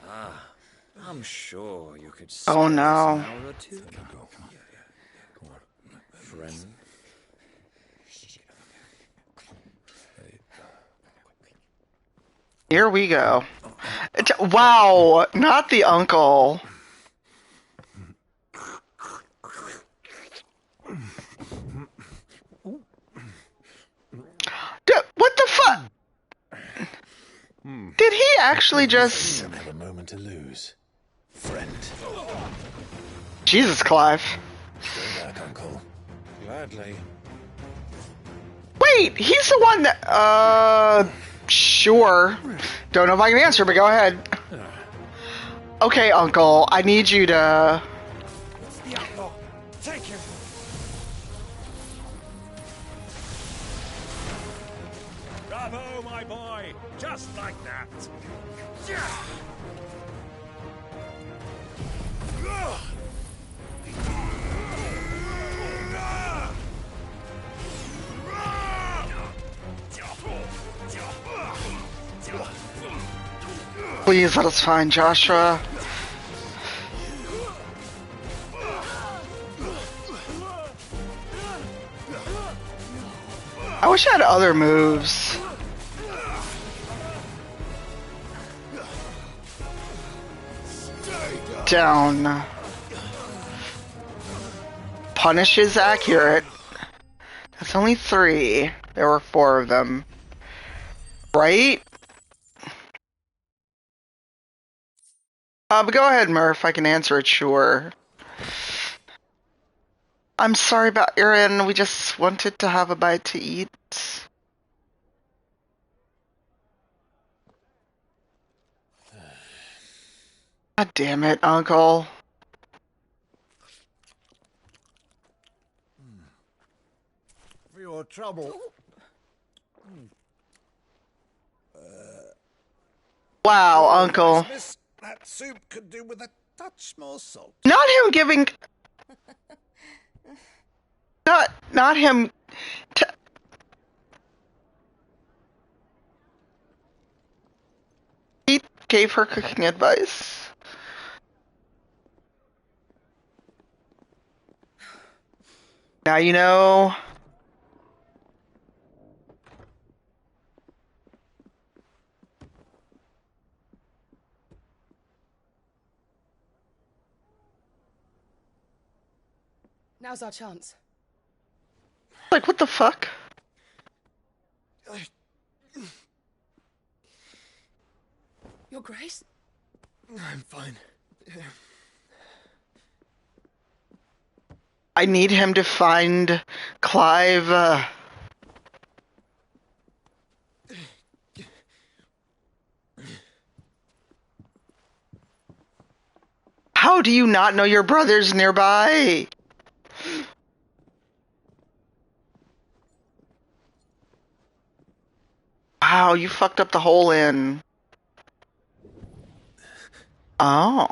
Speaker 25: Ah, I'm sure you could
Speaker 1: Oh,
Speaker 25: spare
Speaker 1: no.
Speaker 25: us an hour or two. Friend.
Speaker 1: Here we go. Wow, not the uncle. What the fuck? Did he actually just...
Speaker 4: Don't have a moment to lose, friend.
Speaker 1: Jesus, Clive.
Speaker 4: Stay back, Uncle.
Speaker 24: Gladly.
Speaker 1: Wait, he's the one that... Sure. Don't know if I can answer, but go ahead. Okay, Uncle, I need you to...
Speaker 24: It's the outlaw. Take him. Bravo, my boy. Just like that.
Speaker 1: Please let us find Joshua. I wish I had other moves. Down. Punish is accurate. That's only 3. There were 4 of them. Right? But go ahead, Murph. I can answer it, sure. I'm sorry about Erin. We just wanted to have a bite to eat. God damn it, Uncle.
Speaker 21: For your trouble.
Speaker 1: Wow,
Speaker 21: Your
Speaker 1: Uncle.
Speaker 21: niceness, that soup could do with a touch more salt.
Speaker 1: Not him giving... Not him... He gave her cooking advice. Now you know...
Speaker 13: Now's our chance.
Speaker 1: Like, what the fuck?
Speaker 13: Your Grace?
Speaker 12: I'm fine.
Speaker 1: I need him to find Clive. How do you not know your brother's nearby? Wow, you fucked up the whole inn. Oh.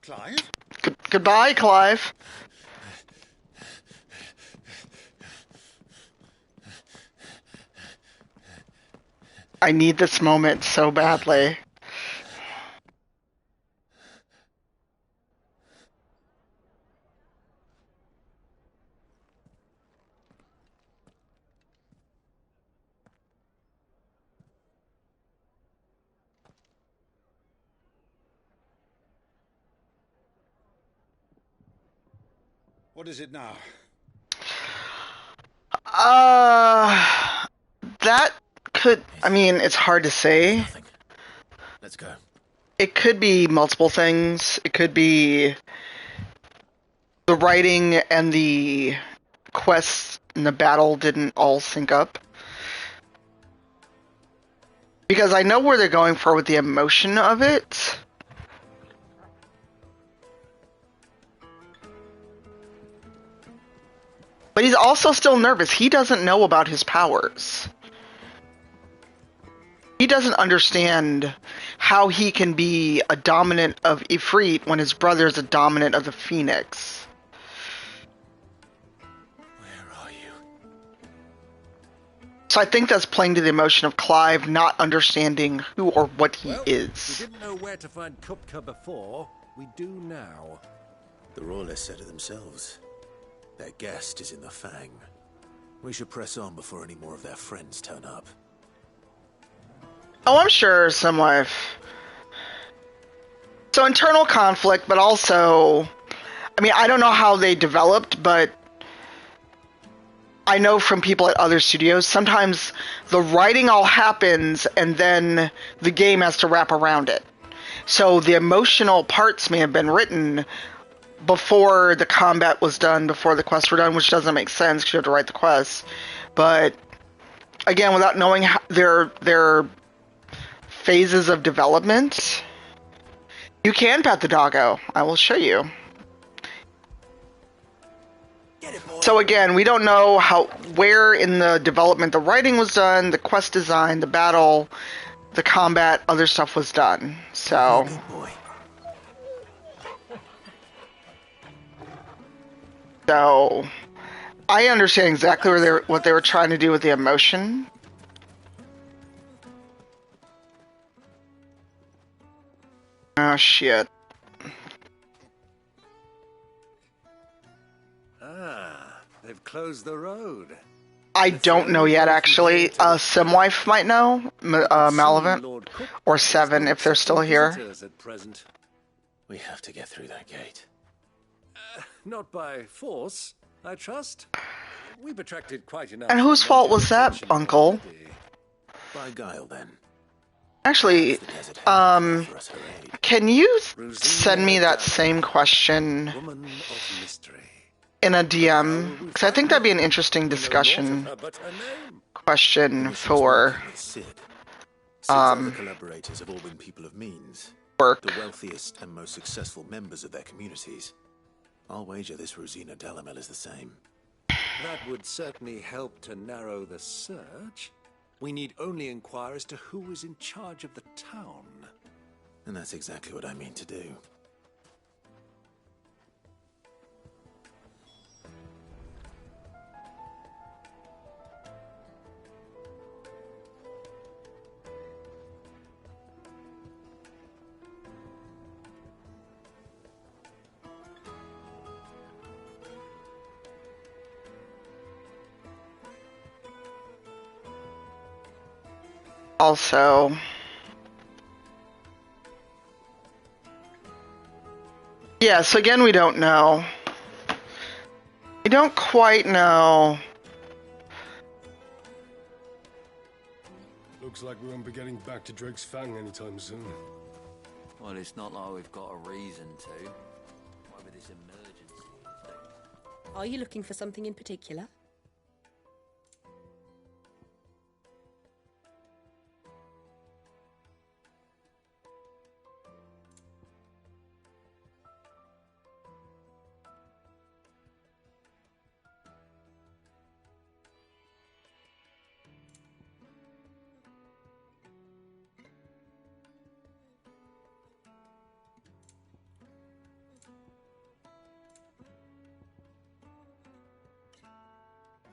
Speaker 21: Clive?
Speaker 1: Goodbye, Clive. I need this moment so badly.
Speaker 21: What is it now?
Speaker 1: That could... I mean, it's hard to say.
Speaker 4: Let's go.
Speaker 1: It could be multiple things. It could be the writing and the quests and the battle didn't all sync up. Because I know where they're going for with the emotion of it. But he's also still nervous. He doesn't know about his powers. He doesn't understand how he can be a dominant of Ifrit when his brother is a dominant of the Phoenix.
Speaker 4: Where are you?
Speaker 1: So I think that's playing to the emotion of Clive not understanding who or what he is.
Speaker 21: We didn't know where to find Kupka before. We do now.
Speaker 4: The Rawless said it themselves. Their guest is in the Fang. We should press on before any more of their friends turn up.
Speaker 1: Oh, I'm sure some wife. So internal conflict, but also, I mean, I don't know how they developed, but I know from people at other studios, sometimes the writing all happens and then the game has to wrap around it. So the emotional parts may have been written before the combat was done, before the quests were done, which doesn't make sense because you have to write the quests. But again, without knowing how their phases of development, you can pet the doggo. I will show you. So again, we don't know where in the development the writing was done, the quest design, the battle, the combat, other stuff was done. So. So, I understand exactly what they were trying to do with the emotion. Oh shit.
Speaker 21: They've closed the road.
Speaker 1: I don't know yet, actually. Simwife might know. Malavant. Or Seven, if they're still here.
Speaker 21: At present.
Speaker 4: We have to get through that gate.
Speaker 21: Not by force, I trust. We've attracted quite enough.
Speaker 1: And whose fault was that, Uncle?
Speaker 4: By guile, then.
Speaker 1: Actually, can you send me that same question in a DM? Because I think that'd be an interesting discussion question for
Speaker 4: Sid's other collaborators have all been people of means.
Speaker 1: work.
Speaker 4: The wealthiest and most successful members of their communities. I'll wager this Rosina Dalamel is the same.
Speaker 22: That would certainly help to narrow the search. We need only inquire as to who is in charge of the town.
Speaker 4: And that's exactly what I mean to do.
Speaker 1: Also, yeah, so again, we don't know. We don't quite know.
Speaker 8: Looks like we won't be getting back to Drake's Fang anytime soon.
Speaker 20: Well, it's not like we've got a reason to. Why with this emergency?
Speaker 10: Are you looking for something in particular?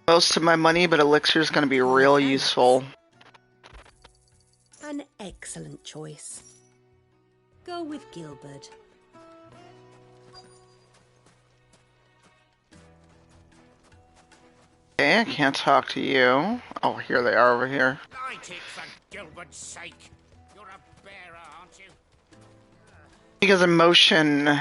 Speaker 1: Most of my money, but elixir is going to be real useful.
Speaker 10: An excellent choice. Go with Gilbert.
Speaker 1: Okay, I can't talk to you. Oh, here they are over here.
Speaker 16: Light it for Gilbert's sake. You're a bearer, aren't you?
Speaker 1: Because emotion.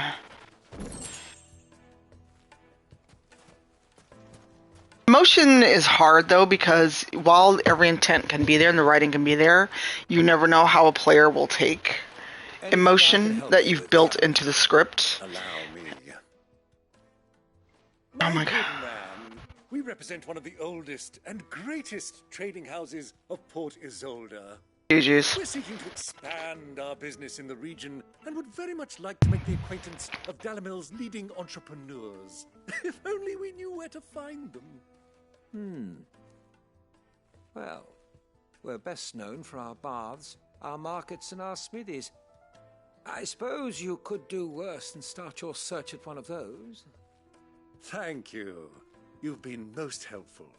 Speaker 1: Emotion is hard though, because while every intent can be there and the writing can be there, you never know how a player will take emotion that you've built into the script. Oh my god.
Speaker 22: We represent one of the oldest and greatest trading houses of Port Isolde.
Speaker 1: GG's.
Speaker 22: We're seeking to expand our business in the region and would very much like to make the acquaintance of Dalamil's leading entrepreneurs. If only we knew where to find them.
Speaker 3: Well, we're best known for our baths, our markets, and our smithies. I suppose you could do worse than start your search at one of those.
Speaker 22: Thank you. You've been most helpful.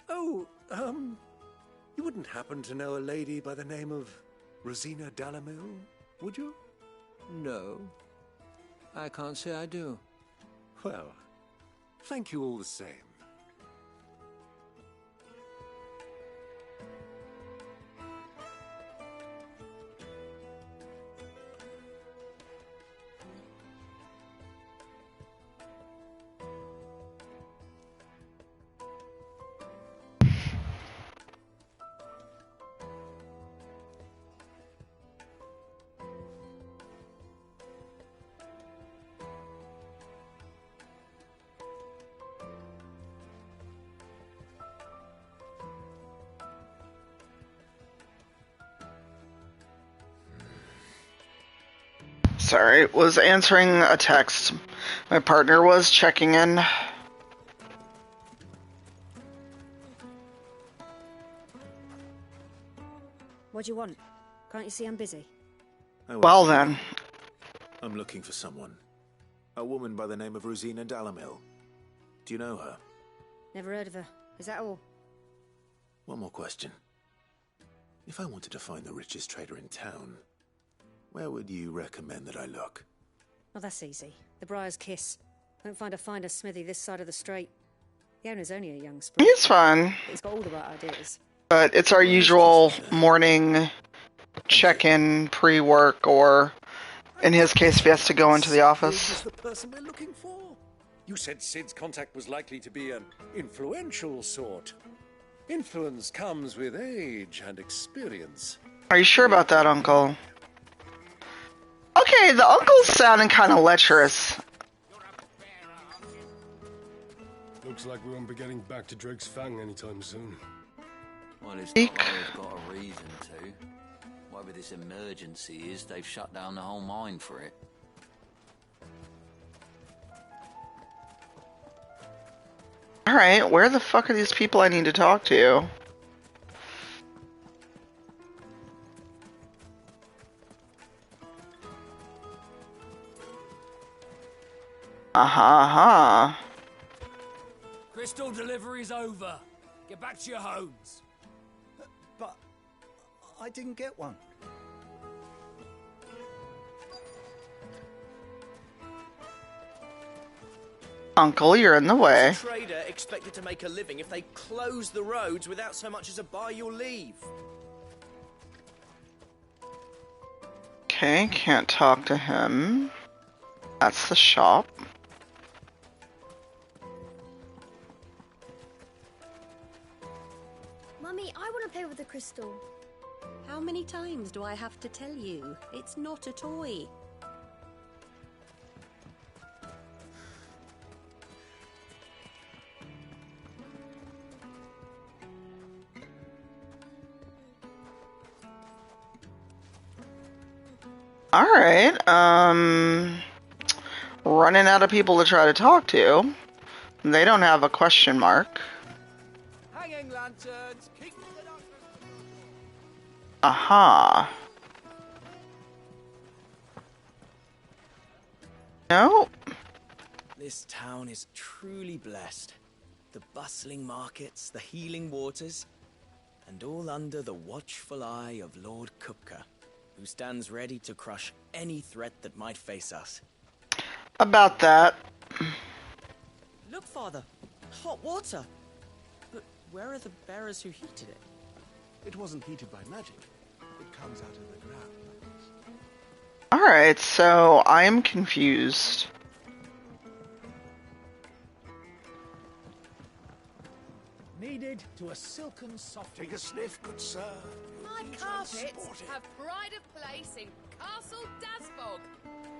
Speaker 22: Oh, you wouldn't happen to know a lady by the name of Rosina Dalamil, would you?
Speaker 3: No, I can't say I do.
Speaker 22: Well, thank you all the same.
Speaker 1: Sorry, was answering a text. My partner was checking in.
Speaker 9: What do you want? Can't you see I'm busy?
Speaker 1: Well then.
Speaker 4: I'm looking for someone. A woman by the name of Rosina Dalamil. Do you know her?
Speaker 9: Never heard of her. Is that all?
Speaker 4: One more question. If I wanted to find the richest trader in town, where would you recommend that I look?
Speaker 9: Oh, that's easy. The Briar's Kiss. Won't find a finer smithy this side of the strait. The owner's only a young sprig.
Speaker 1: It's fun.
Speaker 9: He's got all the right ideas.
Speaker 1: But it's our usual morning check-in, pre-work, or in his case, if he has to go into the office.
Speaker 22: Is the person we're looking for? You said Sid's contact was likely to be an influential sort. Influence comes with age and experience.
Speaker 1: Are you sure about that, Uncle? Okay, the uncle's sounding kind of lecherous.
Speaker 8: Looks like we won't be getting back to Drake's Fang anytime soon.
Speaker 20: Well, it's not like we've got a reason to. Whatever this emergency is, they've shut down the whole mine for it.
Speaker 1: Alright, where the fuck are these people I need to talk to? Aha,
Speaker 11: Crystal delivery's over. Get back to your homes.
Speaker 14: But I didn't get one.
Speaker 1: Uncle, you're in the way.
Speaker 6: What's a trader expected to make a living if they close the roads without so much as a buy your leave?
Speaker 1: Okay, can't talk to him. That's the shop.
Speaker 9: Mummy, I want to play with the crystal.
Speaker 10: How many times do I have to tell you? It's not a toy.
Speaker 1: Alright, running out of people to try to talk to. They don't have a question mark.
Speaker 11: Hanging lanterns, keep the
Speaker 1: Aha. No?
Speaker 6: This town is truly blessed. The bustling markets, the healing waters, and all under the watchful eye of Lord Kupka, who stands ready to crush any threat that might face us.
Speaker 1: About that.
Speaker 6: Look, Father, hot water. But where are the bearers who heated it?
Speaker 17: It wasn't heated by magic. It comes out of the ground.
Speaker 1: Alright, so I am confused.
Speaker 5: Needed to a silken soft.
Speaker 7: Take a sniff, good sir.
Speaker 13: My carpets have pride of place in Castle Dasbog.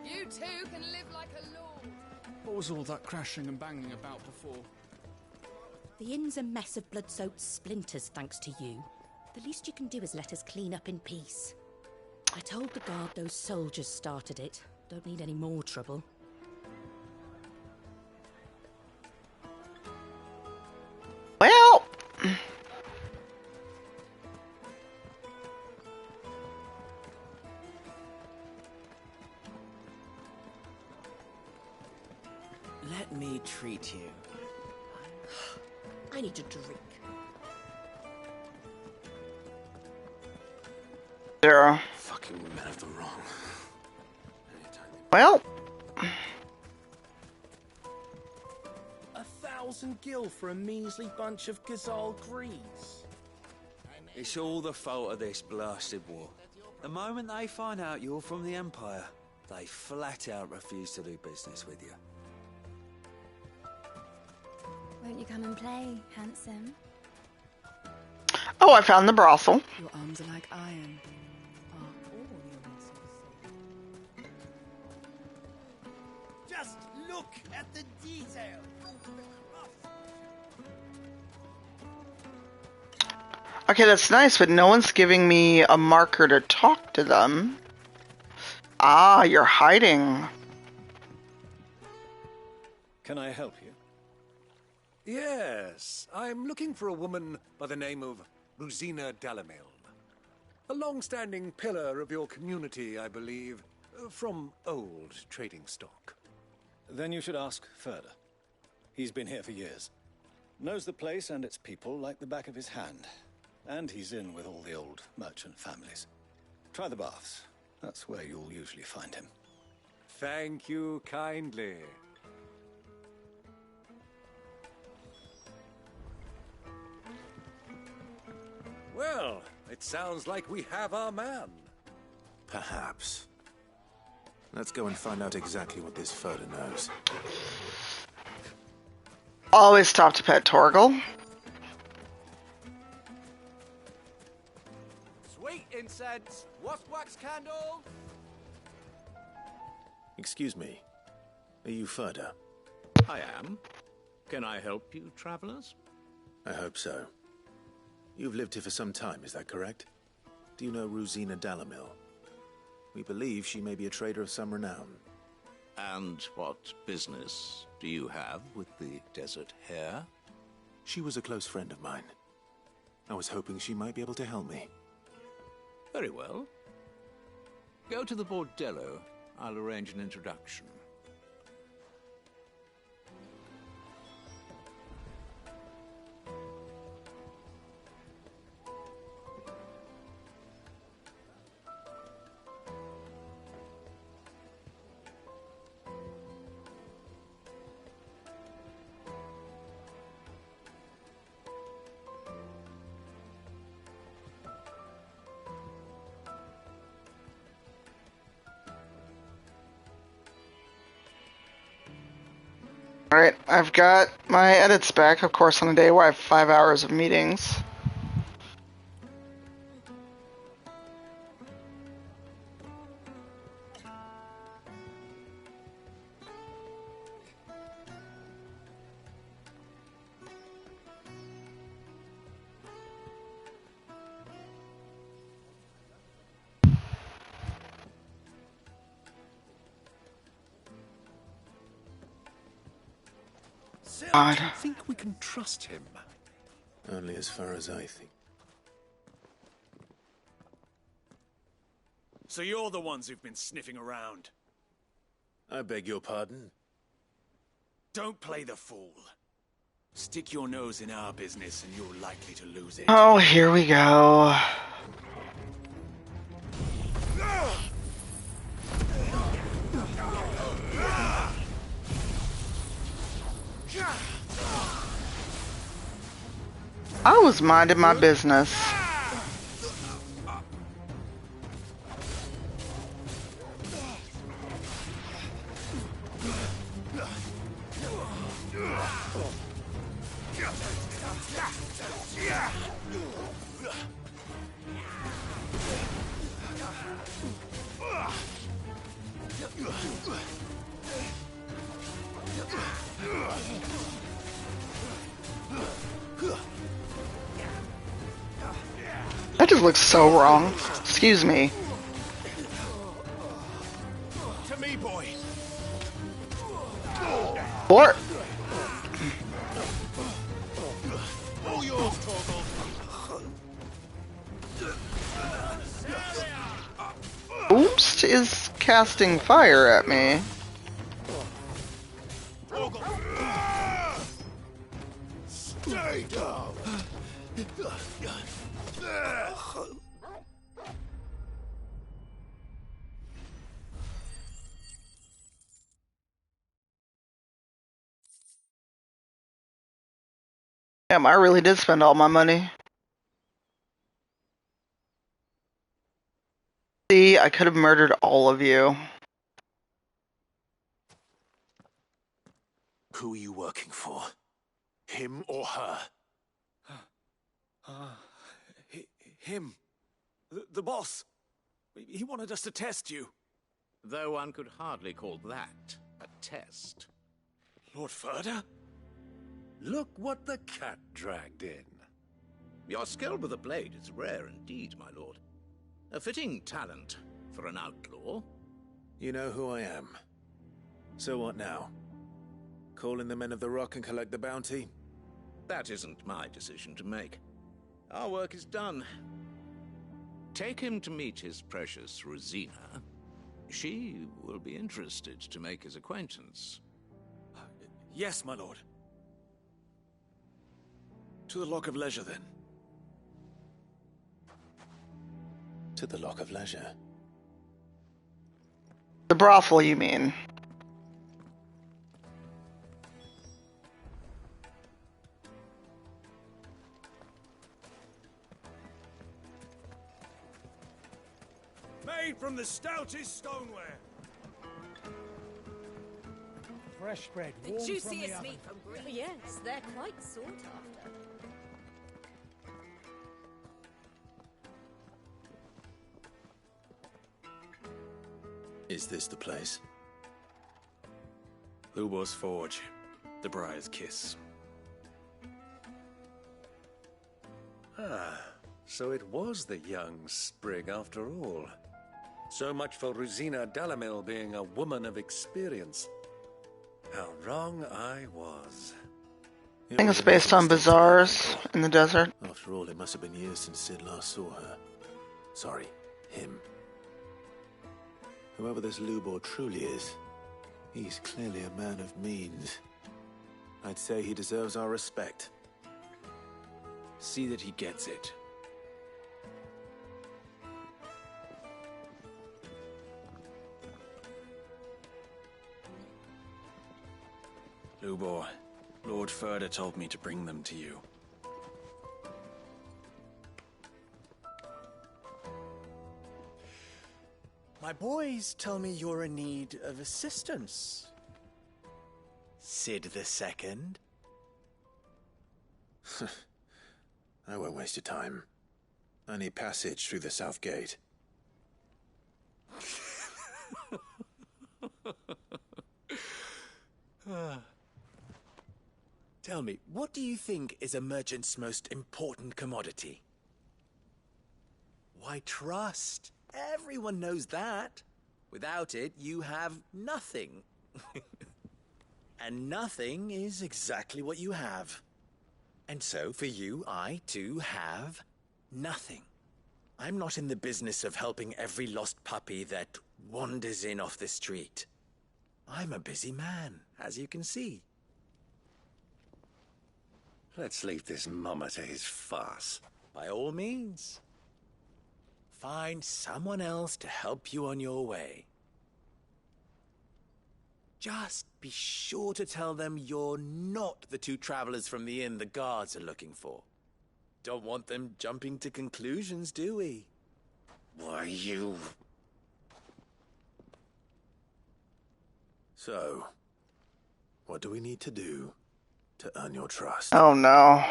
Speaker 13: You too can live like a lord.
Speaker 17: What was all that crashing and banging about before?
Speaker 10: The inn's a mess of blood-soaked splinters, thanks to you. The least you can do is let us clean up in peace. I told the guard those soldiers started it. Don't need any more trouble.
Speaker 1: Well...
Speaker 6: Let me treat you.
Speaker 10: I need a drink.
Speaker 1: Zero.
Speaker 4: Fucking men of the wrong.
Speaker 1: Well...
Speaker 6: 1,000 gil for a measly bunch of Gazal greaves.
Speaker 20: It's all the fault of this blasted war. The moment they find out you're from the Empire, they flat out refuse to do business with you.
Speaker 19: Won't you come and play, handsome?
Speaker 1: Oh, I found the brothel.
Speaker 2: Your arms are like iron. Are all your muscles?
Speaker 5: Just look at the detail.
Speaker 1: Okay, that's nice, but no one's giving me a marker to talk to them. Ah, you're hiding.
Speaker 22: Can I help you? Yes, I'm looking for a woman by the name of Rosina Dalamil. A long-standing pillar of your community, I believe, from old trading stock.
Speaker 17: Then you should ask Ferda. He's been here for years. Knows the place and its people like the back of his hand. And he's in with all the old merchant families. Try the baths. That's where you'll usually find him.
Speaker 22: Thank you kindly. Well, it sounds like we have our man.
Speaker 4: Perhaps. Let's go and find out exactly what this Ferda knows.
Speaker 1: Always stop to pet Torgal.
Speaker 11: Sweet insect.
Speaker 20: scent. What's wax candle?
Speaker 4: Excuse me. Are you Ferda?
Speaker 15: I am. Can I help you, travelers?
Speaker 4: I hope so. You've lived here for some time, is that correct? Do you know Rosina Dalamil? We believe she may be a trader of some renown.
Speaker 15: And what business do you have with the desert hare?
Speaker 4: She was a close friend of mine. I was hoping she might be able to help me.
Speaker 15: Very well. Go to the bordello. I'll arrange an introduction.
Speaker 1: Alright, I've got my edits back, of course, on a day where I have 5 hours of meetings.
Speaker 22: Do you think we can trust him?
Speaker 4: Only as far as I think.
Speaker 22: So you're the ones who've been sniffing around.
Speaker 4: I beg your pardon?
Speaker 22: Don't play the fool. Stick your nose in our business and you're likely to lose it.
Speaker 1: Oh, here we go. I was minding my business. That just looks so wrong. Excuse me.
Speaker 22: To me, boy.
Speaker 1: What?
Speaker 22: All yours, Torgal.
Speaker 1: Oops is casting fire at me.
Speaker 22: Stay down.
Speaker 1: Damn, I really did spend all my money. See, I could have murdered all of you.
Speaker 22: Who are you working for? Him or her? Him. The boss. He wanted us to test you.
Speaker 15: Though one could hardly call that a test.
Speaker 22: Lord Ferda?
Speaker 3: Look what the cat dragged in.
Speaker 15: Your skill with the blade is rare indeed, my lord. A fitting talent for an outlaw.
Speaker 4: You know who I am. So what now? Call in the Men of the Rock and collect the bounty?
Speaker 15: That isn't my decision to make. Our work is done. Take him to meet his precious Rosina. She will be interested to make his acquaintance.
Speaker 22: Yes, my lord. To the Lock of Leisure, then.
Speaker 4: To the Lock of Leisure.
Speaker 1: The brothel, you mean?
Speaker 22: Made from the stoutest stoneware.
Speaker 5: Fresh bread,
Speaker 10: The
Speaker 5: warm from the
Speaker 10: juiciest
Speaker 5: oven.
Speaker 10: meat from Greece. Yes, they're quite sought after.
Speaker 4: Is this the place?
Speaker 12: Lubor's Forge. The Briar's Kiss.
Speaker 22: Ah, so it was the young sprig after all. So much for Rosina Dalamil being a woman of experience. How wrong I was.
Speaker 1: I think it's based on bazaars in the desert.
Speaker 4: After all, it must have been years since Sid last saw her. Sorry, him. Whoever this Lubor truly is, he's clearly a man of means. I'd say he deserves our respect.
Speaker 12: See that he gets it. Lubor, Lord Furder told me to bring them to you.
Speaker 5: My boys tell me you're in need of assistance. Sid the Second?
Speaker 4: I won't waste your time. I need passage through the south gate.
Speaker 5: Tell me, what do you think is a merchant's most important commodity? Why, trust. Everyone knows that. Without it, you have nothing. And nothing is exactly what you have. And so, for you, I, too, have nothing. I'm not in the business of helping every lost puppy that wanders in off the street. I'm a busy man, as you can see.
Speaker 22: Let's leave this mummer to his farce.
Speaker 5: By all means. Find someone else to help you on your way. Just be sure to tell them you're not the two travelers from the inn the guards are looking for. Don't want them jumping to conclusions, do we?
Speaker 22: Why, you...
Speaker 4: So, what do we need to do to earn your trust?
Speaker 1: Oh no.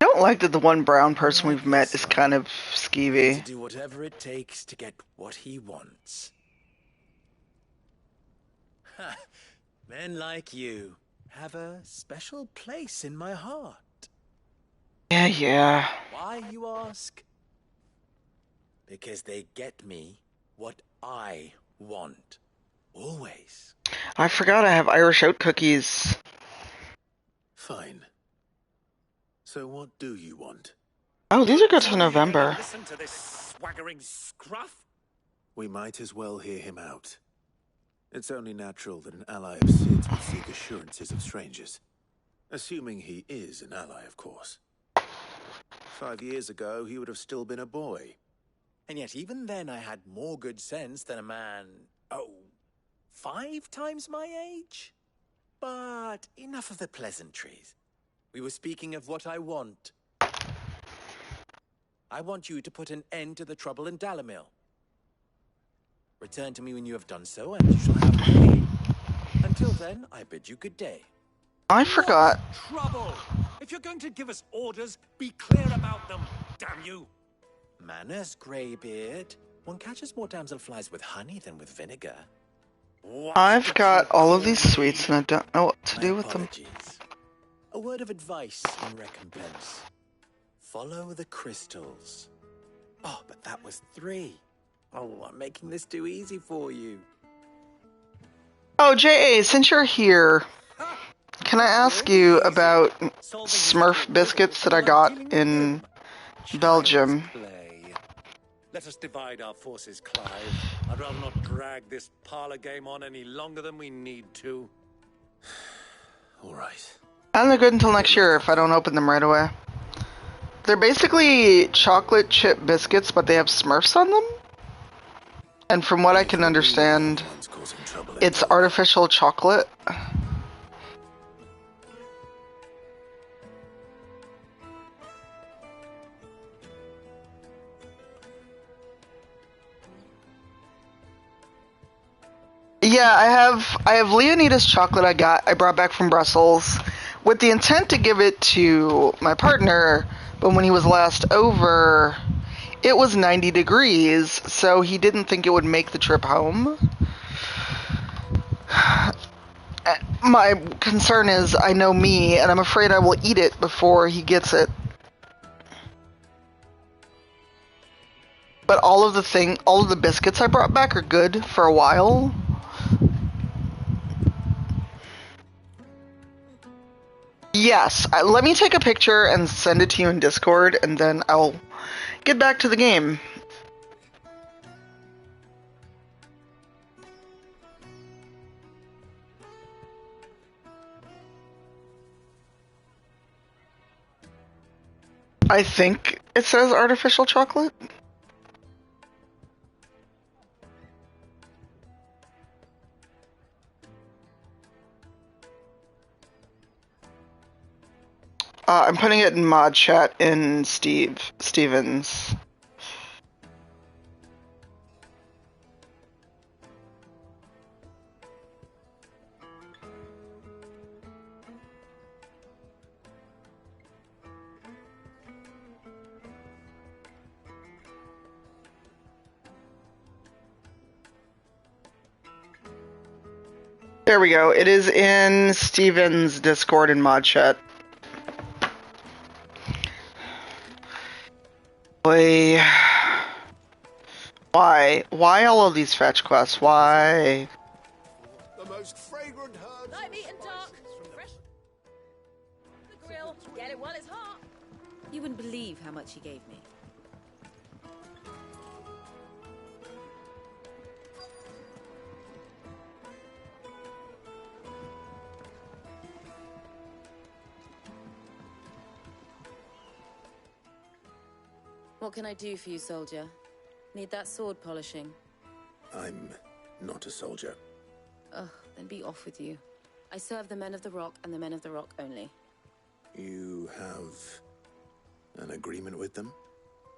Speaker 1: I don't like that the one brown person we've met is kind of skeevy.
Speaker 5: To do whatever it takes to get what he wants. Ha! Men like you have a special place in my heart.
Speaker 1: Yeah.
Speaker 5: Why, you ask? Because they get me what I want. Always.
Speaker 1: I forgot I have Irish oat cookies.
Speaker 4: Fine. So what do you want?
Speaker 1: Oh, these are good for November.
Speaker 22: Listen to this swaggering scruff.
Speaker 4: We might as well hear him out. It's only natural that an ally of Sid's would seek assurances of strangers. Assuming he is an ally, of course. 5 years ago, he would have still been a boy.
Speaker 5: And yet even then I had more good sense than a man, 5 times my age? But enough of the pleasantries. We were speaking of what I want. I want you to put an end to the trouble in Dalamil. Return to me when you have done so, and you shall have my aid. Until then, I bid you good day.
Speaker 1: I forgot.
Speaker 22: Trouble! If you're going to give us orders, be clear about them, damn you!
Speaker 5: Manners, Greybeard. One catches more damselflies with honey than with vinegar.
Speaker 1: I've got all of these sweets and I don't know what to do with them.
Speaker 5: A word of advice in recompense. Follow the crystals. Oh, but that was 3. Oh, I'm making this too easy for you.
Speaker 1: Oh, J.A., since you're here, can I ask you about Smurf biscuits that I got in Belgium?
Speaker 22: Let us divide our forces, Clive. I'd rather not drag this parlor game on any longer than we need to.
Speaker 4: All right.
Speaker 1: And they're good until next year if I don't open them right away. They're basically chocolate chip biscuits, but they have Smurfs on them. And from what I can understand, it's artificial chocolate. Yeah, I have Leonidas chocolate I brought back from Brussels with the intent to give it to my partner, but when he was last over, it was 90 degrees, so he didn't think it would make the trip home. My concern is, I know me, and I'm afraid I will eat it before he gets it. But all of the biscuits I brought back are good for a while. Yes, let me take a picture and send it to you in Discord, and then I'll get back to the game. I think it says artificial chocolate. I'm putting it in mod chat in Stevens. There we go. It is in Steven's Discord and mod chat. Boy. Why? Why all of these fetch quests? Why?
Speaker 7: The most fragrant herbs.
Speaker 10: Light meat and dark. Fresh. The grill. Get it while it's hot. You wouldn't believe how much he gave me. What can I do for you, soldier? Need that sword polishing?
Speaker 4: I'm not a soldier.
Speaker 10: Ugh, then be off with you. I serve the men of the rock and the men of the rock only.
Speaker 4: You have an agreement with them?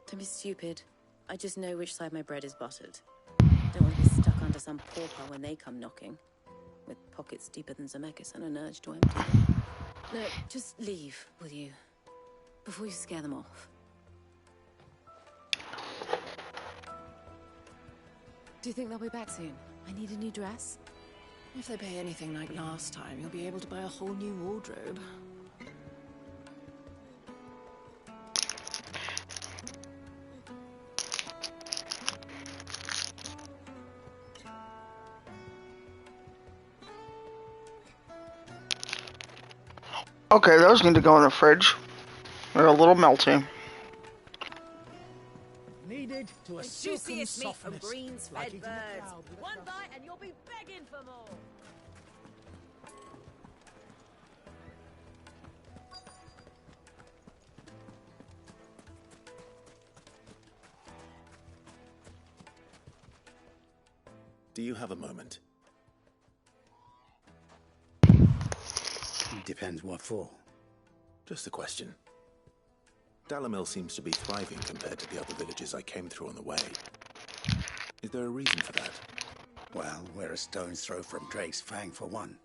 Speaker 10: Don't be stupid. I just know which side my bread is buttered. Don't want to be stuck under some pauper when they come knocking. With pockets deeper than Zemeckis and an urge to empty them. No, just leave, will you? Before you scare them off. Do you think they'll be back soon? I need a new dress.
Speaker 2: If they pay anything like last time, you'll be able to buy a whole new wardrobe.
Speaker 1: Okay, those need to go in the fridge. They're a little melty.
Speaker 11: Needed to a silken
Speaker 10: Juiciest meat from
Speaker 11: softness.
Speaker 10: greens
Speaker 11: like
Speaker 10: fed
Speaker 11: eating a
Speaker 10: birds.
Speaker 11: cloud with a
Speaker 10: One
Speaker 11: feather.
Speaker 10: bite and you'll be begging for more.
Speaker 4: Do you have a moment?
Speaker 14: Depends what for.
Speaker 4: Just a question. Dalamil seems to be thriving compared to the other villages I came through on the way. Is there a reason for that?
Speaker 14: Well, we're a stone's throw from Drake's Fang for one.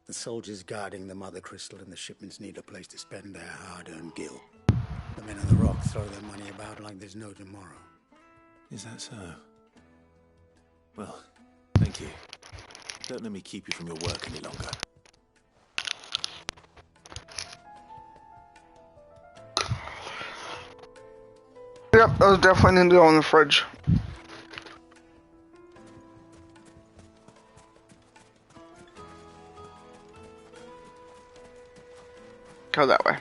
Speaker 14: The soldiers guarding the Mother Crystal and the shipments need a place to spend their hard-earned gil. The men of the rock throw their money about like there's no tomorrow.
Speaker 4: Is that so? Well, thank you. Don't let me keep you from your work any longer.
Speaker 1: Yep, those definitely need to go in the fridge. Go that way.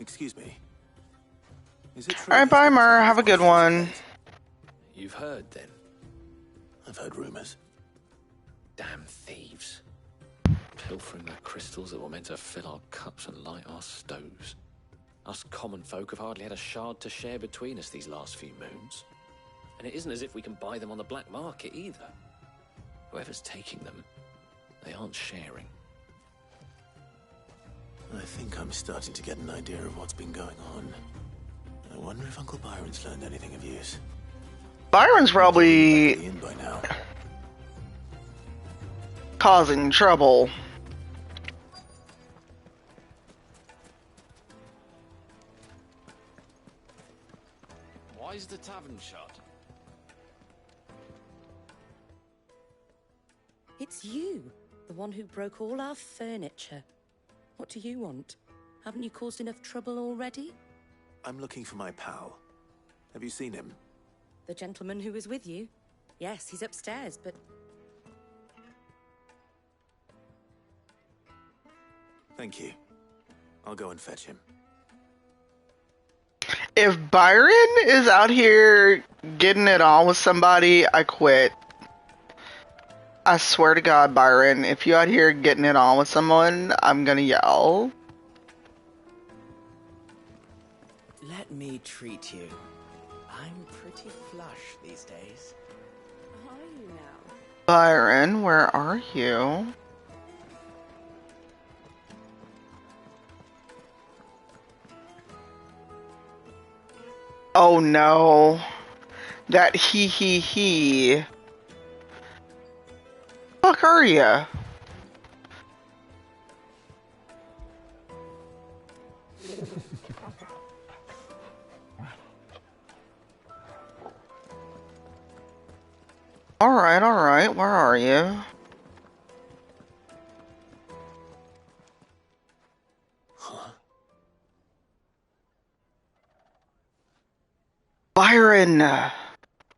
Speaker 4: Excuse me. Is it true?
Speaker 1: Alright, bye, Mer. Have a good one.
Speaker 12: You've heard, then?
Speaker 4: I've heard rumors.
Speaker 12: Damn thieves. Pilfering the crystals that were meant to fill our cups and light our stoves. Us common folk have hardly had a shard to share between us these last few moons. And it isn't as if we can buy them on the black market either. Whoever's taking them, they aren't sharing.
Speaker 4: I think I'm starting to get an idea of what's been going on. I I wonder if Uncle Byron's learned anything of use.
Speaker 1: Byron's probably
Speaker 4: Back at the inn by now.
Speaker 1: causing trouble.
Speaker 12: Why is the tavern shut?
Speaker 10: It's you, the one who broke all our furniture. What do you want? Haven't you caused enough trouble already?
Speaker 4: I'm looking for my pal. Have you seen him?
Speaker 10: The gentleman who was with you? Yes, he's upstairs, but...
Speaker 4: Thank you. I'll go and fetch him.
Speaker 1: If Byron is out here getting it on with somebody, I quit. I swear to God, Byron, if you out here getting it on with someone, I'm gonna yell.
Speaker 6: Let me treat you. I'm pretty flush these days.
Speaker 10: How are you now?
Speaker 1: Byron, where are you? Oh no. That he. Fuck are ya? Alright, where are you? Byron!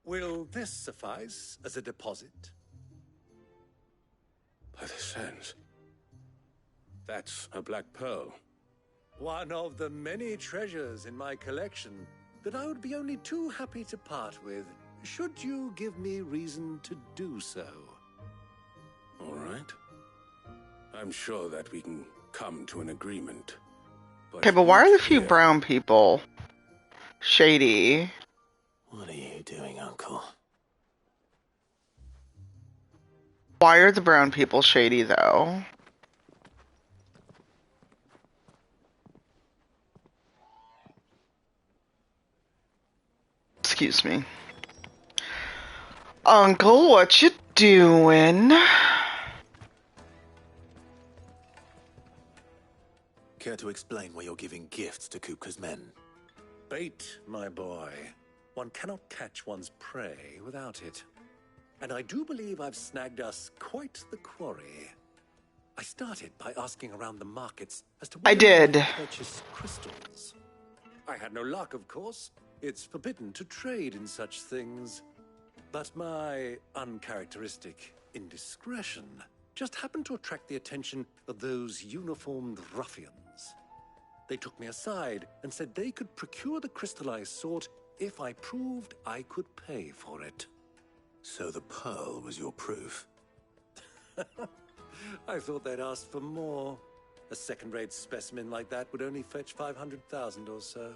Speaker 22: Will this suffice as a deposit?
Speaker 8: By the sands. That's a black pearl.
Speaker 22: One of the many treasures in my collection that I would be only too happy to part with, should you give me reason to do so.
Speaker 8: All right. I'm sure that we can come to an agreement.
Speaker 1: Okay, but why are the few brown people shady?
Speaker 4: What are you doing, Uncle?
Speaker 1: Why are the brown people shady, though? Excuse me. Uncle, what you doing?
Speaker 4: Care to explain why you're giving gifts to Kupka's men?
Speaker 22: Bait, my boy. One cannot catch one's prey without it. And I do believe I've snagged us quite the quarry. I started by asking around the markets as to where
Speaker 1: I did.
Speaker 22: I could purchase crystals. I had no luck, of course. It's forbidden to trade in such things. But my uncharacteristic indiscretion just happened to attract the attention of those uniformed ruffians. They took me aside and said they could procure the crystal I sought if I proved I could pay for it.
Speaker 4: So the pearl was your proof?
Speaker 22: I thought they'd asked for more. A second-rate specimen like that would only fetch 500,000 or so.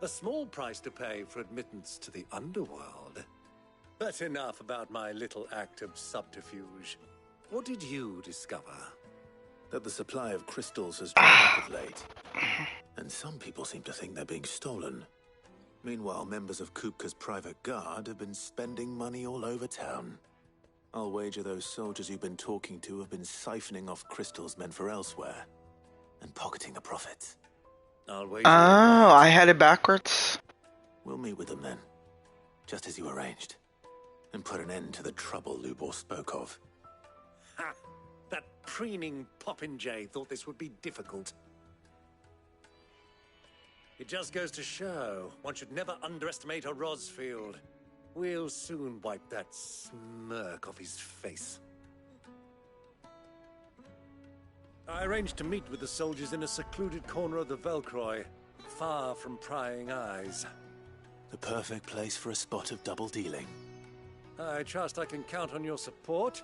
Speaker 22: A small price to pay for admittance to the underworld. But enough about my little act of subterfuge. What did you discover?
Speaker 4: That the supply of crystals has dried up of late. And some people seem to think they're being stolen. Meanwhile, members of Kupka's private guard have been spending money all over town. I'll wager those soldiers you've been talking to have been siphoning off crystals meant for elsewhere and pocketing the profits.
Speaker 22: I'll wager.
Speaker 1: Oh, I had it backwards.
Speaker 4: We'll meet with them then, just as you arranged, and put an end to the trouble Lubor spoke of.
Speaker 22: Ha! That preening popinjay thought this would be difficult. It just goes to show one should never underestimate a Rosfield. We'll soon wipe that smirk off his face. I arranged to meet with the soldiers in a secluded corner of the Velcroy, far from prying eyes.
Speaker 4: The perfect place for a spot of double dealing.
Speaker 22: I trust I can count on your support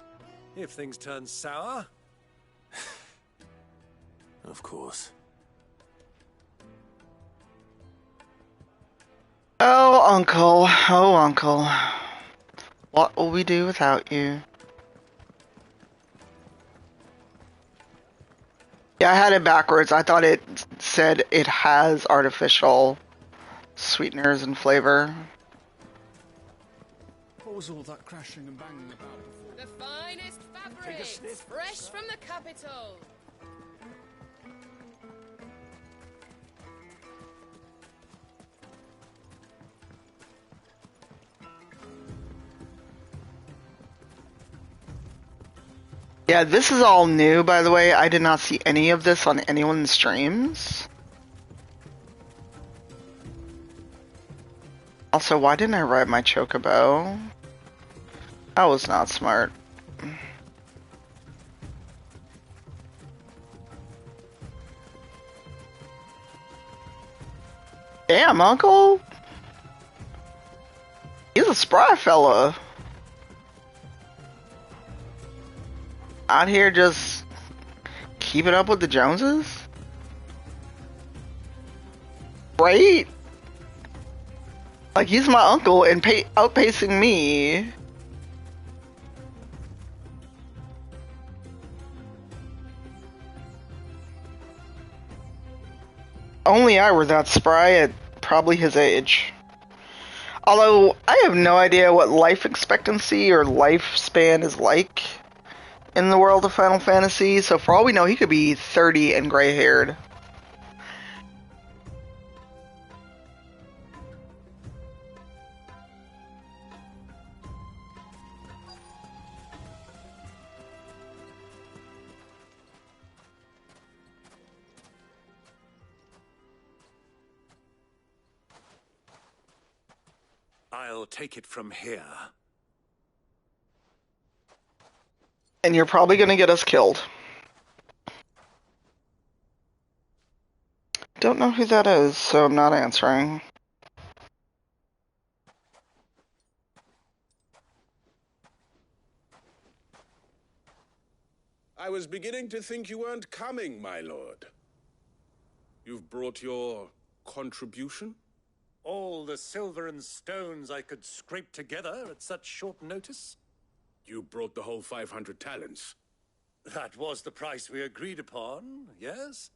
Speaker 22: if things turn sour.
Speaker 4: Of course.
Speaker 1: Oh, Uncle. Oh, Uncle. What will we do without you? Yeah, I had it backwards. I thought it said it has artificial sweeteners and flavor.
Speaker 11: What was all that crashing and banging about before?
Speaker 13: The finest fabrics, fresh from the capital.
Speaker 1: Yeah, this is all new, by the way. I did not see any of this on anyone's streams. Also, why didn't I ride my chocobo? That was not smart. Damn, Uncle! He's a spry fella. Out here just keeping up with the Joneses? Right? Like, he's my uncle and outpacing me. Only I were that spry at probably his age. Although, I have no idea what life expectancy or lifespan is like in the world of Final Fantasy, so for all we know, he could be 30 and gray-haired.
Speaker 22: I'll take it from here.
Speaker 1: And you're probably gonna get us killed. Don't know who that is, so I'm not answering.
Speaker 8: I was beginning to think you weren't coming, my lord. You've brought your contribution?
Speaker 22: All the silver and stones I could scrape together at such short notice?
Speaker 8: You brought the whole 500 talents.
Speaker 22: That was the price we agreed upon, yes?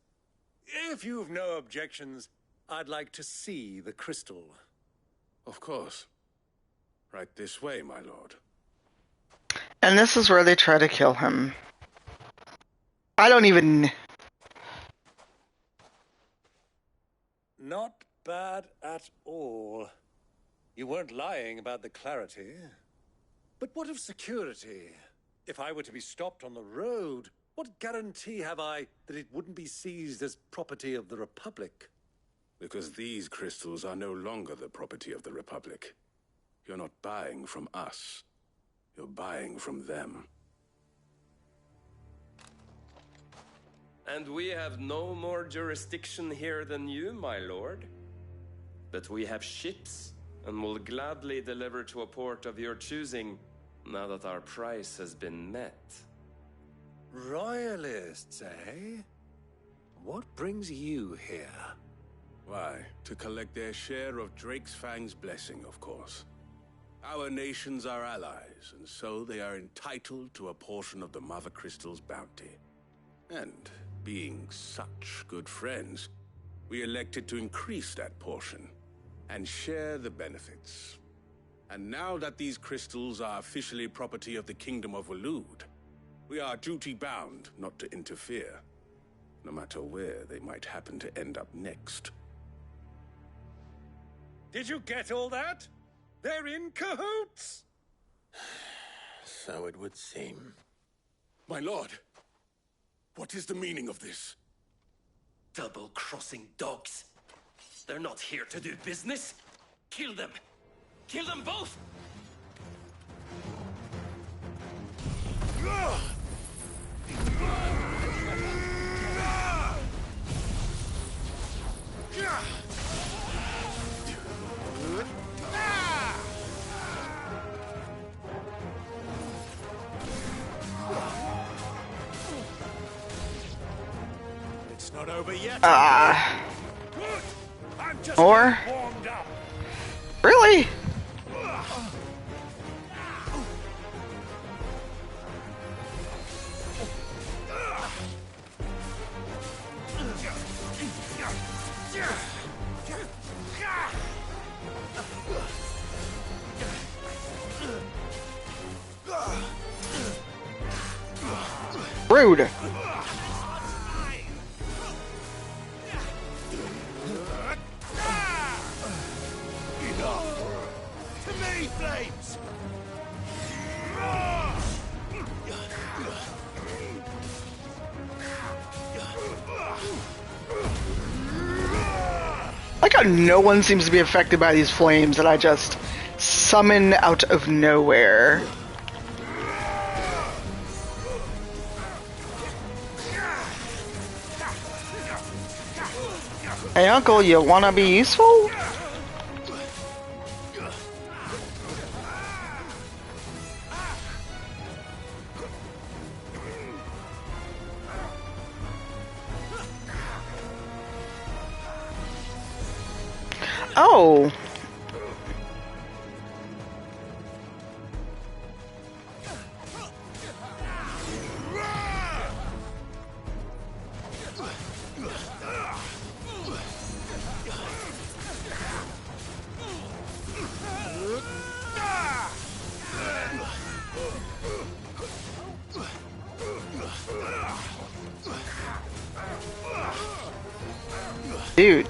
Speaker 22: If you've no objections, I'd like to see the crystal.
Speaker 8: Of course. Right this way, my lord.
Speaker 1: And this is where they try to kill him. I don't even...
Speaker 22: Not bad at all. You weren't lying about the clarity. But what of security? If I were to be stopped on the road, what guarantee have I that it wouldn't be seized as property of the Republic?
Speaker 8: Because these crystals are no longer the property of the Republic. You're not buying from us. You're buying from them.
Speaker 18: And we have no more jurisdiction here than you, my lord. But we have ships, and will gladly deliver to a port of your choosing, now that our price has been met.
Speaker 22: Royalists, eh? What brings you here?
Speaker 8: Why, to collect their share of Drake's Fang's blessing, of course. Our nations are allies, and so they are entitled to a portion of the Mother Crystal's bounty. And, being such good friends, we elected to increase that portion and share the benefits. And now that these crystals are officially property of the Kingdom of Waloed, we are duty-bound not to interfere, no matter where they might happen to end up next.
Speaker 22: Did you get all that? They're in cahoots!
Speaker 4: So it would seem.
Speaker 8: My lord, what is the meaning of this?
Speaker 18: Double-crossing dogs. They're not here to do business. Kill them. Kill them both!
Speaker 22: It's not over yet. I'm just
Speaker 1: Or?
Speaker 22: warmed up.
Speaker 1: Really? Rude.
Speaker 5: To me, flames!
Speaker 1: Like how no one seems to be affected by these flames that I just summon out of nowhere. Hey uncle, you wanna be useful? Oh. Dude.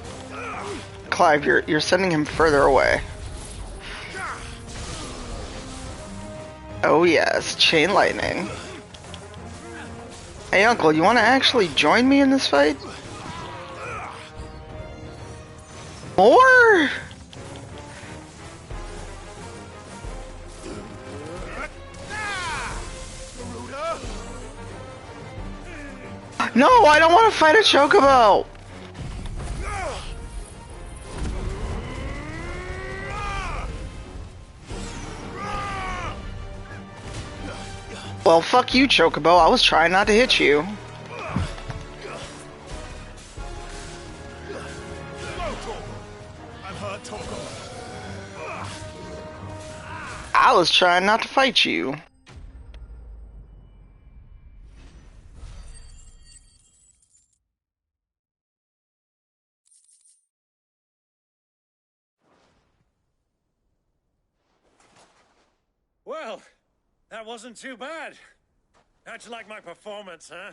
Speaker 1: Clive, you're sending him further away. Oh yes, chain lightning. Hey uncle, you wanna actually join me in this fight? More? No, I don't want to fight a chocobo! Well, fuck you, chocobo. I was trying not to hit you. I was trying not to fight you.
Speaker 22: Well, that wasn't too bad. How'd you like my performance, huh?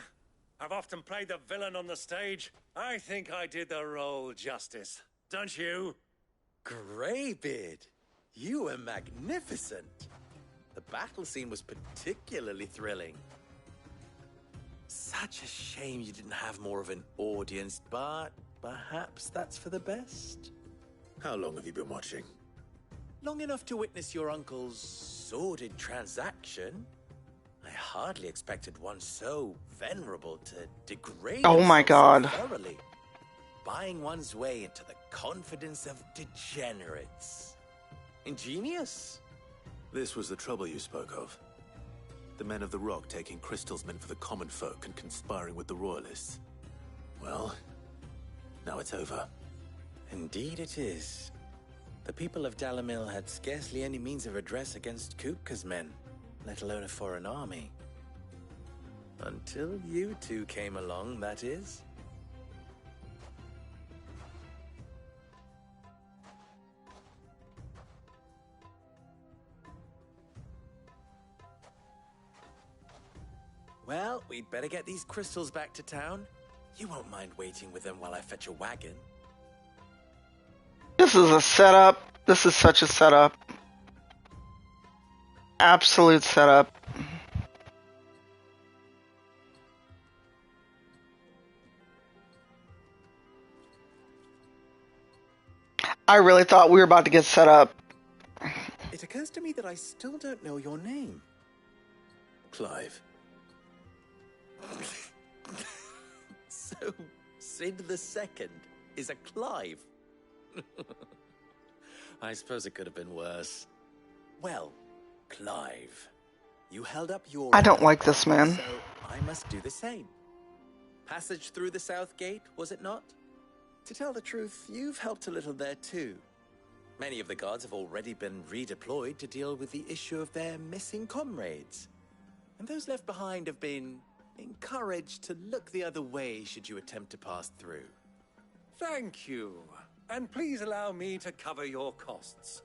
Speaker 22: I've often played the villain on the stage. I think I did the role justice. Don't you?
Speaker 5: Greybeard, you were magnificent. The battle scene was particularly thrilling. Such a shame you didn't have more of an audience, but perhaps that's for the best.
Speaker 4: How long have you been watching?
Speaker 5: Long enough to witness your uncle's sordid transaction. I hardly expected one so venerable to degrade
Speaker 1: Oh my
Speaker 5: himself
Speaker 1: God.
Speaker 5: so thoroughly, buying one's way into the confidence of degenerates. Ingenious.
Speaker 4: This was the trouble you spoke of. The men of the Rock taking crystals meant for the common folk and conspiring with the royalists. Well, now it's over.
Speaker 5: Indeed it is. The people of Dalamil had scarcely any means of redress against Kupka's men, let alone a foreign army. Until you two came along, that is. Well, we'd better get these crystals back to town. You won't mind waiting with them while I fetch a wagon.
Speaker 1: This is a setup. This is such a setup. Absolute setup. I really thought we were about to get set up.
Speaker 5: It occurs to me that I still don't know your name.
Speaker 4: Clive.
Speaker 5: So, Sid the Second is a Clive. I suppose it could have been worse. Well, Clive, you held up your...
Speaker 1: I don't like this man.
Speaker 5: So I must do the same. Passage through the South Gate, was it not? To tell the truth, you've helped a little there too. Many of the guards have already been redeployed to deal with the issue of their missing comrades. And those left behind have been encouraged to look the other way should you attempt to pass through.
Speaker 22: Thank you. And please allow me to cover your costs.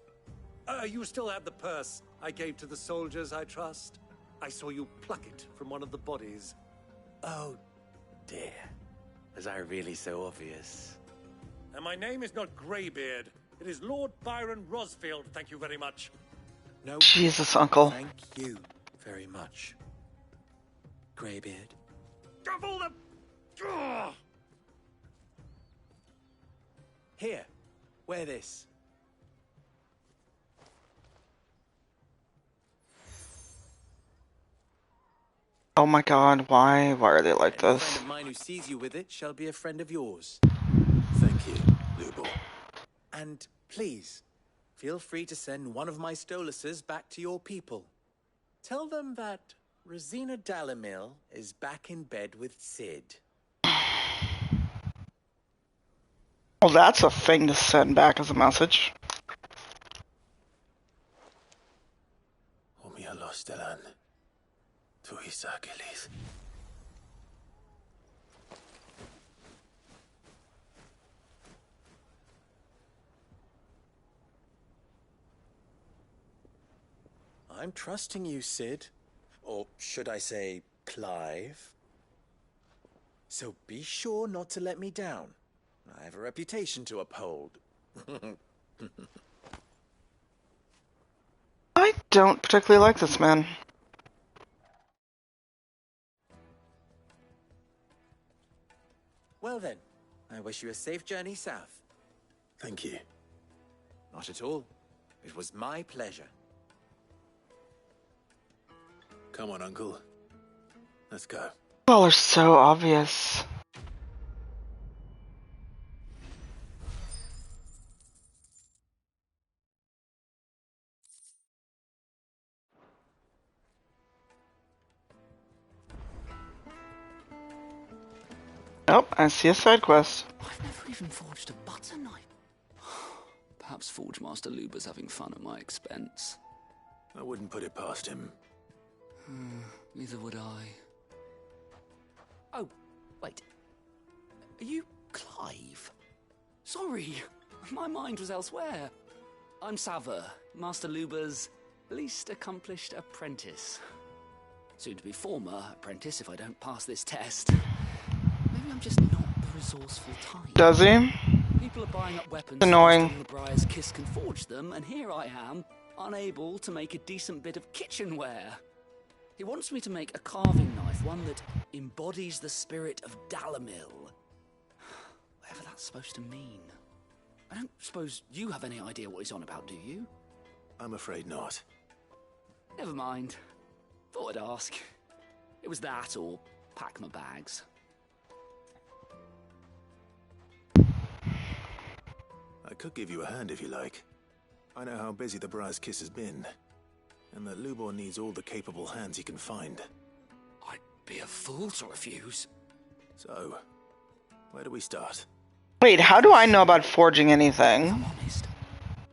Speaker 22: You still have the purse I gave to the soldiers, I trust? I saw you pluck it from one of the bodies.
Speaker 5: Oh, dear. Was I really so obvious?
Speaker 22: And my name is not Greybeard. It is Lord Byron Rosfield, thank you very much.
Speaker 5: No.
Speaker 1: Jesus, Uncle.
Speaker 5: Thank you very much. Greybeard.
Speaker 22: Of all the... Ugh!
Speaker 5: Here, wear this.
Speaker 1: Oh my god, why? Why are they like
Speaker 5: Any
Speaker 1: this?
Speaker 5: friend of mine who sees you with it shall be a friend of yours.
Speaker 4: Thank you, Lubor.
Speaker 5: And please, feel free to send one of my Stoluses back to your people. Tell them that Rosina Dalamil is back in bed with Sid.
Speaker 1: Well, that's a thing to send back as a message.
Speaker 4: Omia los delan. Tu isakelis.
Speaker 5: I'm trusting you, Sid. Or should I say, Clive? So be sure not to let me down. I have a reputation to uphold.
Speaker 1: I don't particularly like this man.
Speaker 5: Well then, I wish you a safe journey south.
Speaker 4: Thank you.
Speaker 5: Not at all. It was my pleasure.
Speaker 4: Come on, Uncle. Let's go.
Speaker 1: You all are so obvious. Oh, I see a side quest.
Speaker 16: I've never even forged a butter knife. Perhaps Forge Master Luber's having fun at my expense.
Speaker 4: I wouldn't put it past him.
Speaker 16: Neither would I.
Speaker 11: Oh, wait. Are you Clive?
Speaker 16: Sorry, my mind was elsewhere. I'm Sava, Master Luber's least accomplished apprentice. Soon to be former apprentice if I don't pass this test. Maybe I'm just not the resourceful type.
Speaker 1: Does he?
Speaker 16: People are buying up weapons
Speaker 1: Annoying.
Speaker 16: so the Briar's Kiss can forge them, and here I am, unable to make a decent bit of kitchenware. He wants me to make a carving knife, one that embodies the spirit of Dalamil. Whatever that's supposed to mean. I don't suppose you have any idea what he's on about, do you?
Speaker 4: I'm afraid not.
Speaker 16: Never mind. Thought I'd ask. It was that, or pack my bags.
Speaker 4: I could give you a hand if you like. I know how busy the Briar's Kiss has been, and that Lubor needs all the capable hands he can find.
Speaker 16: I'd be a fool to refuse.
Speaker 4: So, where do we start?
Speaker 1: Wait, how do I know about forging anything?
Speaker 16: If I'm honest,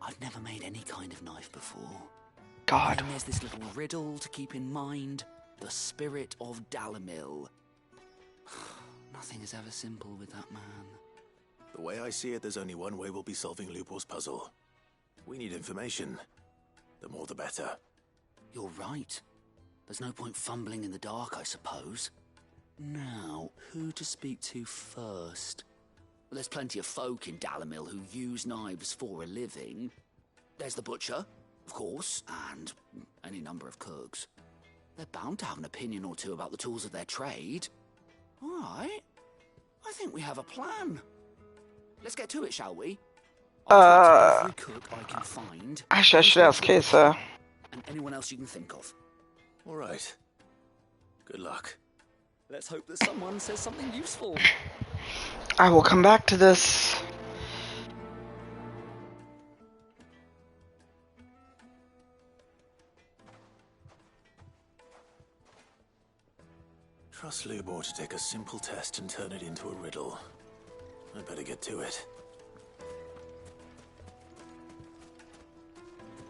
Speaker 16: I've never made any kind of knife before.
Speaker 1: God.
Speaker 16: And there's this little riddle to keep in mind. The spirit of Dalamil. Nothing is ever simple with that man.
Speaker 4: The way I see it, there's only one way we'll be solving Lubor's puzzle. We need information. The more the better.
Speaker 16: You're right. There's no point fumbling in the dark, I suppose. Now, who to speak to first? Well, there's plenty of folk in Dalamil who use knives for a living. There's the butcher, of course, and any number of cooks. They're bound to have an opinion or two about the tools of their trade. All right. I think we have a plan. Let's get to it, shall we? I'll every cook I can find.
Speaker 1: Actually, I should ask Kesa.
Speaker 16: And anyone else you can think of.
Speaker 4: All right. Good luck.
Speaker 16: Let's hope that someone says something useful.
Speaker 1: I will come back to this.
Speaker 4: Trust Lubor to take a simple test and turn it into a riddle. I'd better get to it.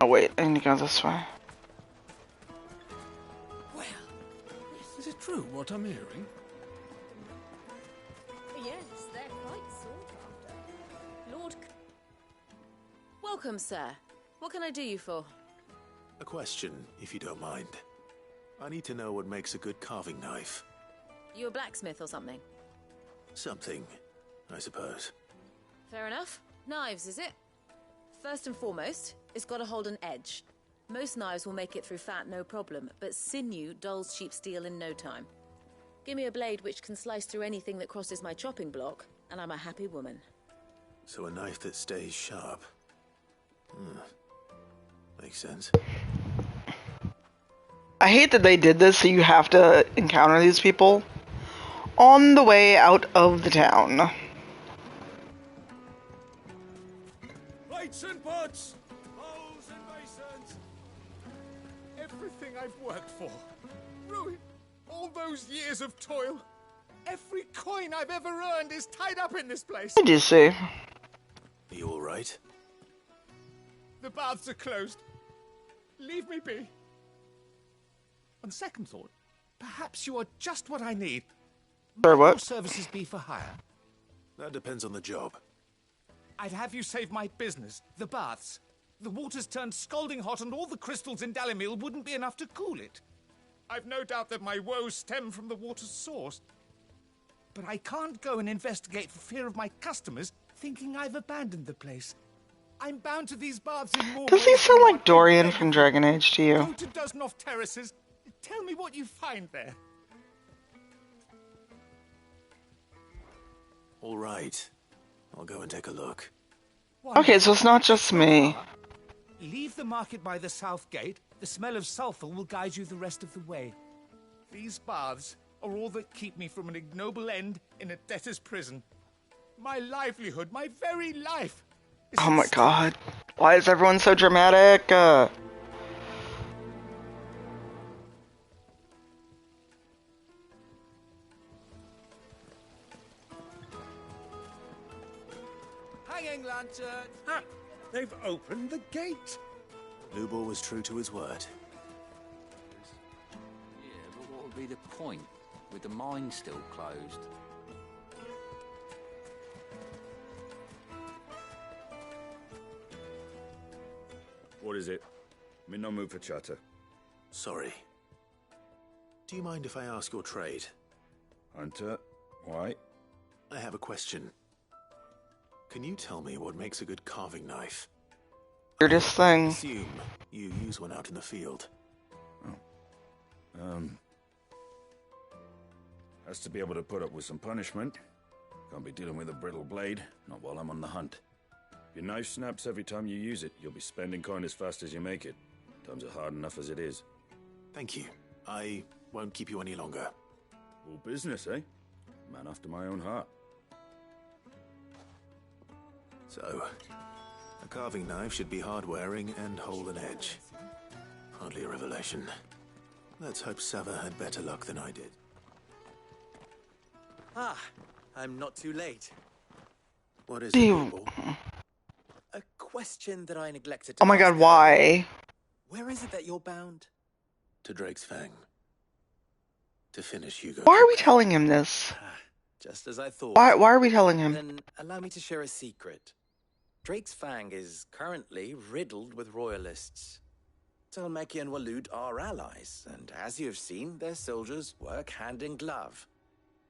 Speaker 1: Oh wait, I need to go this way.
Speaker 8: Is it true what I'm hearing?
Speaker 10: Yes, they're quite sought after. Lord...
Speaker 21: Welcome, sir. What can I do you for?
Speaker 4: A question, if you don't mind. I need to know what makes a good carving knife.
Speaker 21: You a blacksmith or something?
Speaker 4: Something, I suppose.
Speaker 21: Fair enough. Knives, is it? First and foremost, it's got to hold an edge. Most knives will make it through fat no problem, but sinew dulls cheap steel in no time. Give me a blade which can slice through anything that crosses my chopping block, and I'm a happy woman.
Speaker 4: So a knife that stays sharp. Makes sense.
Speaker 1: I hate that they did this so you have to encounter these people on the way out of the town.
Speaker 22: Plates and pots, bowls and basins. Everything I've worked for. Ruined. All those years of toil. Every coin I've ever earned is tied up in this place.
Speaker 1: I do see.
Speaker 4: Are you all right?
Speaker 22: The baths are closed. Leave me be. On second thought, perhaps you are just what I need.
Speaker 1: Sorry, what?
Speaker 22: Will services be for hire?
Speaker 4: That depends on the job.
Speaker 22: I'd have you save my business, the baths. The water's turned scalding hot and all the crystals in Dalimil wouldn't be enough to cool it. I've no doubt that my woes stem from the water's source. But I can't go and investigate for fear of my customers thinking I've abandoned the place. I'm bound to these baths in more
Speaker 1: Does he
Speaker 22: ways
Speaker 1: sound
Speaker 22: than
Speaker 1: like
Speaker 22: one.
Speaker 1: Dorian from Dragon Age to
Speaker 22: Go
Speaker 1: you?
Speaker 22: to Dusnoff Terraces. Tell me what you find there.
Speaker 4: All right. I'll go and take a look.
Speaker 1: Okay, so it's not just me.
Speaker 22: Leave the market by the south gate. The smell of sulphur will guide you the rest of the way. These baths are all that keep me from an ignoble end in a debtor's prison. My livelihood, my very life.
Speaker 1: Oh my god. Why is everyone so dramatic?
Speaker 22: Hanging lantern. Ah, they've opened the gate.
Speaker 4: Lubor was true to his word.
Speaker 16: Yeah, but what would be the point with the mine still closed?
Speaker 9: What is it? I'm in no mood for chatter.
Speaker 4: Sorry. Do you mind if I ask your trade?
Speaker 9: Hunter, why?
Speaker 4: I have a question. Can you tell me what makes a good carving knife?
Speaker 1: Weirdest
Speaker 4: I
Speaker 1: thing.
Speaker 4: assume you use one out in the field.
Speaker 9: Has to be able to put up with some punishment. Can't be dealing with a brittle blade, not while I'm on the hunt. If your knife snaps every time you use it, you'll be spending coin as fast as you make it. Times are hard enough as it is.
Speaker 4: Thank you. I won't keep you any longer.
Speaker 9: All business, eh? Man after my own heart.
Speaker 4: So, a carving knife should be hard-wearing and hold an edge. Hardly a revelation. Let's hope Sava had better luck than I did.
Speaker 5: Ah, I'm not too late.
Speaker 4: What is it, people?
Speaker 5: A question that I neglected to
Speaker 1: Oh my god,
Speaker 5: ask
Speaker 1: why?
Speaker 5: earlier. Where is it that you're bound?
Speaker 4: To Drake's Fang. To finish Hugo.
Speaker 1: Why are we telling him this?
Speaker 5: Just as I thought.
Speaker 1: Why are we telling him?
Speaker 5: Then allow me to share a secret. Drake's Fang is currently riddled with royalists. Talmeki and Walud are allies, and as you have seen, their soldiers work hand in glove.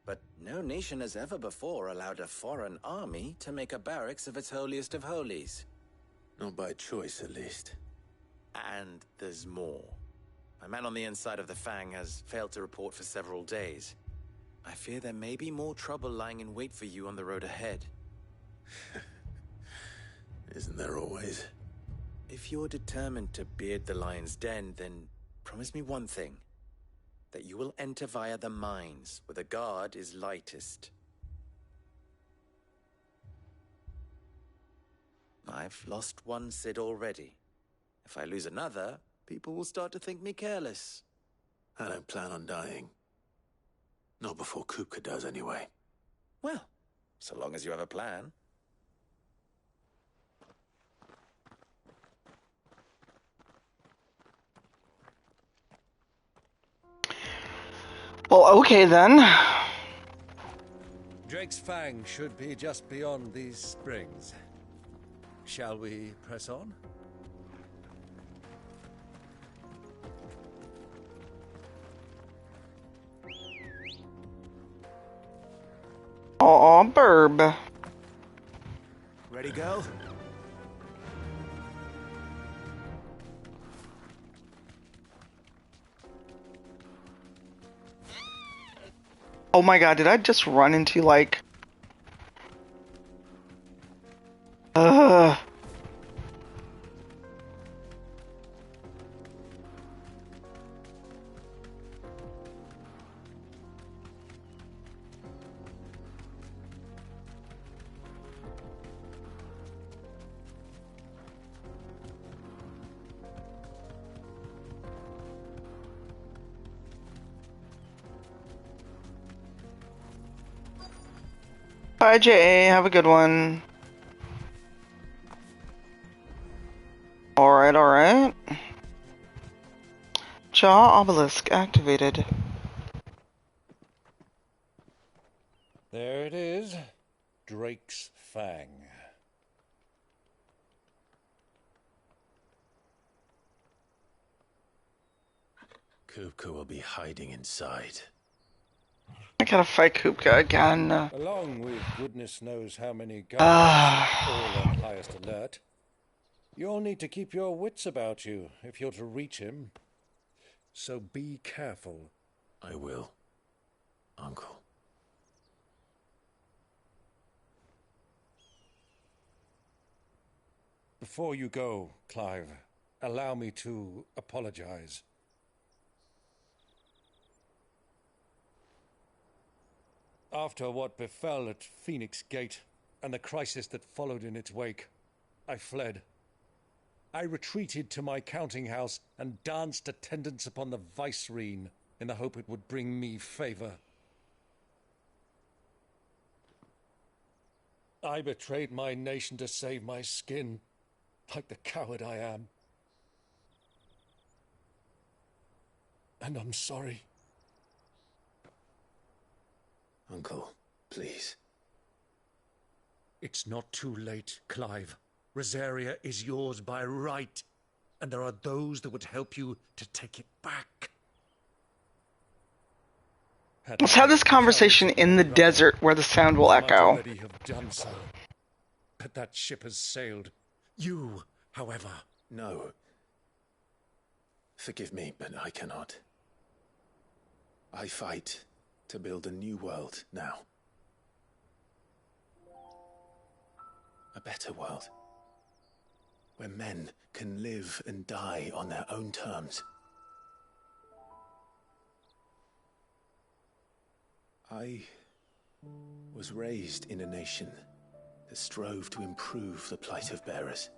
Speaker 5: But no nation has ever before allowed a foreign army to make a barracks of its holiest of holies.
Speaker 4: Not by choice, at least.
Speaker 5: And there's more. My man on the inside of the Fang has failed to report for several days. I fear there may be more trouble lying in wait for you on the road ahead.
Speaker 4: Isn't there always?
Speaker 5: If you're determined to beard the lion's den, then promise me one thing. That you will enter via the mines, where the guard is lightest. I've lost one Cid already. If I lose another, people will start to think me careless.
Speaker 4: I don't plan on dying. Not before Kupka does, anyway.
Speaker 5: Well, so long as you have a plan.
Speaker 1: Well, okay then.
Speaker 3: Drake's Fang should be just beyond these springs. Shall we press on?
Speaker 1: burb.
Speaker 5: Ready, girl?
Speaker 1: Oh my god, did I just run into like... Bye, JA. Have a good one. Alright, alright. Jaw obelisk activated.
Speaker 22: There it is. Drake's Fang.
Speaker 4: Kupka will be hiding inside.
Speaker 1: I gotta fight Kupka again.
Speaker 22: Along with goodness knows how many guards, all on highest alert. You'll need to keep your wits about you if you're to reach him. So be careful.
Speaker 4: I will, Uncle.
Speaker 22: Before you go, Clive, allow me to apologize. After what befell at Phoenix Gate and the crisis that followed in its wake, I fled. I retreated to my counting house and danced attendance upon the vicereine in the hope it would bring me favor. I betrayed my nation to save my skin, like the coward I am. And I'm sorry.
Speaker 4: Uncle, please.
Speaker 22: It's not too late, Clive. Rosaria is yours by right, and there are those that would help you to take it back.
Speaker 1: Let's have this conversation in the desert where the sound will echo.
Speaker 22: Already have done so, but that ship has sailed. You, however...
Speaker 4: No. Forgive me, but I cannot. I fight to build a new world now. A better world. Where men can live and die on their own terms. I was raised in a nation that strove to improve the plight of bearers.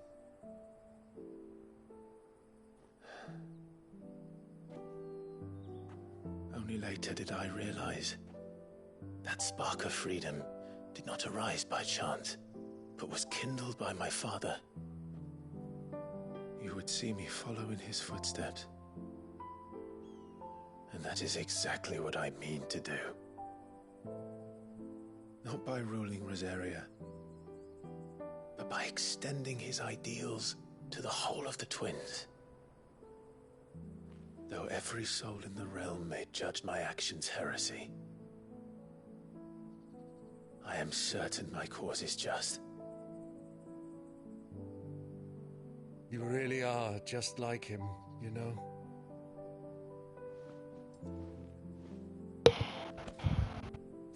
Speaker 4: Only later did I realize that spark of freedom did not arise by chance, but was kindled by my father. You would see me follow in his footsteps. And that is exactly what I mean to do. Not by ruling Rosaria, but by extending his ideals to the whole of the twins. Though every soul in the realm may judge my actions heresy, I am certain my cause is just.
Speaker 22: You really are just like him, you know.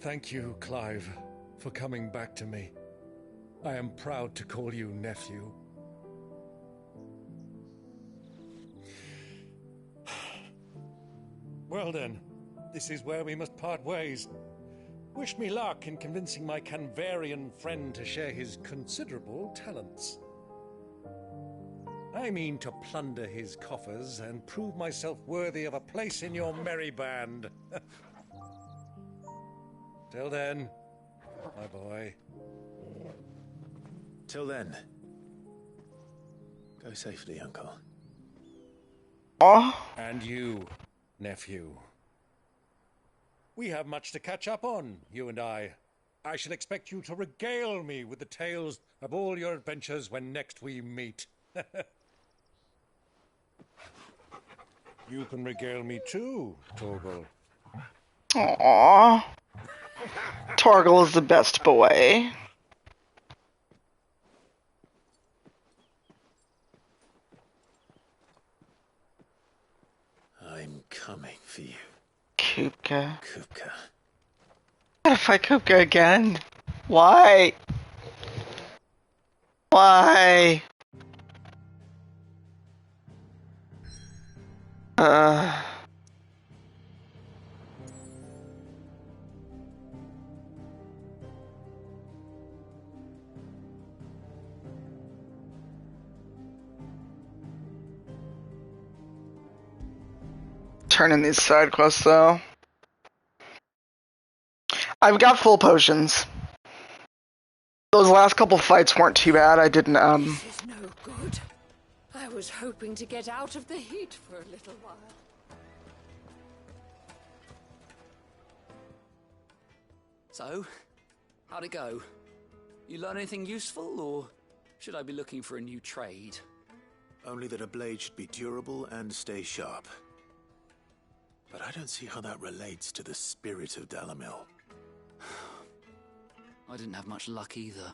Speaker 22: Thank you, Clive, for coming back to me. I am proud to call you nephew. Well then, this is where we must part ways. Wish me luck in convincing my Canvarian friend to share his considerable talents. I mean to plunder his coffers and prove myself worthy of a place in your merry band. Till then, my boy.
Speaker 4: Till then, go safely, Uncle.
Speaker 22: And you, nephew. We have much to catch up on, you and I. I shall expect you to regale me with the tales of all your adventures when next we meet. You can regale me too, Torgal.
Speaker 1: Aww. Torgal is the best boy.
Speaker 4: I'm coming for you.
Speaker 1: Kupka.
Speaker 4: Kupka.
Speaker 1: Gotta fight Kupka again. Why? Why? Turning these side quests though. I've got full potions. Those last couple fights weren't too bad. I didn't
Speaker 17: This is no good. I was hoping to get out of the heat for a little while.
Speaker 16: So, how'd it go? You learn anything useful, or should I be looking for a new trade?
Speaker 4: Only that a blade should be durable and stay sharp. But I don't see how that relates to the spirit of Dalamil.
Speaker 16: I didn't have much luck either.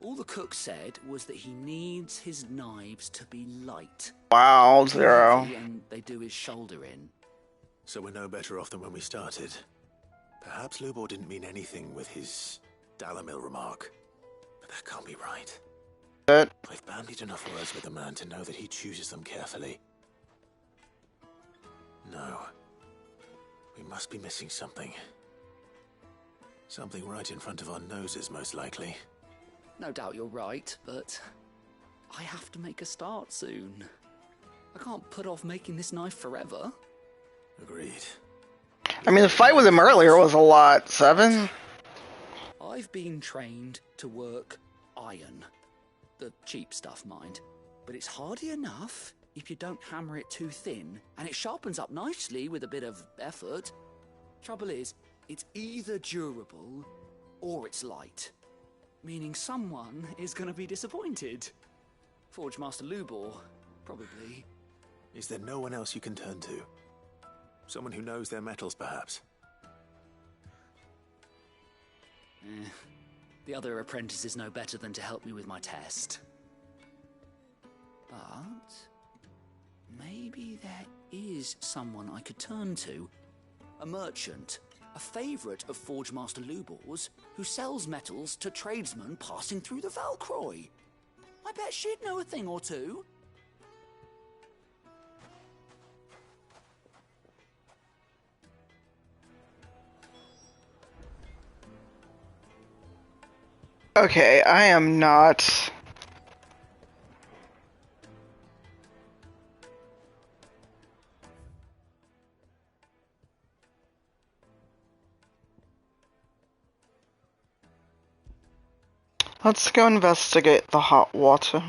Speaker 16: All the cook said was that he needs his knives to be light.
Speaker 1: Wow,
Speaker 16: Too
Speaker 1: Zero.
Speaker 16: heavy and they do his shoulder in.
Speaker 4: So we're no better off than when we started. Perhaps Lubor didn't mean anything with his Dalamil remark. But that can't be right. I've bandied enough words with the man to know that he chooses them carefully. No. We must be missing something. Something right in front of our noses, most likely.
Speaker 16: No doubt you're right, but I have to make a start soon. I can't put off making this knife forever.
Speaker 4: Agreed.
Speaker 1: I mean, the fight with him earlier was a lot. 7?
Speaker 16: I've been trained to work iron. The cheap stuff, mind. But it's hardy enough if you don't hammer it too thin, and it sharpens up nicely with a bit of effort. Trouble is, it's either durable or it's light. Meaning someone is going to be disappointed. Forge Master Lubor, probably.
Speaker 4: Is there no one else you can turn to? Someone who knows their metals, perhaps?
Speaker 16: The other apprentices know better than to help me with my test. But maybe there is someone I could turn to. A merchant, a favourite of Forge Master Lubor's, who sells metals to tradesmen passing through the Valcroy. I bet she'd know a thing or two.
Speaker 1: Okay, I am not... Let's go investigate the hot water.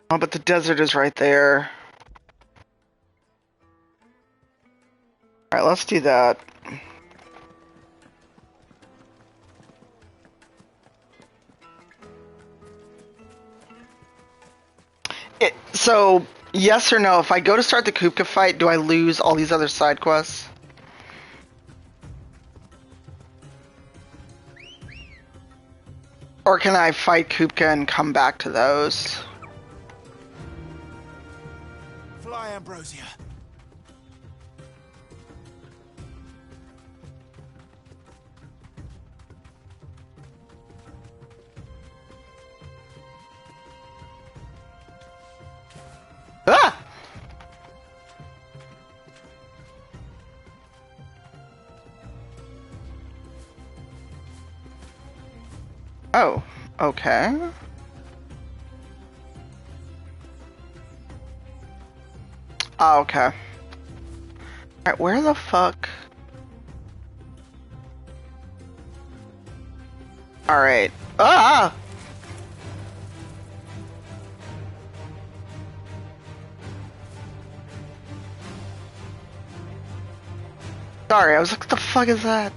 Speaker 1: Oh, but the desert is right there. Alright, let's do that. So, yes or no, if I go to start the Kupka fight, do I lose all these other side quests? Or can I fight Kupka and come back to those?
Speaker 5: Fly, Ambrosia.
Speaker 1: Ah! Oh, okay. Oh, okay. Alright, where the fuck? Alright. Ah! Sorry, I was like, what the fuck is that?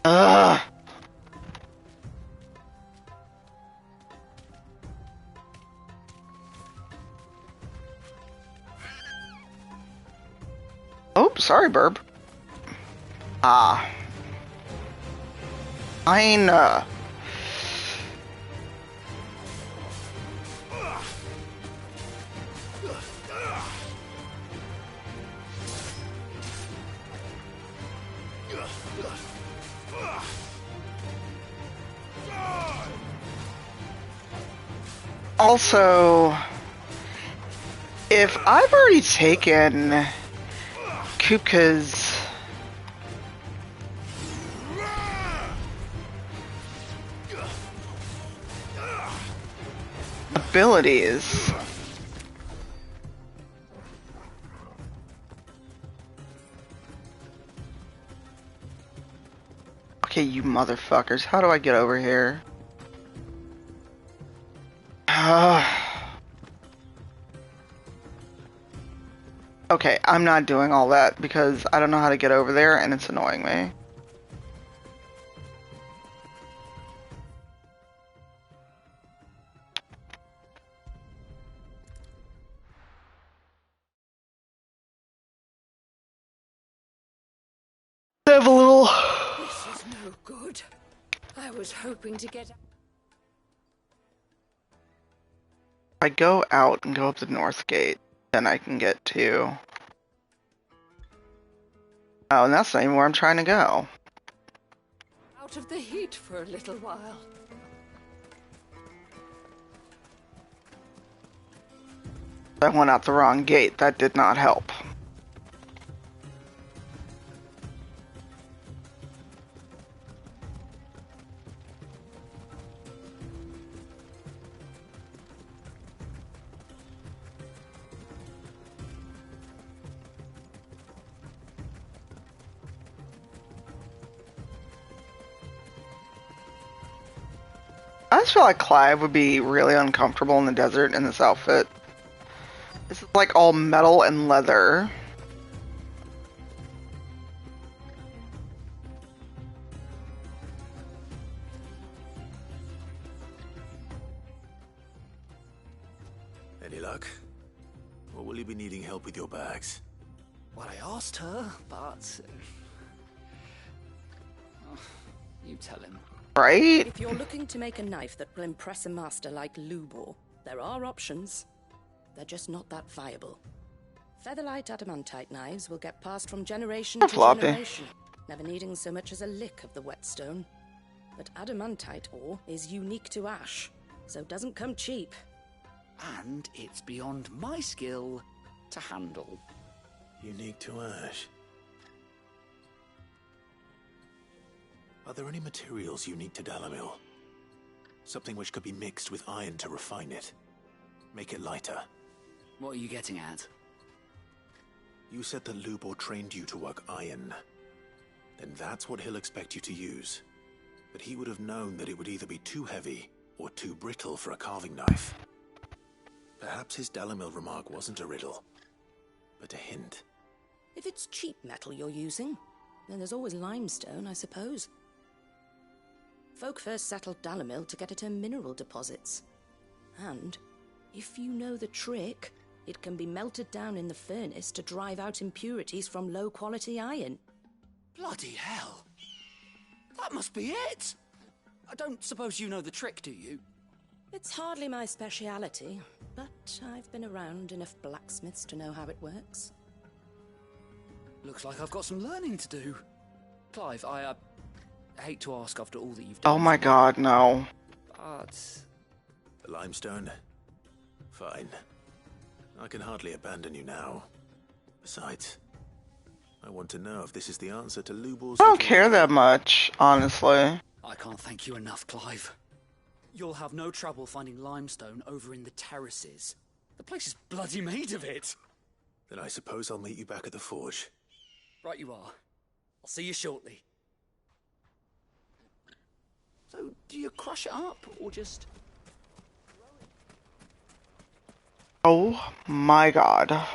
Speaker 1: Ugh. Oh, sorry, Burb. Ah. Fine. Also, if I've already taken Kupka's abilities, okay, you motherfuckers, how do I get over here? Okay, I'm not doing all that because I don't know how to get over there and it's annoying me. Have a little.
Speaker 17: This is no good. I was hoping to get.
Speaker 1: If I go out and go up the north gate, then I can get to. Oh, and that's not even where I'm trying to go.
Speaker 17: Out of the heat for a little while.
Speaker 1: I went out the wrong gate. That did not help. I just feel like Clive would be really uncomfortable in the desert in this outfit. This is like all metal and leather.
Speaker 4: Any luck? Or will you be needing help with your bags?
Speaker 16: Well, I asked her, but... Oh, you tell him.
Speaker 1: Right?
Speaker 10: If you're looking to make a knife that will impress a master like Lubor, there are options. They're just not that viable. Featherlight adamantite knives will get passed from generation to generation, never needing so much as a lick of the whetstone. But adamantite ore is unique to ash, so doesn't come cheap.
Speaker 16: And it's beyond my skill to handle.
Speaker 4: Unique to ash. Are there any materials unique to Dalamil? Something which could be mixed with iron to refine it. Make it lighter.
Speaker 16: What are you getting at?
Speaker 4: You said that Lubor trained you to work iron. Then that's what he'll expect you to use. But he would have known that it would either be too heavy or too brittle for a carving knife. Perhaps his Dalamil remark wasn't a riddle, but a hint.
Speaker 10: If it's cheap metal you're using, then there's always limestone, I suppose. Folk first settled Dalamil to get at her mineral deposits. And, if you know the trick, it can be melted down in the furnace to drive out impurities from low-quality iron.
Speaker 16: Bloody hell! That must be it! I don't suppose you know the trick, do you?
Speaker 10: It's hardly my speciality, but I've been around enough blacksmiths to know how it works.
Speaker 16: Looks like I've got some learning to do. Clive, I hate to ask after all that you've done.
Speaker 1: Oh my god, no.
Speaker 16: But...
Speaker 4: The limestone? Fine. I can hardly abandon you now. Besides, I want to know if this is the answer to Lubor's...
Speaker 1: I don't care that much, honestly.
Speaker 16: I can't thank you enough, Clive. You'll have no trouble finding limestone over in the terraces. The place is bloody made of it.
Speaker 4: Then I suppose I'll meet you back at the forge.
Speaker 16: Right you are. I'll see you shortly. So, do you crush it up, or just...
Speaker 1: Oh my god.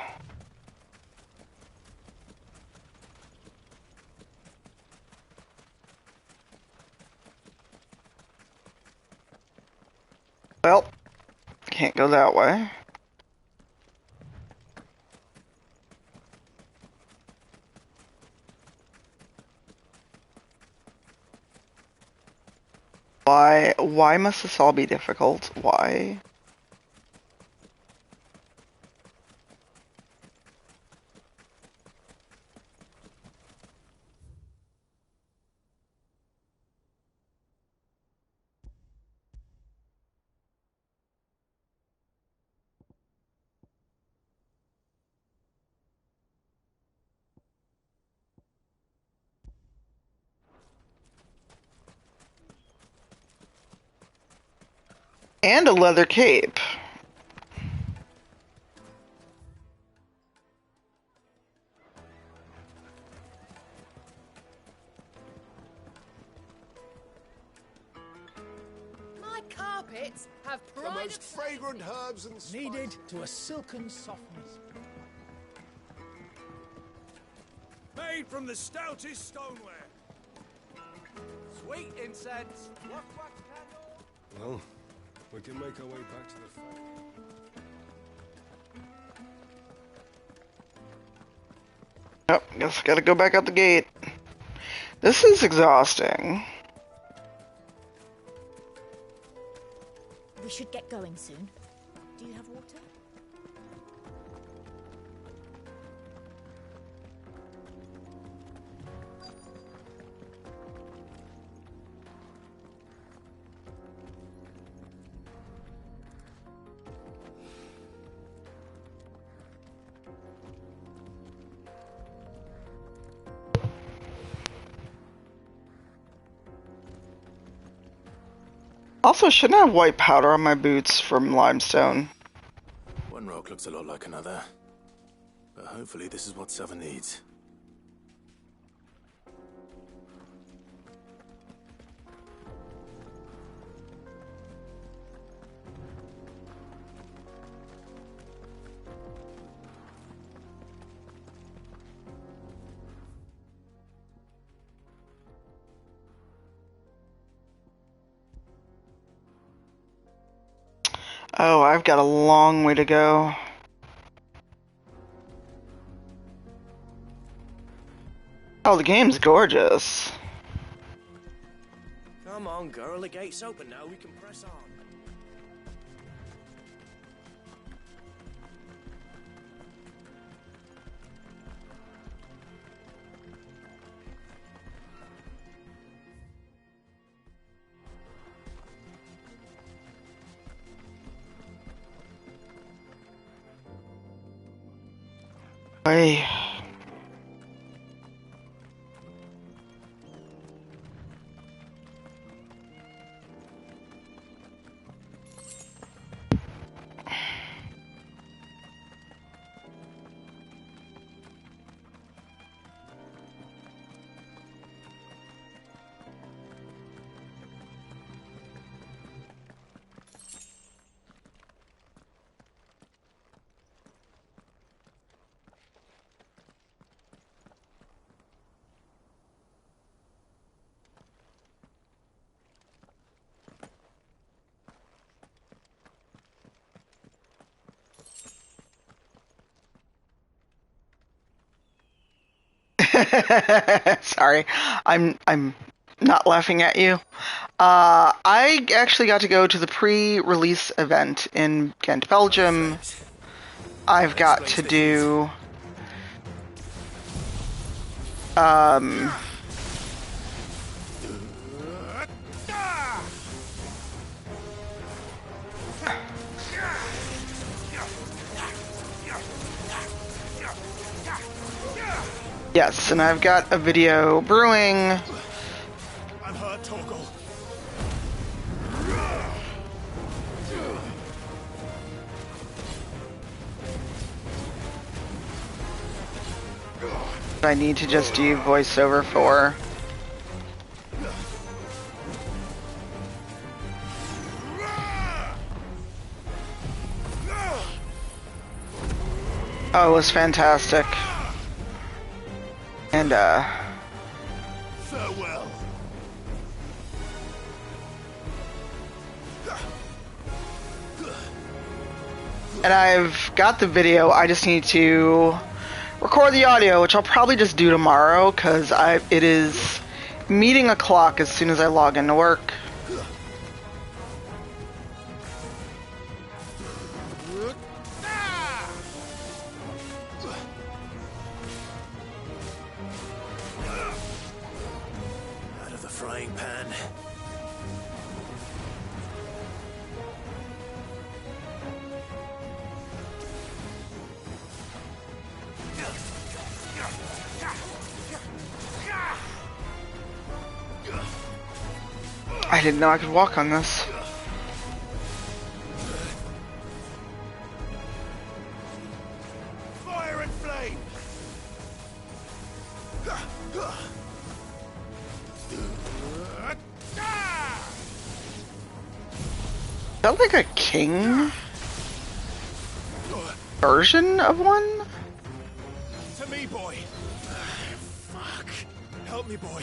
Speaker 1: Well, can't go that way. Why? Why must this all be difficult? Why? And a leather cape.
Speaker 17: My carpets have
Speaker 19: The
Speaker 17: pride
Speaker 19: most fragrant herbs and spices.
Speaker 11: Needed to a silken softness.
Speaker 3: Made from the stoutest stoneware.
Speaker 5: Sweet incense. Wax candle.
Speaker 19: Well, we can make our way back to the factory.
Speaker 1: Yep, guess gotta go back out the gate. This is exhausting.
Speaker 20: We should get going soon. Do you have water?
Speaker 1: Also, shouldn't I have white powder on my boots from limestone?
Speaker 4: One rock looks a lot like another. But hopefully this is what Seven needs.
Speaker 1: Oh, I've got a long way to go. Oh, the game's gorgeous.
Speaker 6: Come on, girl, the gate's open now, we can press on.
Speaker 1: Hey. Sorry, I'm not laughing at you. I actually got to go to the pre-release event in Ghent, Belgium. I've got to do yes, and I've got a video brewing.
Speaker 19: I'm hurt, Torgal.
Speaker 1: I need to just do voiceover for. Oh, it was fantastic. And
Speaker 19: Farewell.
Speaker 1: and I've got the video. I just need to record the audio, which I'll probably just do tomorrow because it is meeting o'clock as soon as I log into work. I didn't know I could walk on this.
Speaker 19: Fire and flame!
Speaker 1: Is that like a king version of one?
Speaker 19: To me, boy! Fuck! Help me, boy!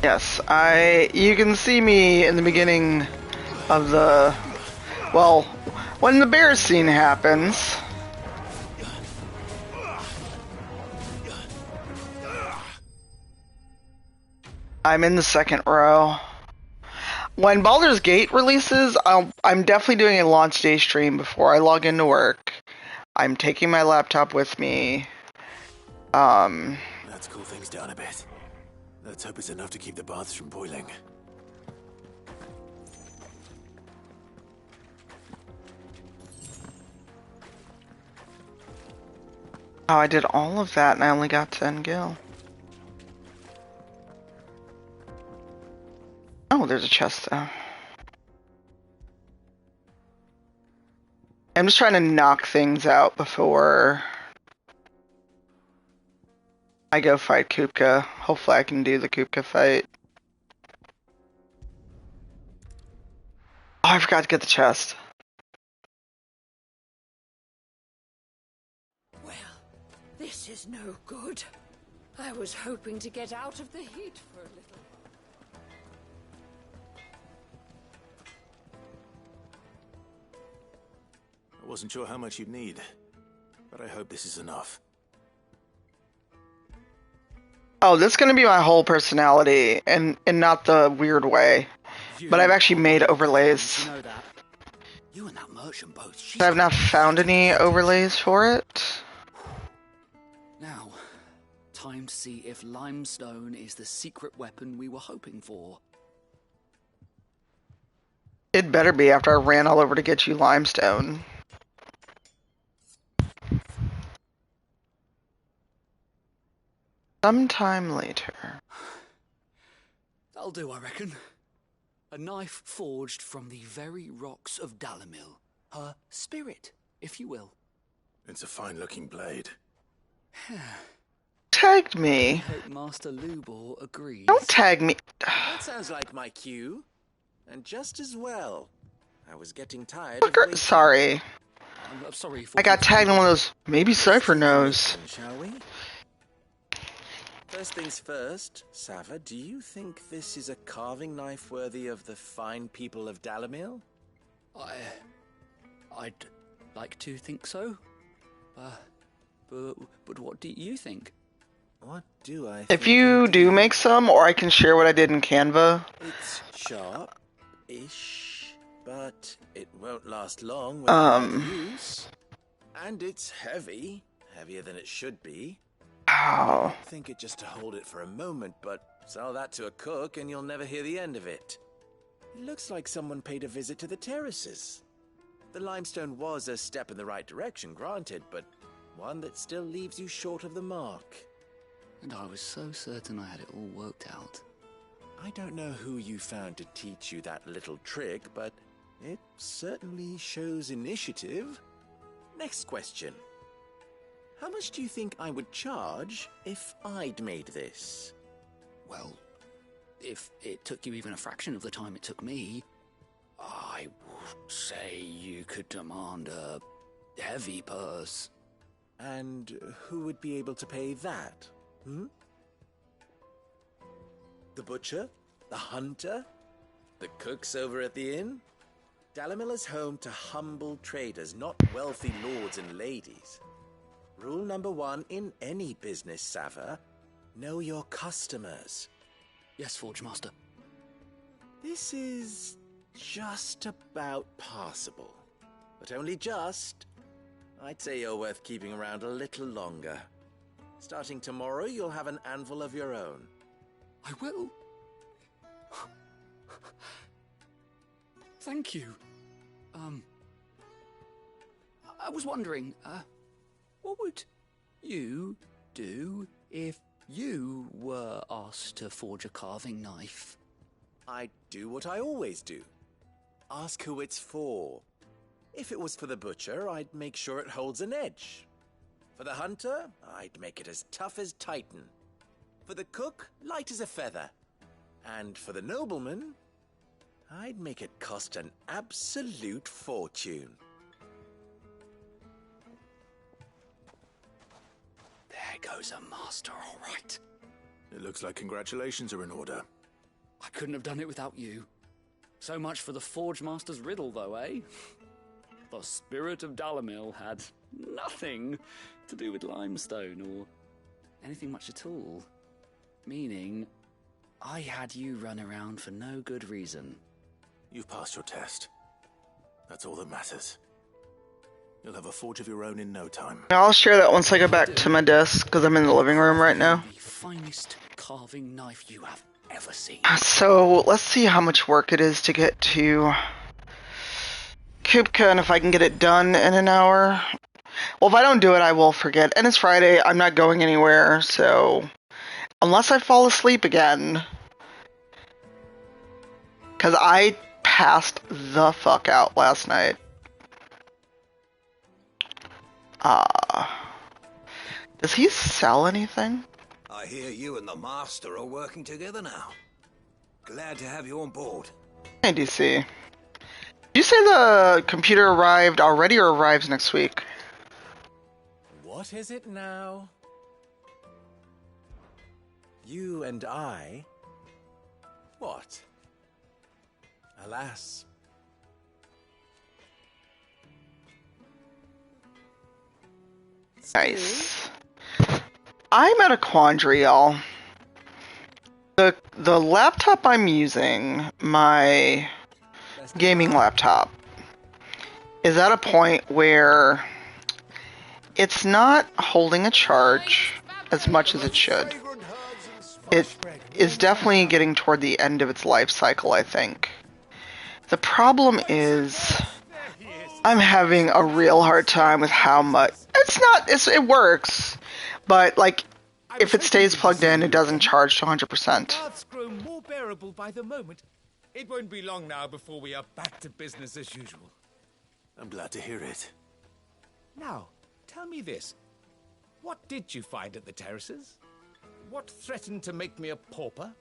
Speaker 1: Yes, you can see me in the beginning of the, well, when the bear scene happens. I'm in the second row. When Baldur's Gate releases, I'm definitely doing a launch day stream before I log into work. I'm taking my laptop with me.
Speaker 4: Let's cool things down a bit. Let's hope it's enough to keep the baths from boiling.
Speaker 1: Oh, I did all of that and I only got 10 gil. Oh, there's a chest though. I'm just trying to knock things out before I go fight Kupka. Hopefully I can do the Kupka fight. Oh, I forgot to get the chest.
Speaker 17: Well, this is no good. I was hoping to get out of the heat for a little.
Speaker 4: I wasn't sure how much you'd need, but I hope this is enough.
Speaker 1: Oh, this is gonna be my whole personality, and not the weird way. But I've actually made overlays.
Speaker 16: You know that. You and that merchant boat.
Speaker 1: I've not found any overlays for it.
Speaker 16: Now, time to see if limestone is the secret weapon we were hoping for.
Speaker 1: It better be after I ran all over to get you limestone. Sometime later.
Speaker 16: That'll do, I reckon. A knife forged from the very rocks of Dalamil. Her spirit, if you will.
Speaker 4: It's a fine-looking blade.
Speaker 1: Tagged me.
Speaker 16: I hope Master Lubor agrees.
Speaker 1: Don't tag me.
Speaker 5: That sounds like my cue. And just as well. I was getting tired
Speaker 1: Fucker,
Speaker 5: of waiting.
Speaker 1: sorry.
Speaker 16: I'm sorry for
Speaker 1: I got tagged in one of those, maybe Cypher knows.
Speaker 5: Shall we? First things first, Sava, do you think this is a carving knife worthy of the fine people of Dalamil?
Speaker 16: I'd like to think so. But what do you think?
Speaker 5: What do I think?
Speaker 1: If you do make some, or I can share what I did in Canva.
Speaker 5: It's sharp-ish, but it won't last long without use. And it's heavy, heavier than it should be.
Speaker 1: Ow.
Speaker 5: Think it just to hold it for a moment, but sell that to a cook and you'll never hear the end of it. It looks like someone paid a visit to the terraces. The limestone was a step in the right direction, granted, but one that still leaves you short of the mark.
Speaker 16: And I was so certain I had it all worked out.
Speaker 5: I don't know who you found to teach you that little trick, but it certainly shows initiative. Next question. How much do you think I would charge if I'd made this?
Speaker 16: Well, if it took you even a fraction of the time it took me, I would say you could demand a heavy purse.
Speaker 5: And who would be able to pay that? The butcher? The hunter? The cooks over at the inn? Dalamil is home to humble traders, not wealthy lords and ladies. Rule number 1 in any business, Sava: know your customers.
Speaker 16: Yes, Forge Master.
Speaker 5: This is just about passable. But only just. I'd say you're worth keeping around a little longer. Starting tomorrow, you'll have an anvil of your own.
Speaker 16: I will. Thank you. I was wondering, what would you do if you were asked to forge a carving knife?
Speaker 5: I'd do what I always do. Ask who it's for. If it was for the butcher, I'd make sure it holds an edge. For the hunter, I'd make it as tough as Titan. For the cook, light as a feather. And for the nobleman, I'd make it cost an absolute fortune.
Speaker 16: There goes a master, all right.
Speaker 4: It looks like congratulations are in order.
Speaker 16: I couldn't have done it without you. So much for the Forge Master's riddle, though, eh? The spirit of Dalamil had nothing to do with limestone or anything much at all. Meaning, I had you run around for no good reason.
Speaker 4: You've passed your test. That's all that matters. You'll have a forge of your own in no time.
Speaker 1: I'll share that once I go back to my desk, because I'm in the living room right now.
Speaker 16: The finest carving knife you have ever seen.
Speaker 1: So, let's see how much work it is to get to Kupka, and if I can get it done in an hour. Well, if I don't do it, I will forget. And it's Friday, I'm not going anywhere, so unless I fall asleep again. Because I passed the fuck out last night. Does he sell anything?
Speaker 7: I hear you and the Master are working together now. Glad to have you on board.
Speaker 1: Hey, DC. Did you say the computer arrived already or arrives next week?
Speaker 5: What is it now? You and I? What? Alas.
Speaker 1: Nice. I'm at a quandary, y'all. The laptop I'm using, my gaming laptop, is at a point where it's not holding a charge as much as it should. It is definitely getting toward the end of its life cycle, I think. The problem is I'm having a real hard time with how much... It works, but like, if it stays plugged in, it doesn't charge to 100%.
Speaker 19: Paths grow more bearable by the moment. It won't be long now before we are back to business as usual.
Speaker 4: I'm glad to hear it.
Speaker 19: Now, tell me this. What did you find at the terraces? What threatened to make me a pauper?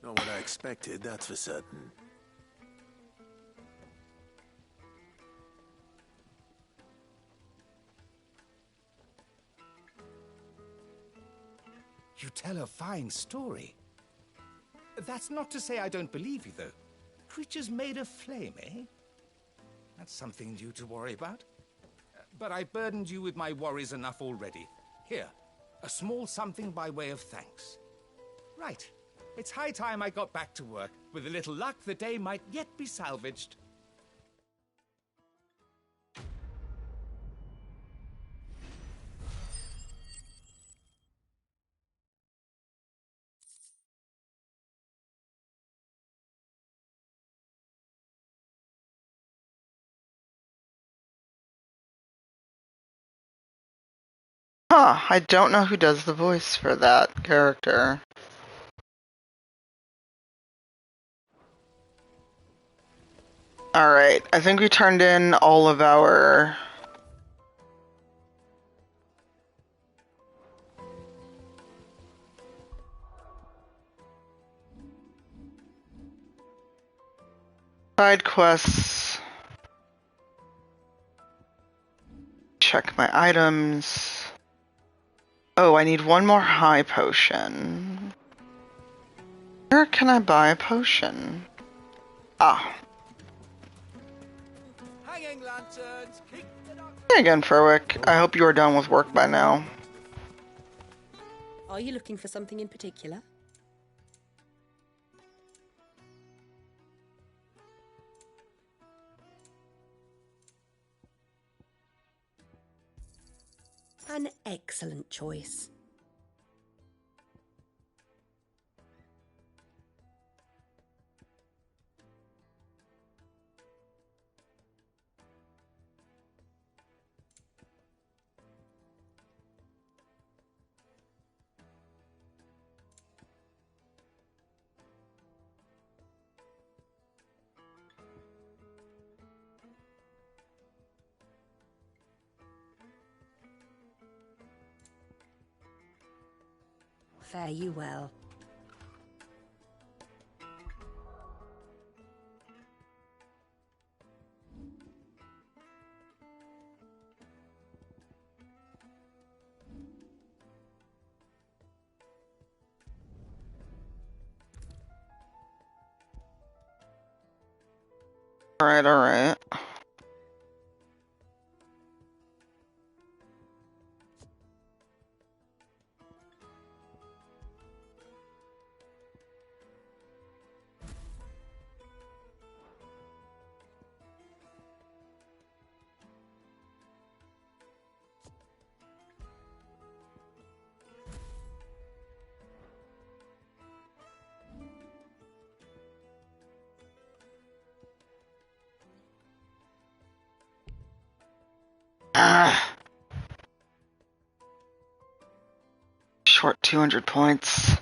Speaker 4: Not what I expected, that's for certain.
Speaker 19: You tell a fine story. That's not to say I don't believe you, though. Creatures made of flame, eh? That's something new to worry about. But I burdened you with my worries enough already. Here, a small something by way of thanks. Right. It's high time I got back to work. With a little luck, the day might yet be salvaged.
Speaker 1: Huh, I don't know who does the voice for that character. Alright, I think we turned in all of our... side quests. Check my items. Oh, I need one more high potion. Where can I buy a potion? Ah.
Speaker 5: Hanging lanterns, keep the dark.
Speaker 1: Hey again, Furwick. I hope you are done with work by now.
Speaker 10: Are you looking for something in particular? An excellent choice. Fare you well.
Speaker 1: Alright, alright. Ah. Short 200 points.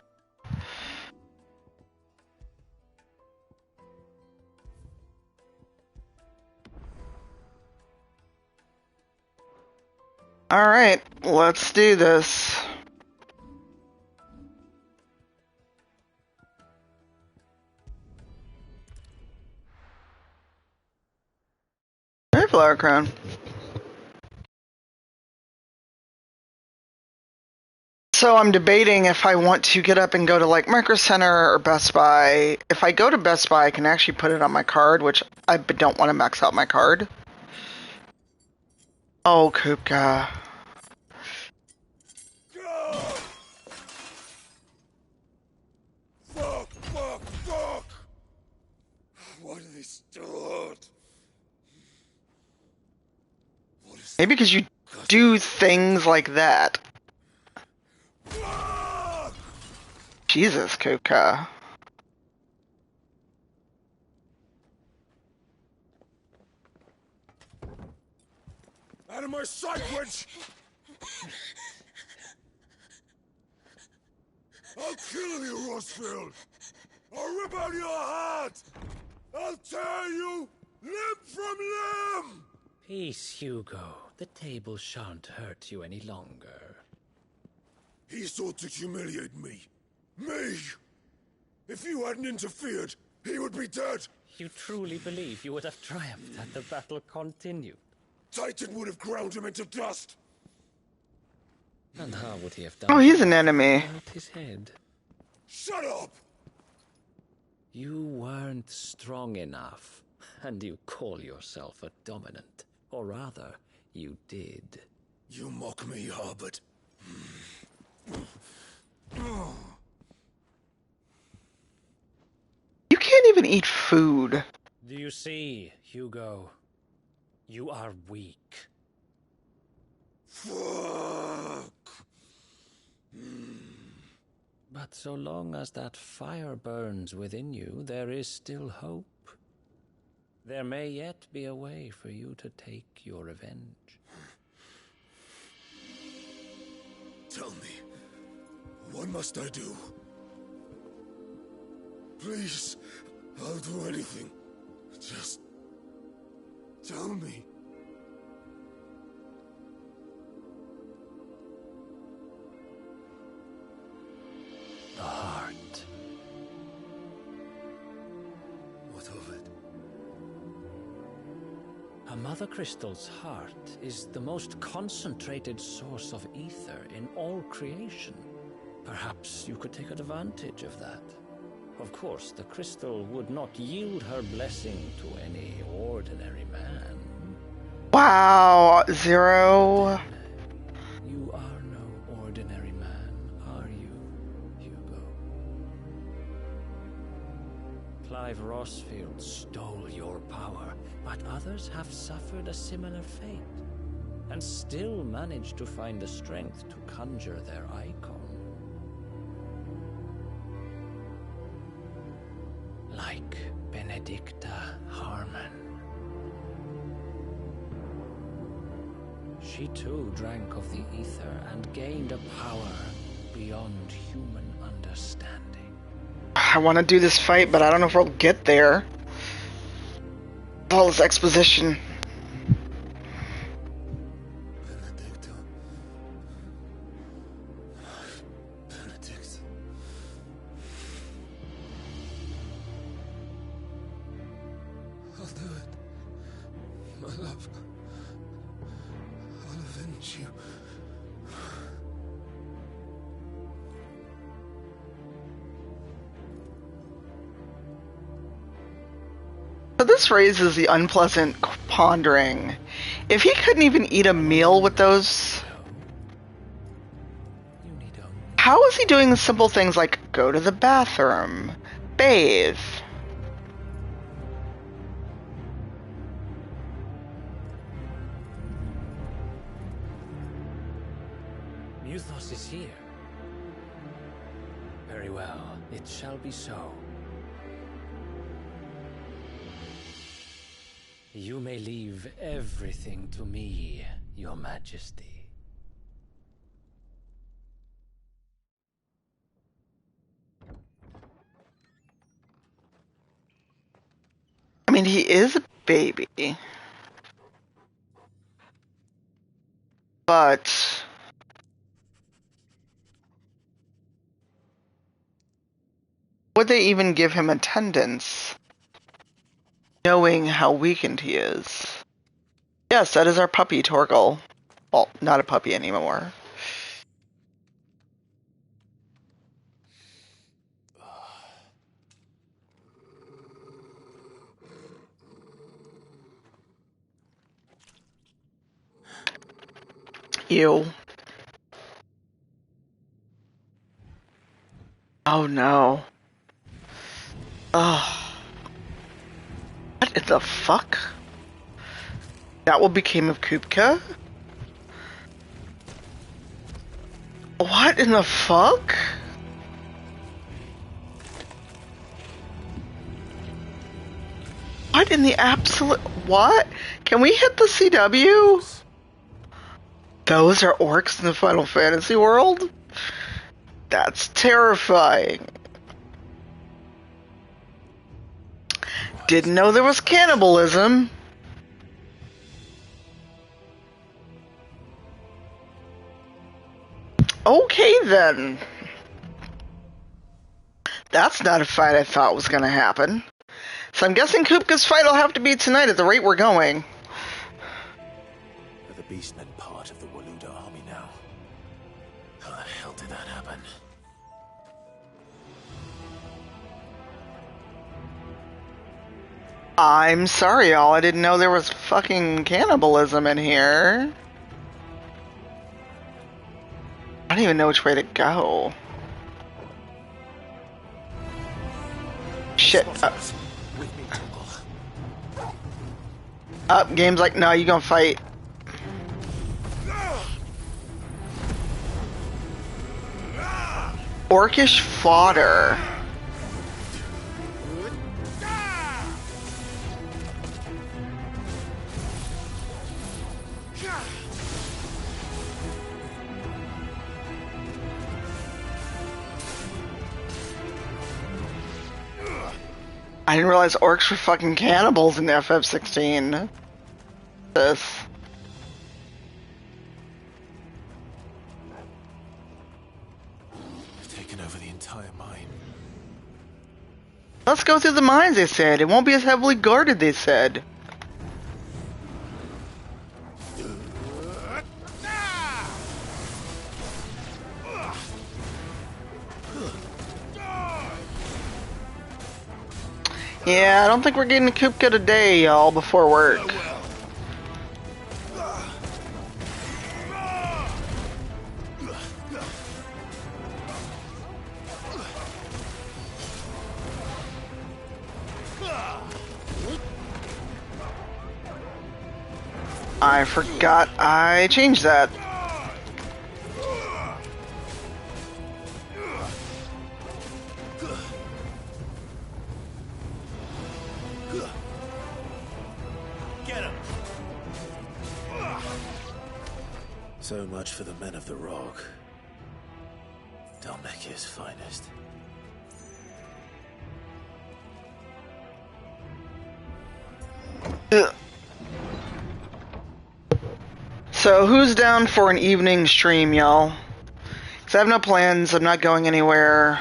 Speaker 1: Alright, let's do this. Hey, Flower Crown. So I'm debating if I want to get up and go to like Micro Center or Best Buy. If I go to Best Buy, I can actually put it on my card, which I don't want to max out my card. Oh, Kupka.
Speaker 8: Fuck! Why do they start?
Speaker 1: Maybe because you do things like that. Jesus, Kupka.
Speaker 8: Out of my sight, witch! I'll kill you, Rossfield! I'll rip out your heart! I'll tear you limb from limb!
Speaker 12: Peace, Hugo. The table shan't hurt you any longer.
Speaker 8: He sought to humiliate me. Me! If you hadn't interfered, he would be dead!
Speaker 12: You truly believe you would have triumphed had the battle continued?
Speaker 8: Titan would have ground him into dust!
Speaker 12: And how would he have done?
Speaker 1: Oh, he's an enemy.
Speaker 12: His head.
Speaker 8: Shut up!
Speaker 12: You weren't strong enough, and you call yourself a dominant. Or rather, you did.
Speaker 8: You mock me, Harbert.
Speaker 1: You can't even eat food.
Speaker 12: Do you see, Hugo? You are weak.
Speaker 8: Fuck!
Speaker 12: But so long as that fire burns within you, there is still hope. There may yet be a way for you to take your revenge.
Speaker 8: Tell me, what must I do? Please, I'll do anything. Just tell me.
Speaker 12: The heart.
Speaker 8: What of it?
Speaker 12: A mother crystal's heart is the most concentrated source of ether in all creation. Perhaps you could take advantage of that.
Speaker 2: Of course, the crystal would not yield her blessing to any ordinary man.
Speaker 1: Wow, Zero.
Speaker 2: You are no ordinary man, are you, Hugo? Clive Rossfield stole your power, but others have suffered a similar fate, and still managed to find the strength to conjure their icon. Like Benedicta Harmon. She too drank of the ether and gained a power beyond human understanding.
Speaker 1: I want to do this fight, but I don't know if I'll get there. All this exposition.
Speaker 15: I'll do it. My love. I'll avenge you.
Speaker 1: So this raises the unpleasant pondering. If he couldn't even eat a meal with those, how is he doing simple things like go to the bathroom, bathe?
Speaker 2: Muthos is here. Very well, it shall be so. You may leave everything to me, Your Majesty.
Speaker 1: I mean, he is a baby. But would they even give him attendance, knowing how weakened he is? Yes, that is our puppy, Torgal. Well, not a puppy anymore. Ew. Oh no. Oh. What in the fuck? That what became of Kupka? What in the fuck? What in the absolute... What? Can we hit the CW? Those are orcs in the Final Fantasy world? That's terrifying. Didn't know there was cannibalism. Okay then. That's not a fight I thought was gonna happen. So I'm guessing Kupka's fight will have to be tonight at the rate we're going.
Speaker 4: Are the beastmen part of the Waluda army now? How the hell did that happen?
Speaker 1: I'm sorry, y'all. I didn't know there was fucking cannibalism in here. I don't even know which way to go. Shit. Up, game's like, no, you gonna fight. Orcish fodder. I didn't realize orcs were fucking cannibals in the ff16. This.
Speaker 4: They've taken over the entire mine.
Speaker 1: Let's go through the mines, they said. It won't be as heavily guarded, they said. Yeah, I don't think we're getting a Kupka today, y'all, before work. I forgot I changed that.
Speaker 4: Get him! So much for the men of the Rock. Dalmekia's finest.
Speaker 1: Ugh. So, who's down for an evening stream, y'all? Because I have no plans, I'm not going anywhere.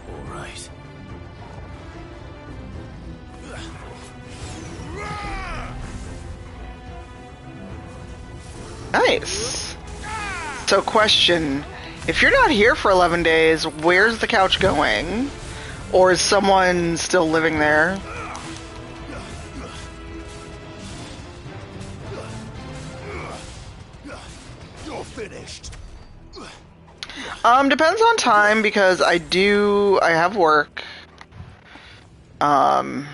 Speaker 4: Alright.
Speaker 1: Nice. So, question. If you're not here for 11 days, where's the couch going? Or is someone still living there?
Speaker 15: You're finished.
Speaker 1: Depends on time because I have work. I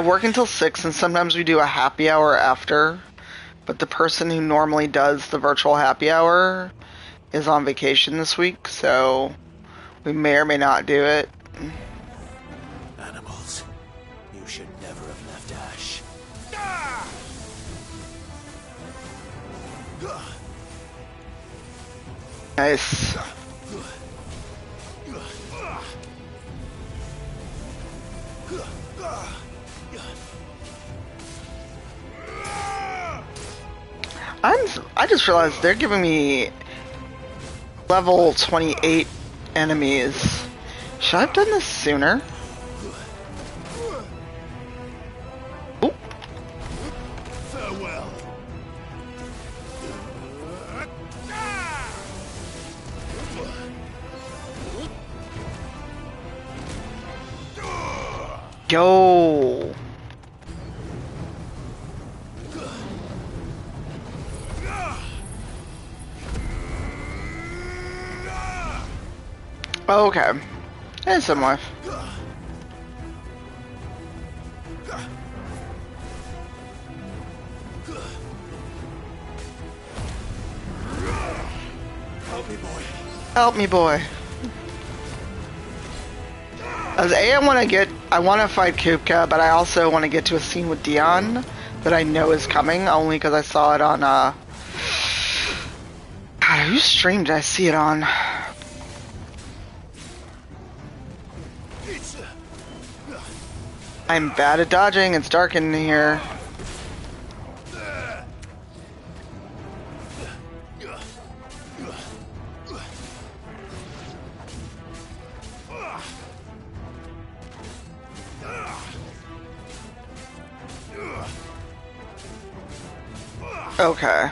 Speaker 1: work until 6 and sometimes we do a happy hour after, but the person who normally does the virtual happy hour is on vacation this week, so we may or may not do it.
Speaker 4: Animals. You should never have left Ash.
Speaker 1: Nice. I just realized they're giving me level 28 enemies. Should I have done this sooner? Oop.
Speaker 15: Farewell.
Speaker 1: Yo. Okay. There's some life.
Speaker 15: Help me, boy.
Speaker 1: Help me, boy. As I want to fight Kupka, but I also want to get to a scene with Dion that I know is coming, only because I saw it on, God, whose stream did I see it on? I'm bad at dodging, it's dark in here. Okay.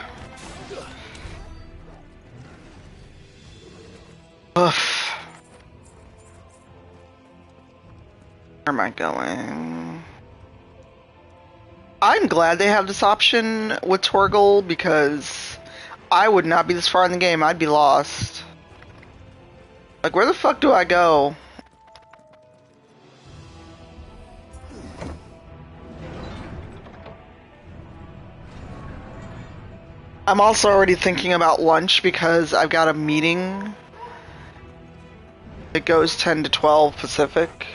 Speaker 1: Oof. Where am I going? I'm glad they have this option with Torgal because I would not be this far in the game. I'd be lost. Like, where the fuck do I go? I'm also already thinking about lunch because I've got a meeting that goes 10 to 12 Pacific.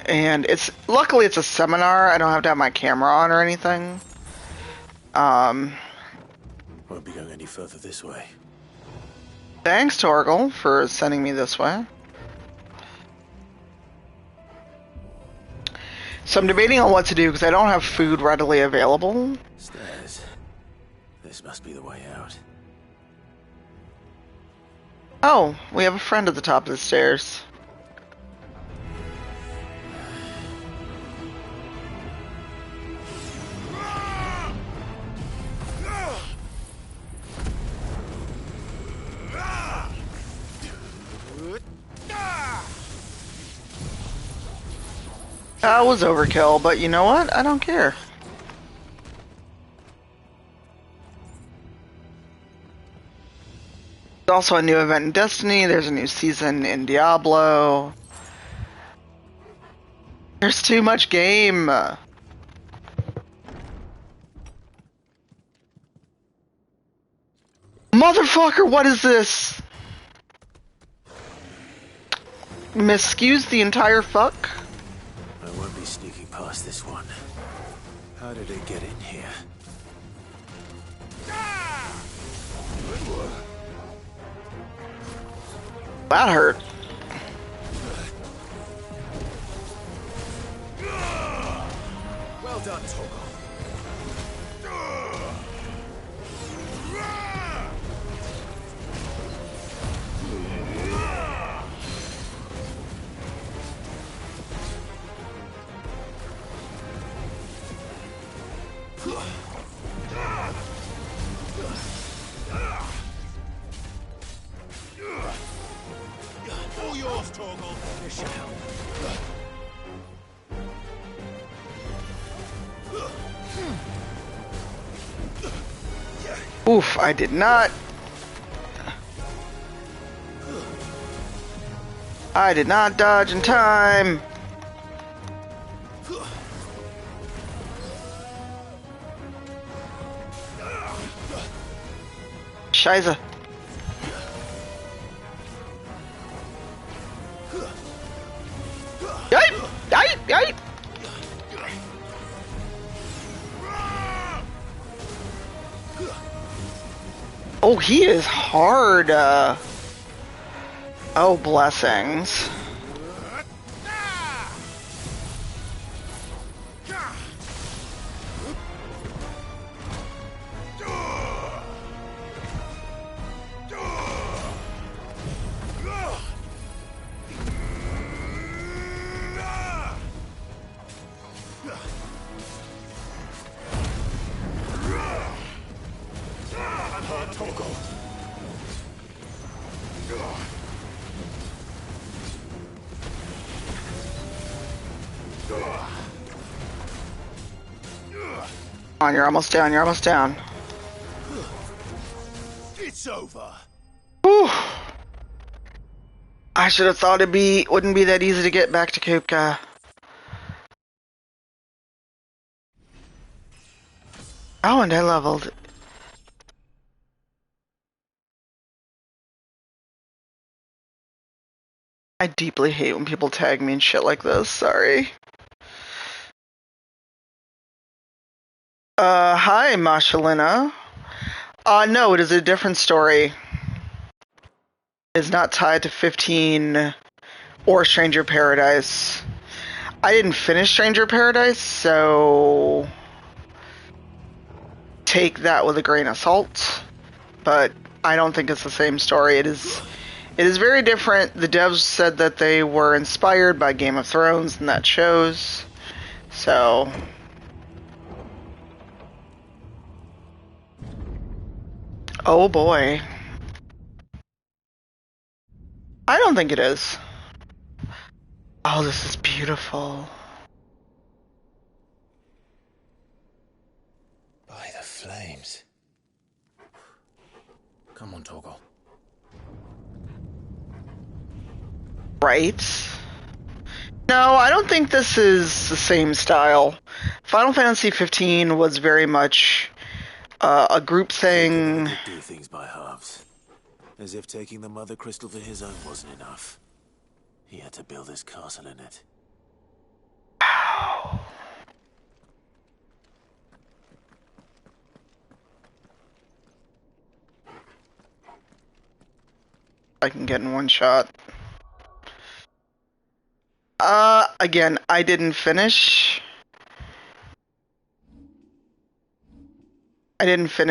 Speaker 1: And luckily it's a seminar. I don't have to have my camera on or anything.
Speaker 4: Won't be going any further this way.
Speaker 1: Thanks, Torgal, for sending me this way. So I'm debating on what to do because I don't have food readily available.
Speaker 4: Stairs. This must be the way out.
Speaker 1: Oh, we have a friend at the top of the stairs. That was overkill, but you know what? I don't care. There's also a new event in Destiny. There's a new season in Diablo. There's too much game. Motherfucker, what is this? Miscues the entire fuck?
Speaker 4: I won't be sneaking past this one. How did it get in here?
Speaker 1: That hurt.
Speaker 5: Well done, Torgal.
Speaker 15: All yours, Torgal.
Speaker 5: This should help.
Speaker 1: Oof, I did not. I did not dodge in time. Scheiße. Yipe! Yipe! Yipe! Oh, he is hard. Oh, blessings. Come on, you're almost down, you're almost down.
Speaker 15: It's over.
Speaker 1: Whew. I should have thought wouldn't be that easy to get back to Kupka. Oh, and I leveled. I deeply hate when people tag me and shit like this, sorry. Hi, Mashalina. No, it is a different story. It is not tied to 15 or Stranger Paradise. I didn't finish Stranger Paradise, so take that with a grain of salt. But I don't think it's the same story. It is very different. The devs said that they were inspired by Game of Thrones, and that shows. So oh boy. I don't think it is. Oh, this is beautiful.
Speaker 4: By the flames.
Speaker 12: Come on, Torgal.
Speaker 1: Right? No, I don't think this is the same style. Final Fantasy 15 was very much a group thing.
Speaker 4: He could do things by halves. As if taking the Mother Crystal for his own wasn't enough. He had to build his castle in it.
Speaker 1: Wow. I can get in one shot. Again, I didn't finish. I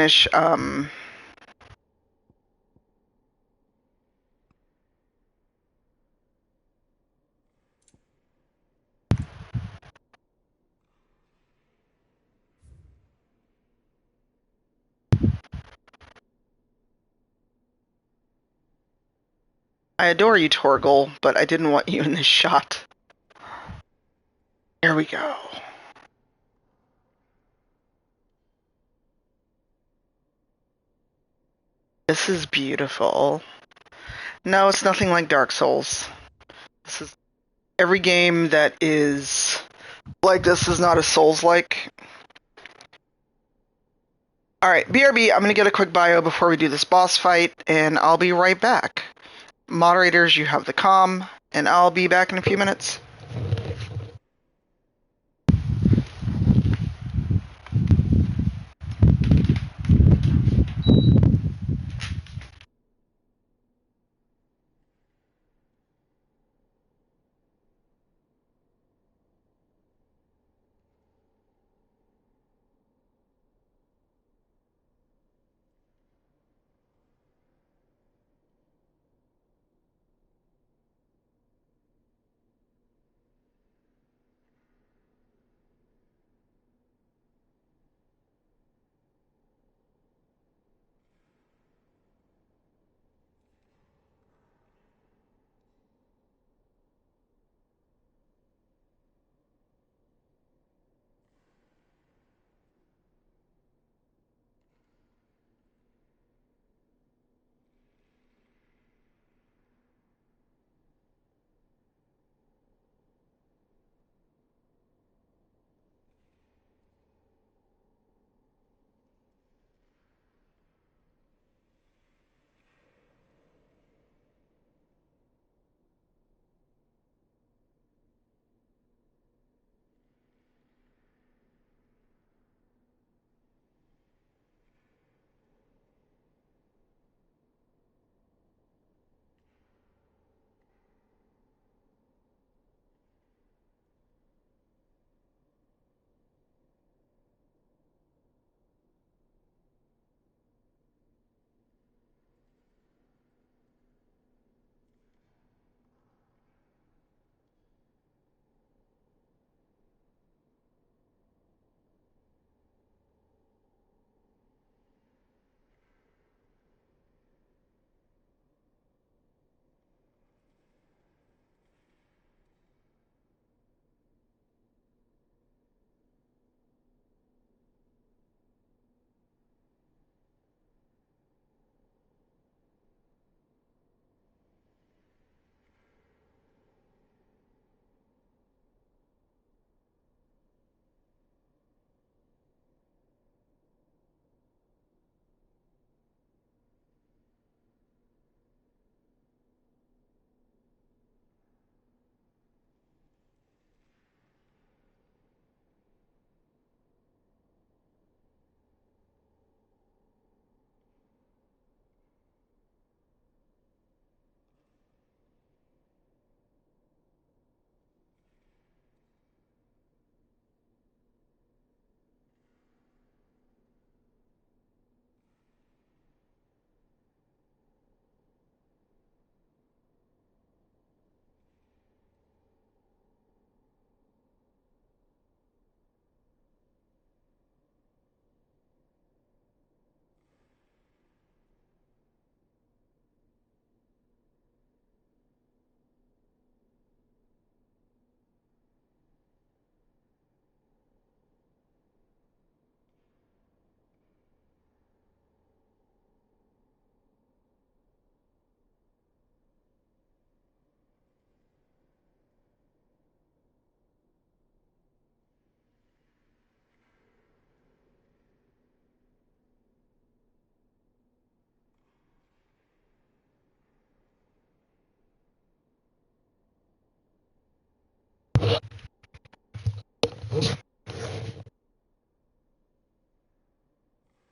Speaker 1: adore you, Torgal, but I didn't want you in this shot. Here we go. This is beautiful. No, it's nothing like Dark Souls. This is every game that is like this is not a Souls-like. Alright, BRB, I'm gonna get a quick bio before we do this boss fight, and I'll be right back. Moderators, you have the comm, and I'll be back in a few minutes.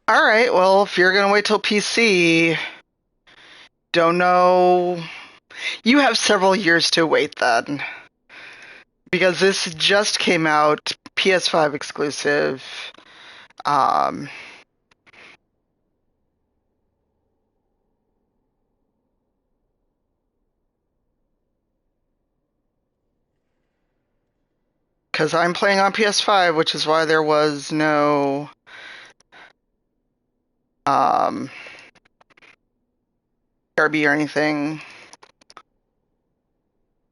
Speaker 1: Alright, well, if you're gonna wait till PC, don't know. You have several years to wait then. Because this just came out, PS5 exclusive. Because I'm playing on PS5, which is why there was no RB or anything.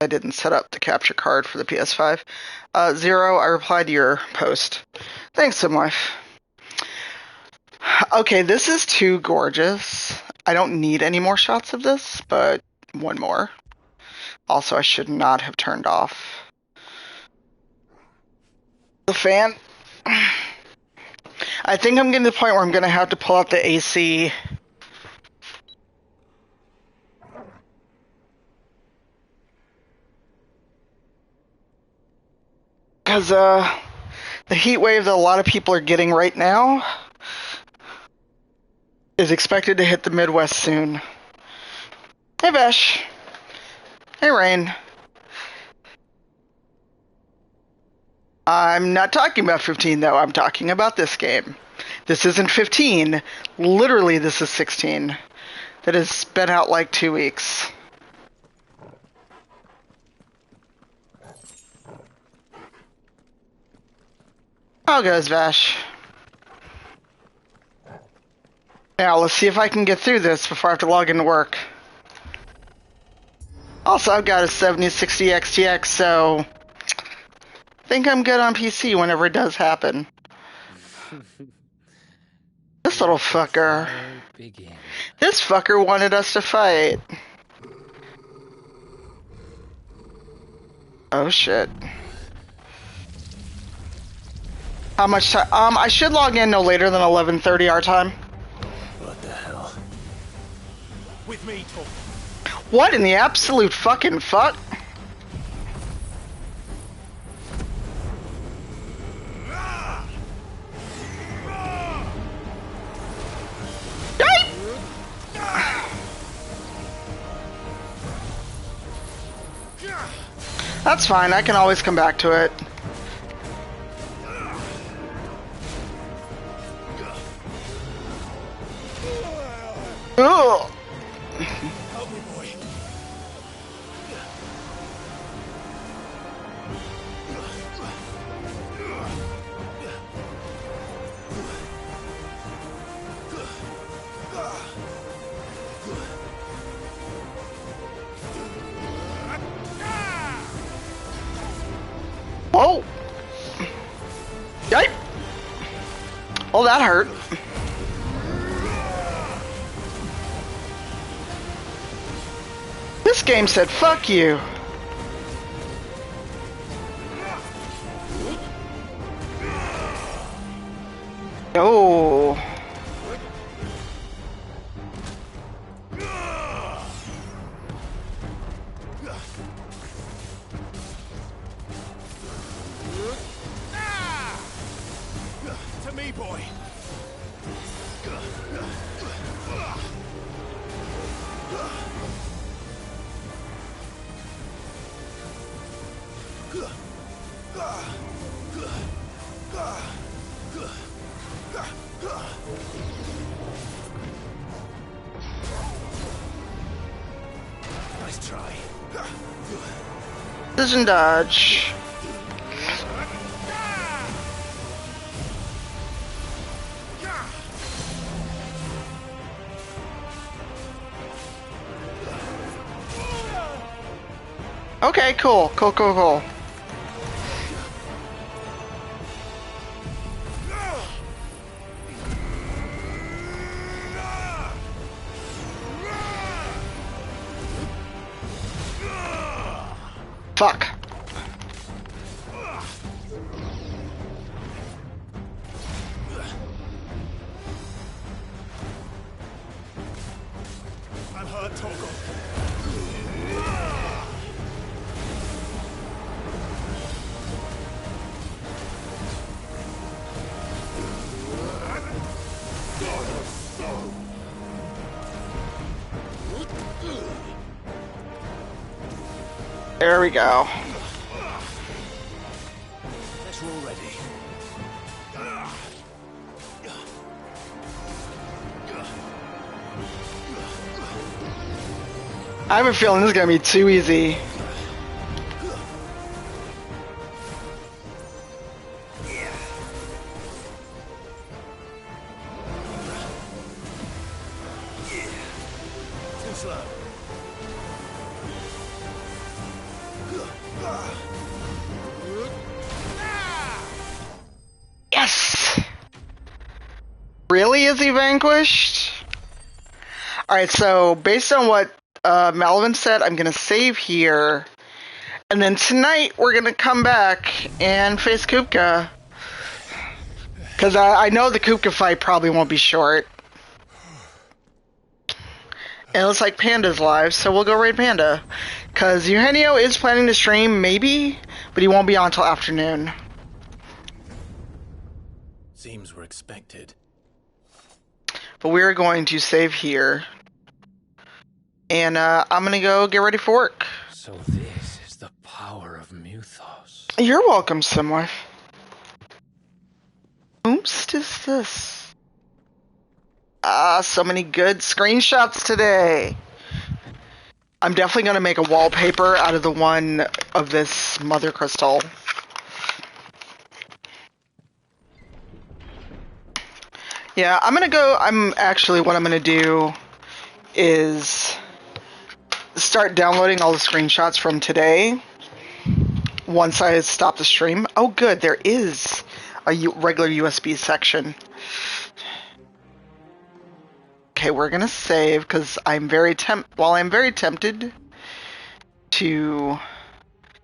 Speaker 1: I didn't set up the capture card for the PS5. Zero, I replied to your post. Thanks, Simlife. Okay, this is too gorgeous. I don't need any more shots of this, but one more. Also, I should not have turned off the fan. I think I'm getting to the point where I'm going to have to pull out the AC. Because the heat wave that a lot of people are getting right now is expected to hit the Midwest soon. Hey, Vesh. Hey, Rain. I'm not talking about 15, though. I'm talking about this game. This isn't 15. Literally, this is 16. That has been out like 2 weeks. How goes, Vash? Now, let's see if I can get through this before I have to log into work. Also, I've got a 7060 XTX, so I think I'm good on PC whenever it does happen. This little fucker. This fucker wanted us to fight. Oh shit. How much time? I should log in no later than 11:30 our time.
Speaker 4: What the hell?
Speaker 15: With me, Torgal.
Speaker 1: What in the absolute fucking fuck? That's fine, I can always come back to it. Ugh.
Speaker 15: Help me, boy.
Speaker 1: Whoa! Yike! Oh, that hurt. This game said, fuck you. Oh.
Speaker 15: To me, boy.
Speaker 4: Nice try.
Speaker 1: Precision dodge. Okay, cool. Cool. Fuck.
Speaker 15: I'm hurt, Torgal.
Speaker 1: There we go.
Speaker 4: Guess we're all ready.
Speaker 1: I have a feeling this is gonna be too easy.
Speaker 15: Too slow.
Speaker 1: Really, is he vanquished? Alright, so based on what Malvin said, I'm going to save here. And then tonight, we're going to come back and face Kupka. Because I know the Kupka fight probably won't be short. And it looks like Panda's live, so we'll go raid Panda. Because Eugenio is planning to stream, maybe, but he won't be on until afternoon.
Speaker 13: Seems we're expected.
Speaker 1: But we're going to save here. And I'm going to go get ready for work.
Speaker 2: So this is the power of Muthos.
Speaker 1: You're welcome, Simwife. Oops, is this? So many good screenshots today. I'm definitely going to make a wallpaper out of the one of this Mother Crystal. Yeah, what I'm going to do is start downloading all the screenshots from today once I stop the stream. Oh good, there is a regular USB section. Okay, we're gonna save because while I'm very tempted to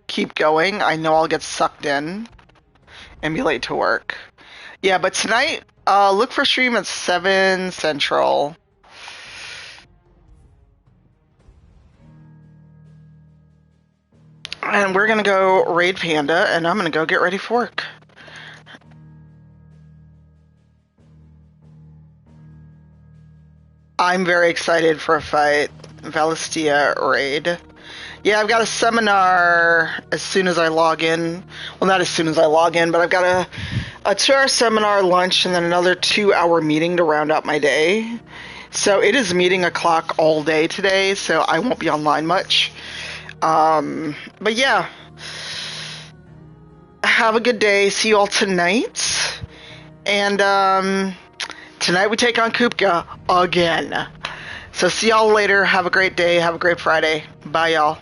Speaker 1: keep going, I know I'll get sucked in and be late to work. Yeah, but tonight, look for stream at 7 Central. And we're gonna go raid Panda, and I'm gonna go get ready for work. I'm very excited for a fight. Valistia raid. Yeah, I've got a seminar as soon as I log in. Well, not as soon as I log in, but I've got a 2-hour seminar, lunch, and then another 2-hour meeting to round out my day. So it is meeting o'clock all day today, so I won't be online much. But yeah. Have a good day. See you all tonight. And, tonight we take on Kupka again. So see y'all later. Have a great day. Have a great Friday. Bye, y'all.